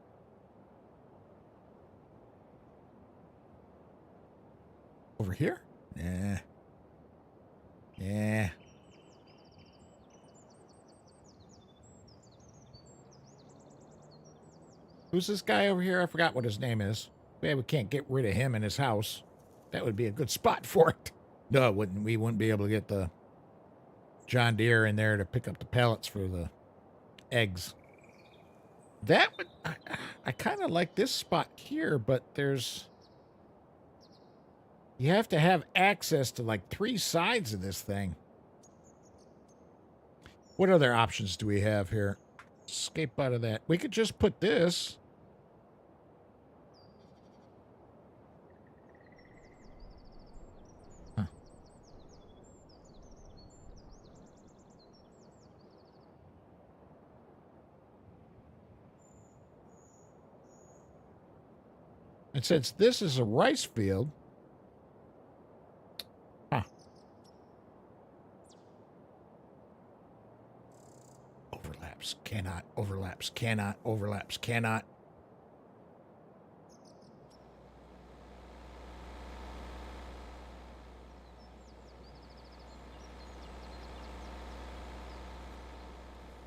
Over here? Nah. Yeah. Who's this guy over here? I forgot what his name is. Yeah, we can't get rid of him in his house. That would be a good spot for it. No, it wouldn't. We wouldn't be able to get the John Deere in there to pick up the pellets for the eggs. That would... I kind of like this spot here, but there's... You have to have access to like 3 sides of this thing. What other options do we have here? Escape out of that. We could just put this. Huh. And since this is a rice field, overlaps, cannot, overlaps, cannot, overlaps, cannot.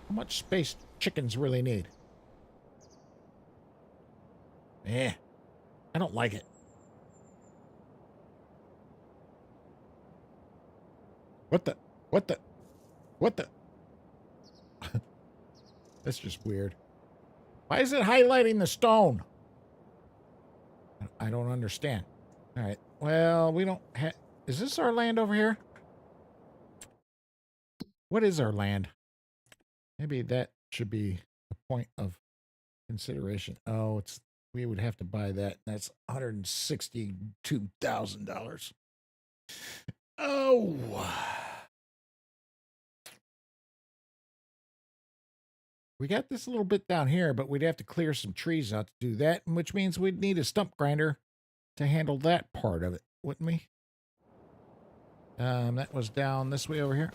How much space chickens really need? Eh, I don't like it. What the? What the? What the? That's just weird. Why is it highlighting the stone? I don't understand. All right. Well, we don't have... Is this our land over here? What is our land? Maybe that should be a point of consideration. Oh, it's... We would have to buy that. That's $162,000. Oh... We got this a little bit down here, but we'd have to clear some trees out to do that, which means we'd need a stump grinder to handle that part of it, wouldn't we? That was down this way over here.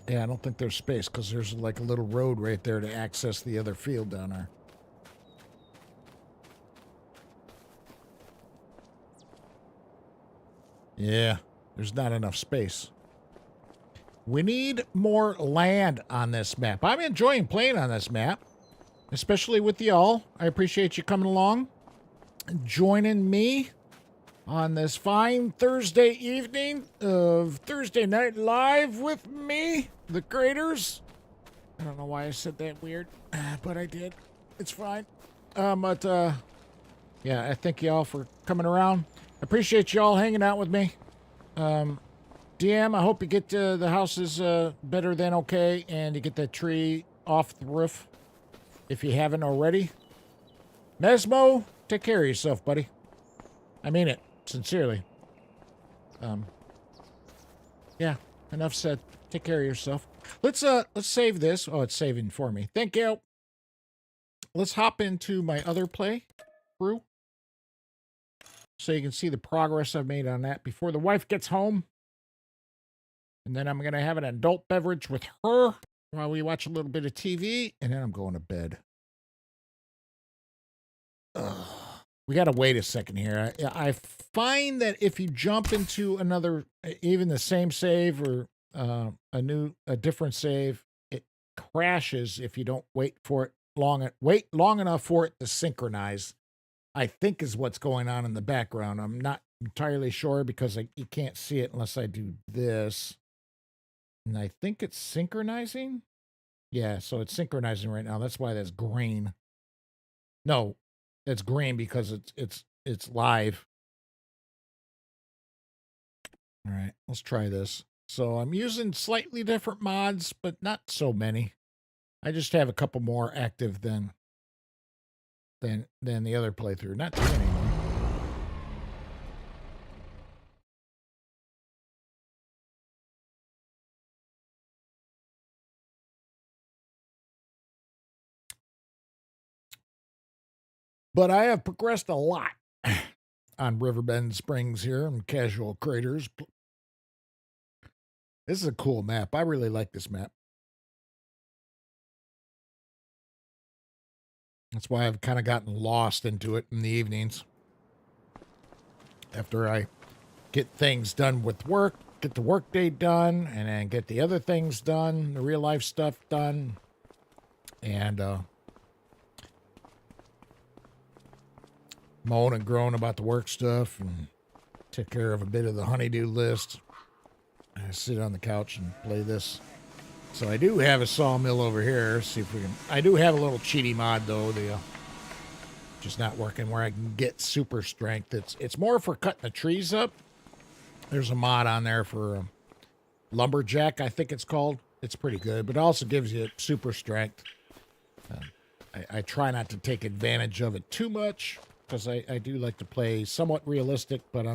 Yeah, I don't think there's space because there's like a little road right there to access the other field down there. Yeah, there's not enough space. We need more land on this map. I'm enjoying playing on this map, especially with y'all. I appreciate you coming along and joining me on this fine Thursday evening of Thursday Night Live with me, the Craterz. I don't know why I said that weird, but I did. It's fine. Yeah, I thank y'all for coming around. Appreciate y'all hanging out with me. DM, I hope you get the houses better than okay, and you get that tree off the roof if you haven't already. Mesmo, take care of yourself, buddy. I mean it, sincerely. Yeah, enough said. Take care of yourself. Let's save this. Oh, it's saving for me. Thank you. Let's hop into my other play through, so you can see the progress I've made on that before the wife gets home. And then I'm going to have an adult beverage with her while we watch a little bit of TV, and then I'm going to bed. Ugh. We got to wait a second here. I find that if you jump into another, even the same save or a different save, it crashes if you don't wait for it wait long enough for it to synchronize. I think is what's going on in the background. I'm not entirely sure because you can't see it unless I do this. And I think it's synchronizing. Yeah, so it's synchronizing right now. That's why that's green. No, it's green because it's live. All right, let's try this. So I'm using slightly different mods, but not so many. I just have a couple more active than the other playthrough. Not too many more. But I have progressed a lot. on Riverbend Springs here in Casual Craterz. This is a cool map. I really like this map. That's why I've kind of gotten lost into it in the evenings. After I get things done with work, get the workday done, and then get the other things done, the real life stuff done. And moan and groan about the work stuff and take care of a bit of the honeydew list. I sit on the couch and play this. So I do have a sawmill over here. See if we can. I do have a little cheaty mod though. The just not working where I can get super strength. It's more for cutting the trees up. There's a mod on there for lumberjack, I think it's called. It's pretty good, but it also gives you super strength. I try not to take advantage of it too much because I do like to play somewhat realistic, but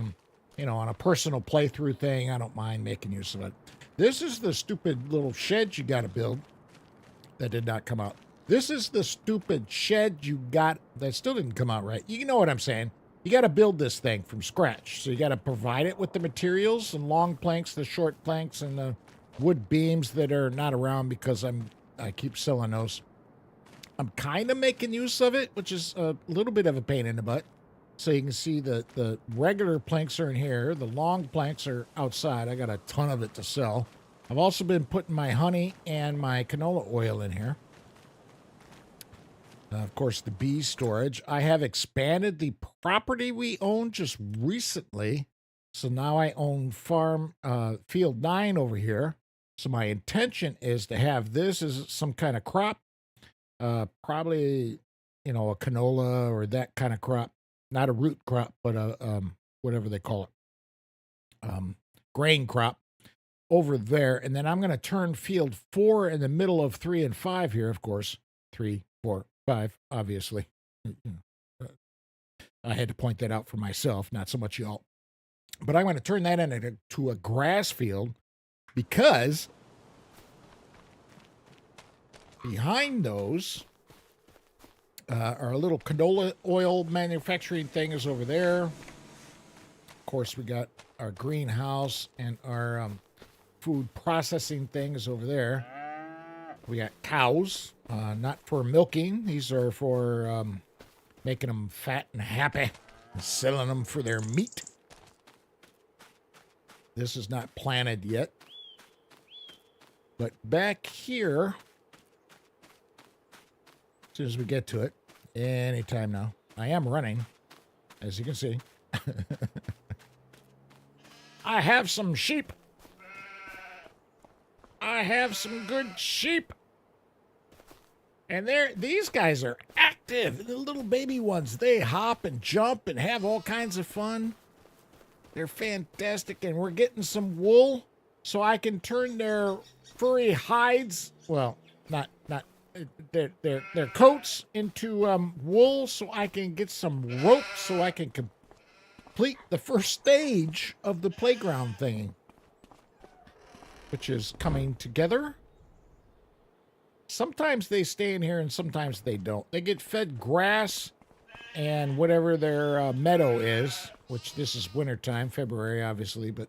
you know, on a personal playthrough thing, I don't mind making use of it. This is the stupid little shed you got to build that did not come out. This is the stupid shed you got that still didn't come out right. You know what I'm saying? You got to build this thing from scratch. So you got to provide it with the materials and long planks, the short planks, and the wood beams that are not around because I keep selling those. I'm kind of making use of it, which is a little bit of a pain in the butt. So you can see the regular planks are in here. The long planks are outside. I got a ton of it to sell. I've also been putting my honey and my canola oil in here. Of course, the bee storage. I have expanded the property we own just recently. So now I own farm field 9 over here. So my intention is to have this as some kind of crop. Probably, you know, a canola or that kind of crop. Not a root crop, but a whatever they call it. Grain crop over there. And then I'm going to turn field 4 in the middle of 3 and 5 here, of course. 3, 4, 5, obviously. I had to point that out for myself, not so much y'all. But I'm going to turn that into a grass field because behind those our little canola oil manufacturing thing is over there. Of course, we got our greenhouse and our food processing thing is over there. We got cows, not for milking. These are for making them fat and happy and selling them for their meat. This is not planted yet. But back here, as soon as we get to it, anytime now, I am running, as you can see. I have some sheep. I have some good sheep. And these guys are active. The little baby ones, they hop and jump and have all kinds of fun. They're fantastic, and we're getting some wool so I can turn their furry hides, well, not their coats into wool so I can get some rope so I can complete the first stage of the playground thing, which is coming together. Sometimes they stay in here and sometimes they don't. They get fed grass and whatever their meadow is, which this is wintertime, February, obviously, but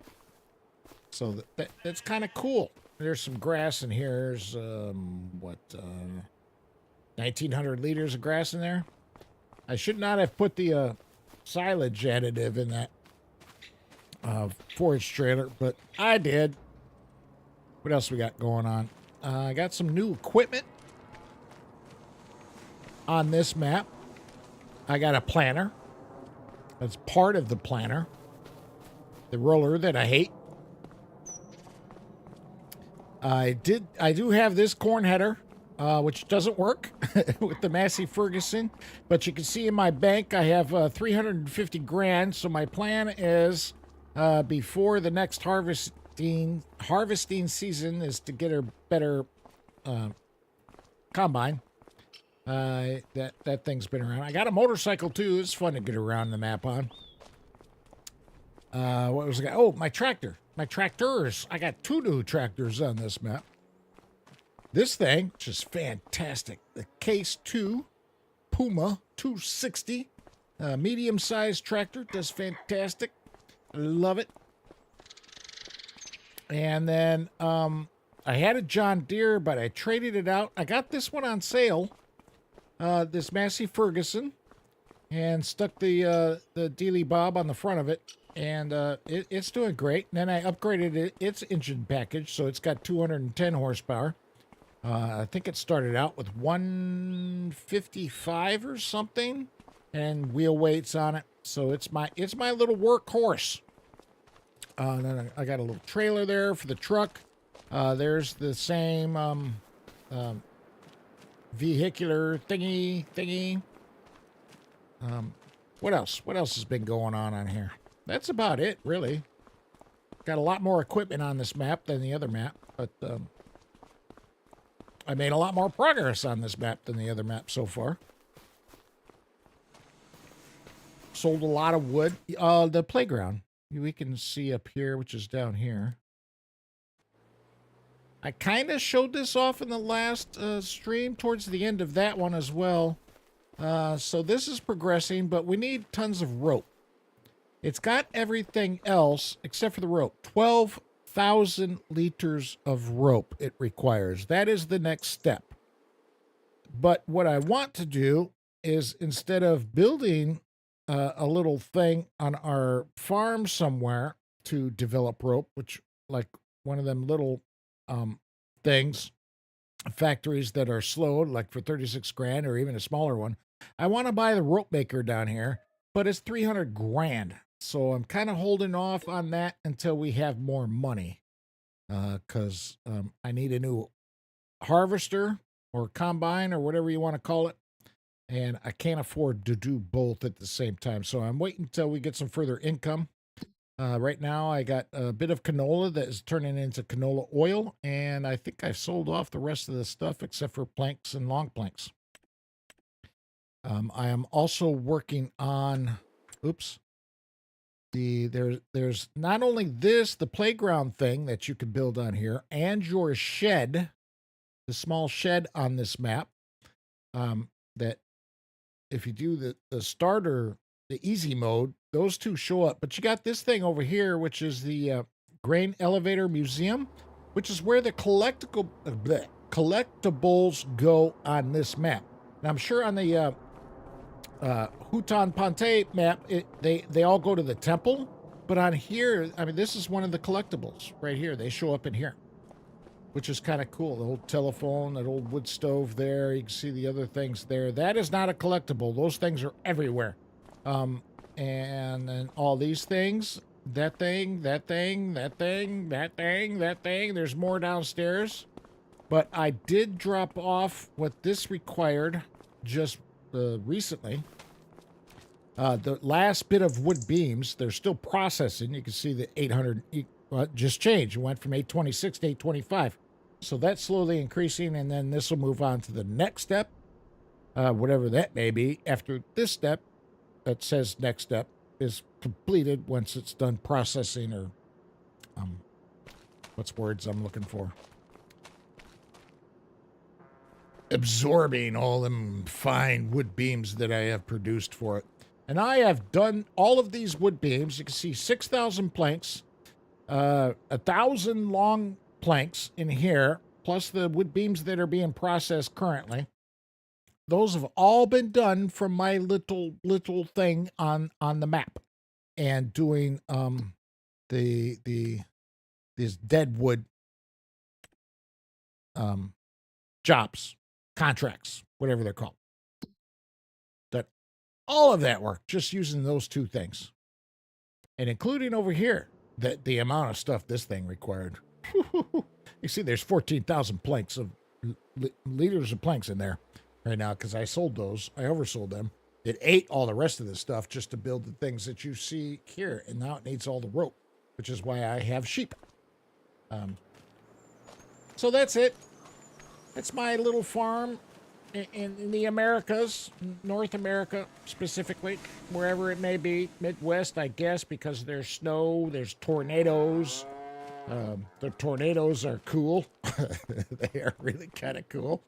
so that's kind of cool. There's some grass in here. There's, 1,900 liters of grass in there. I should not have put the silage additive in that forage trailer, but I did. What else we got going on? I got some new equipment on this map. I got a planter. That's part of the planter. The roller that I hate. I do have this corn header, which doesn't work with the Massey Ferguson, but you can see in my bank I have 350 grand. So my plan is before the next harvesting season is to get a better combine. That thing's been around. I got a motorcycle too. It's fun to get around the map on. What was it? Oh, my tractor. My tractors. I got 2 new tractors on this map. This thing, which is fantastic. The Case 2 Puma 260. Medium-sized tractor, does fantastic. I love it. And then I had a John Deere, but I traded it out. I got this one on sale, this Massey Ferguson, and stuck the Dealy Bob on the front of it, and it's doing great. And then I upgraded its engine package, so it's got 210 horsepower. I think it started out with 155 or something, and wheel weights on it. So it's my little workhorse. Then I got a little trailer there for the truck. There's the same vehicular thingy. What else? What else has been going on here? That's about it, really. Got a lot more equipment on this map than the other map, but I made a lot more progress on this map than the other map so far. Sold a lot of wood. The playground, we can see up here, which is down here. I kind of showed this off in the last stream towards the end of that one as well. So this is progressing, but we need tons of rope. It's got everything else except for the rope. 12,000 liters of rope it requires. That is the next step. But what I want to do is, instead of building a little thing on our farm somewhere to develop rope, which like one of them little things, factories that are slowed, like for 36 grand or even a smaller one, I want to buy the rope maker down here, but it's 300 grand. So I'm kind of holding off on that until we have more money, because I need a new harvester or combine or whatever you want to call it, and I can't afford to do both at the same time. So I'm waiting until we get some further income. Right now I got a bit of canola that is turning into canola oil, and I think I've sold off the rest of the stuff except for planks and long planks. I am also working on, there's not only this, the playground thing that you can build on here, and your shed, the small shed on this map, that if you do the starter, the easy mode, those two show up. But you got this thing over here, which is the Grain Elevator Museum, which is where the collectibles go on this map. And I'm sure on the Hutan Pantai map, they all go to the temple. But on here, I mean, this is one of the collectibles right here. They show up in here, which is kind of cool. The old telephone, that old wood stove there. You can see the other things there. That is not a collectible. Those things are everywhere. And then all these things, that thing. There's more downstairs. But I did drop off what this required just recently. The last bit of wood beams, they're still processing. You can see the 800 just changed. It went from 826 to 825. So that's slowly increasing, and then this will move on to the next step, whatever that may be. After this step, that says next step, is completed once it's done processing, or what's words I'm looking for? Absorbing all them fine wood beams that I have produced for it. And I have done all of these wood beams. You can see 6,000 planks, 1,000 long planks in here, plus the wood beams that are being processed currently. Those have all been done from my little thing on the map, and doing these dead wood jobs, contracts, whatever they're called. That all of that work just using those two things, and including over here that the amount of stuff this thing required. You see, there's 14,000 planks of liters of planks in there right now, because I sold those. I oversold them. It ate all the rest of the stuff just to build the things that you see here, and now it needs all the rope, which is why I have sheep. So that's it. It's my little farm in the Americas, North America specifically, wherever it may be. Midwest, I guess, because there's snow, there's tornadoes. The tornadoes are cool. They are really kind of cool.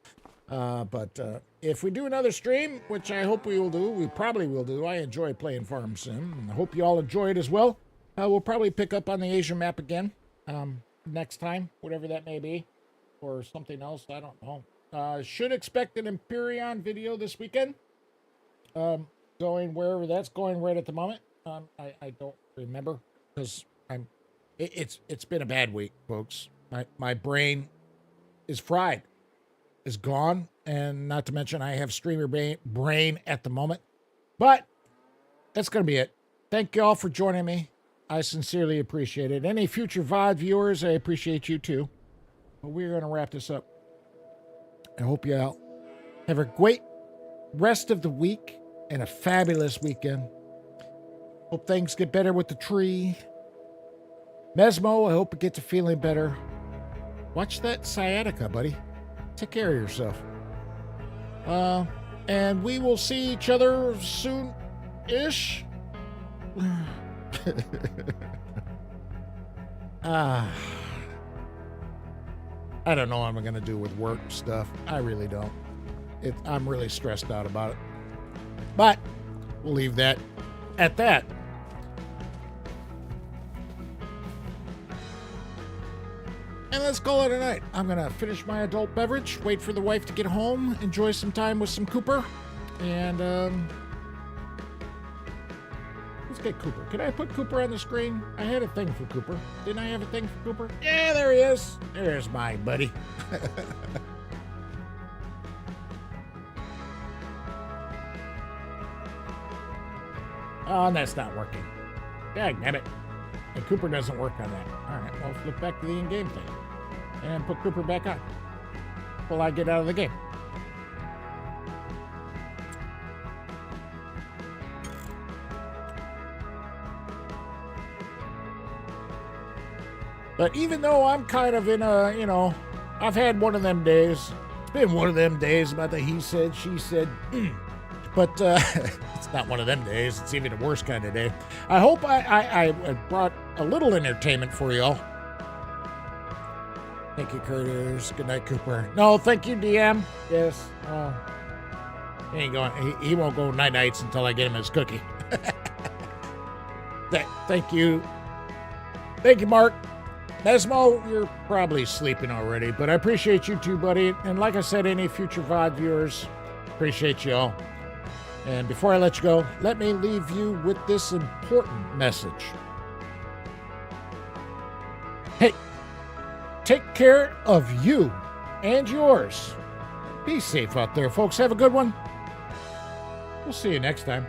But if we do another stream, which I hope we will do, we probably will do. I enjoy playing Farm Sim, and I hope you all enjoy it as well. We'll probably pick up on the Asia map again next time, whatever that may be, or something else. I don't know. Should expect an Empyrean video this weekend. Going wherever that's going right at the moment. I don't remember because it's been a bad week, folks. My brain is fried, is gone, and not to mention I have streamer brain at the moment. But that's gonna be it. Thank you all for joining me. I sincerely appreciate it. Any future VOD viewers, I appreciate you too. But we're gonna wrap this up. I hope you all have a great rest of the week and a fabulous weekend. Hope things get better with the tree. Mesmo, I hope it gets to feeling better. Watch that sciatica, buddy. Take care of yourself. And we will see each other soon-ish. I don't know what I'm going to do with work stuff. I really don't. I'm really stressed out about it. But we'll leave that at that. And let's call it a night. I'm going to finish my adult beverage, wait for the wife to get home, enjoy some time with some Cooper, and let's get Cooper. Can I put Cooper on the screen? I had a thing for Cooper. Didn't I have a thing for Cooper? Yeah, there he is. There's my buddy. Oh, and that's not working. Damn it. And Cooper doesn't work on that. All right, well, flip back to the in-game thing. And put Cooper back on. While I get out of the game. But even though I'm kind of in a, I've had one of them days. It's been one of them days about the he said, she said. But it's not one of them days. It's even a worse kind of day. I hope I brought a little entertainment for y'all. Thank you, Craterz. Good night, Cooper. No, thank you, DM. Yes. He ain't going. He won't go night-nights until I get him his cookie. Thank you. Thank you, Mark. Mesmo, you're probably sleeping already, but I appreciate you too, buddy. And like I said, any future VOD viewers, appreciate you all. And before I let you go, let me leave you with this important message. Hey, take care of you and yours. Be safe out there, folks. Have a good one. We'll see you next time.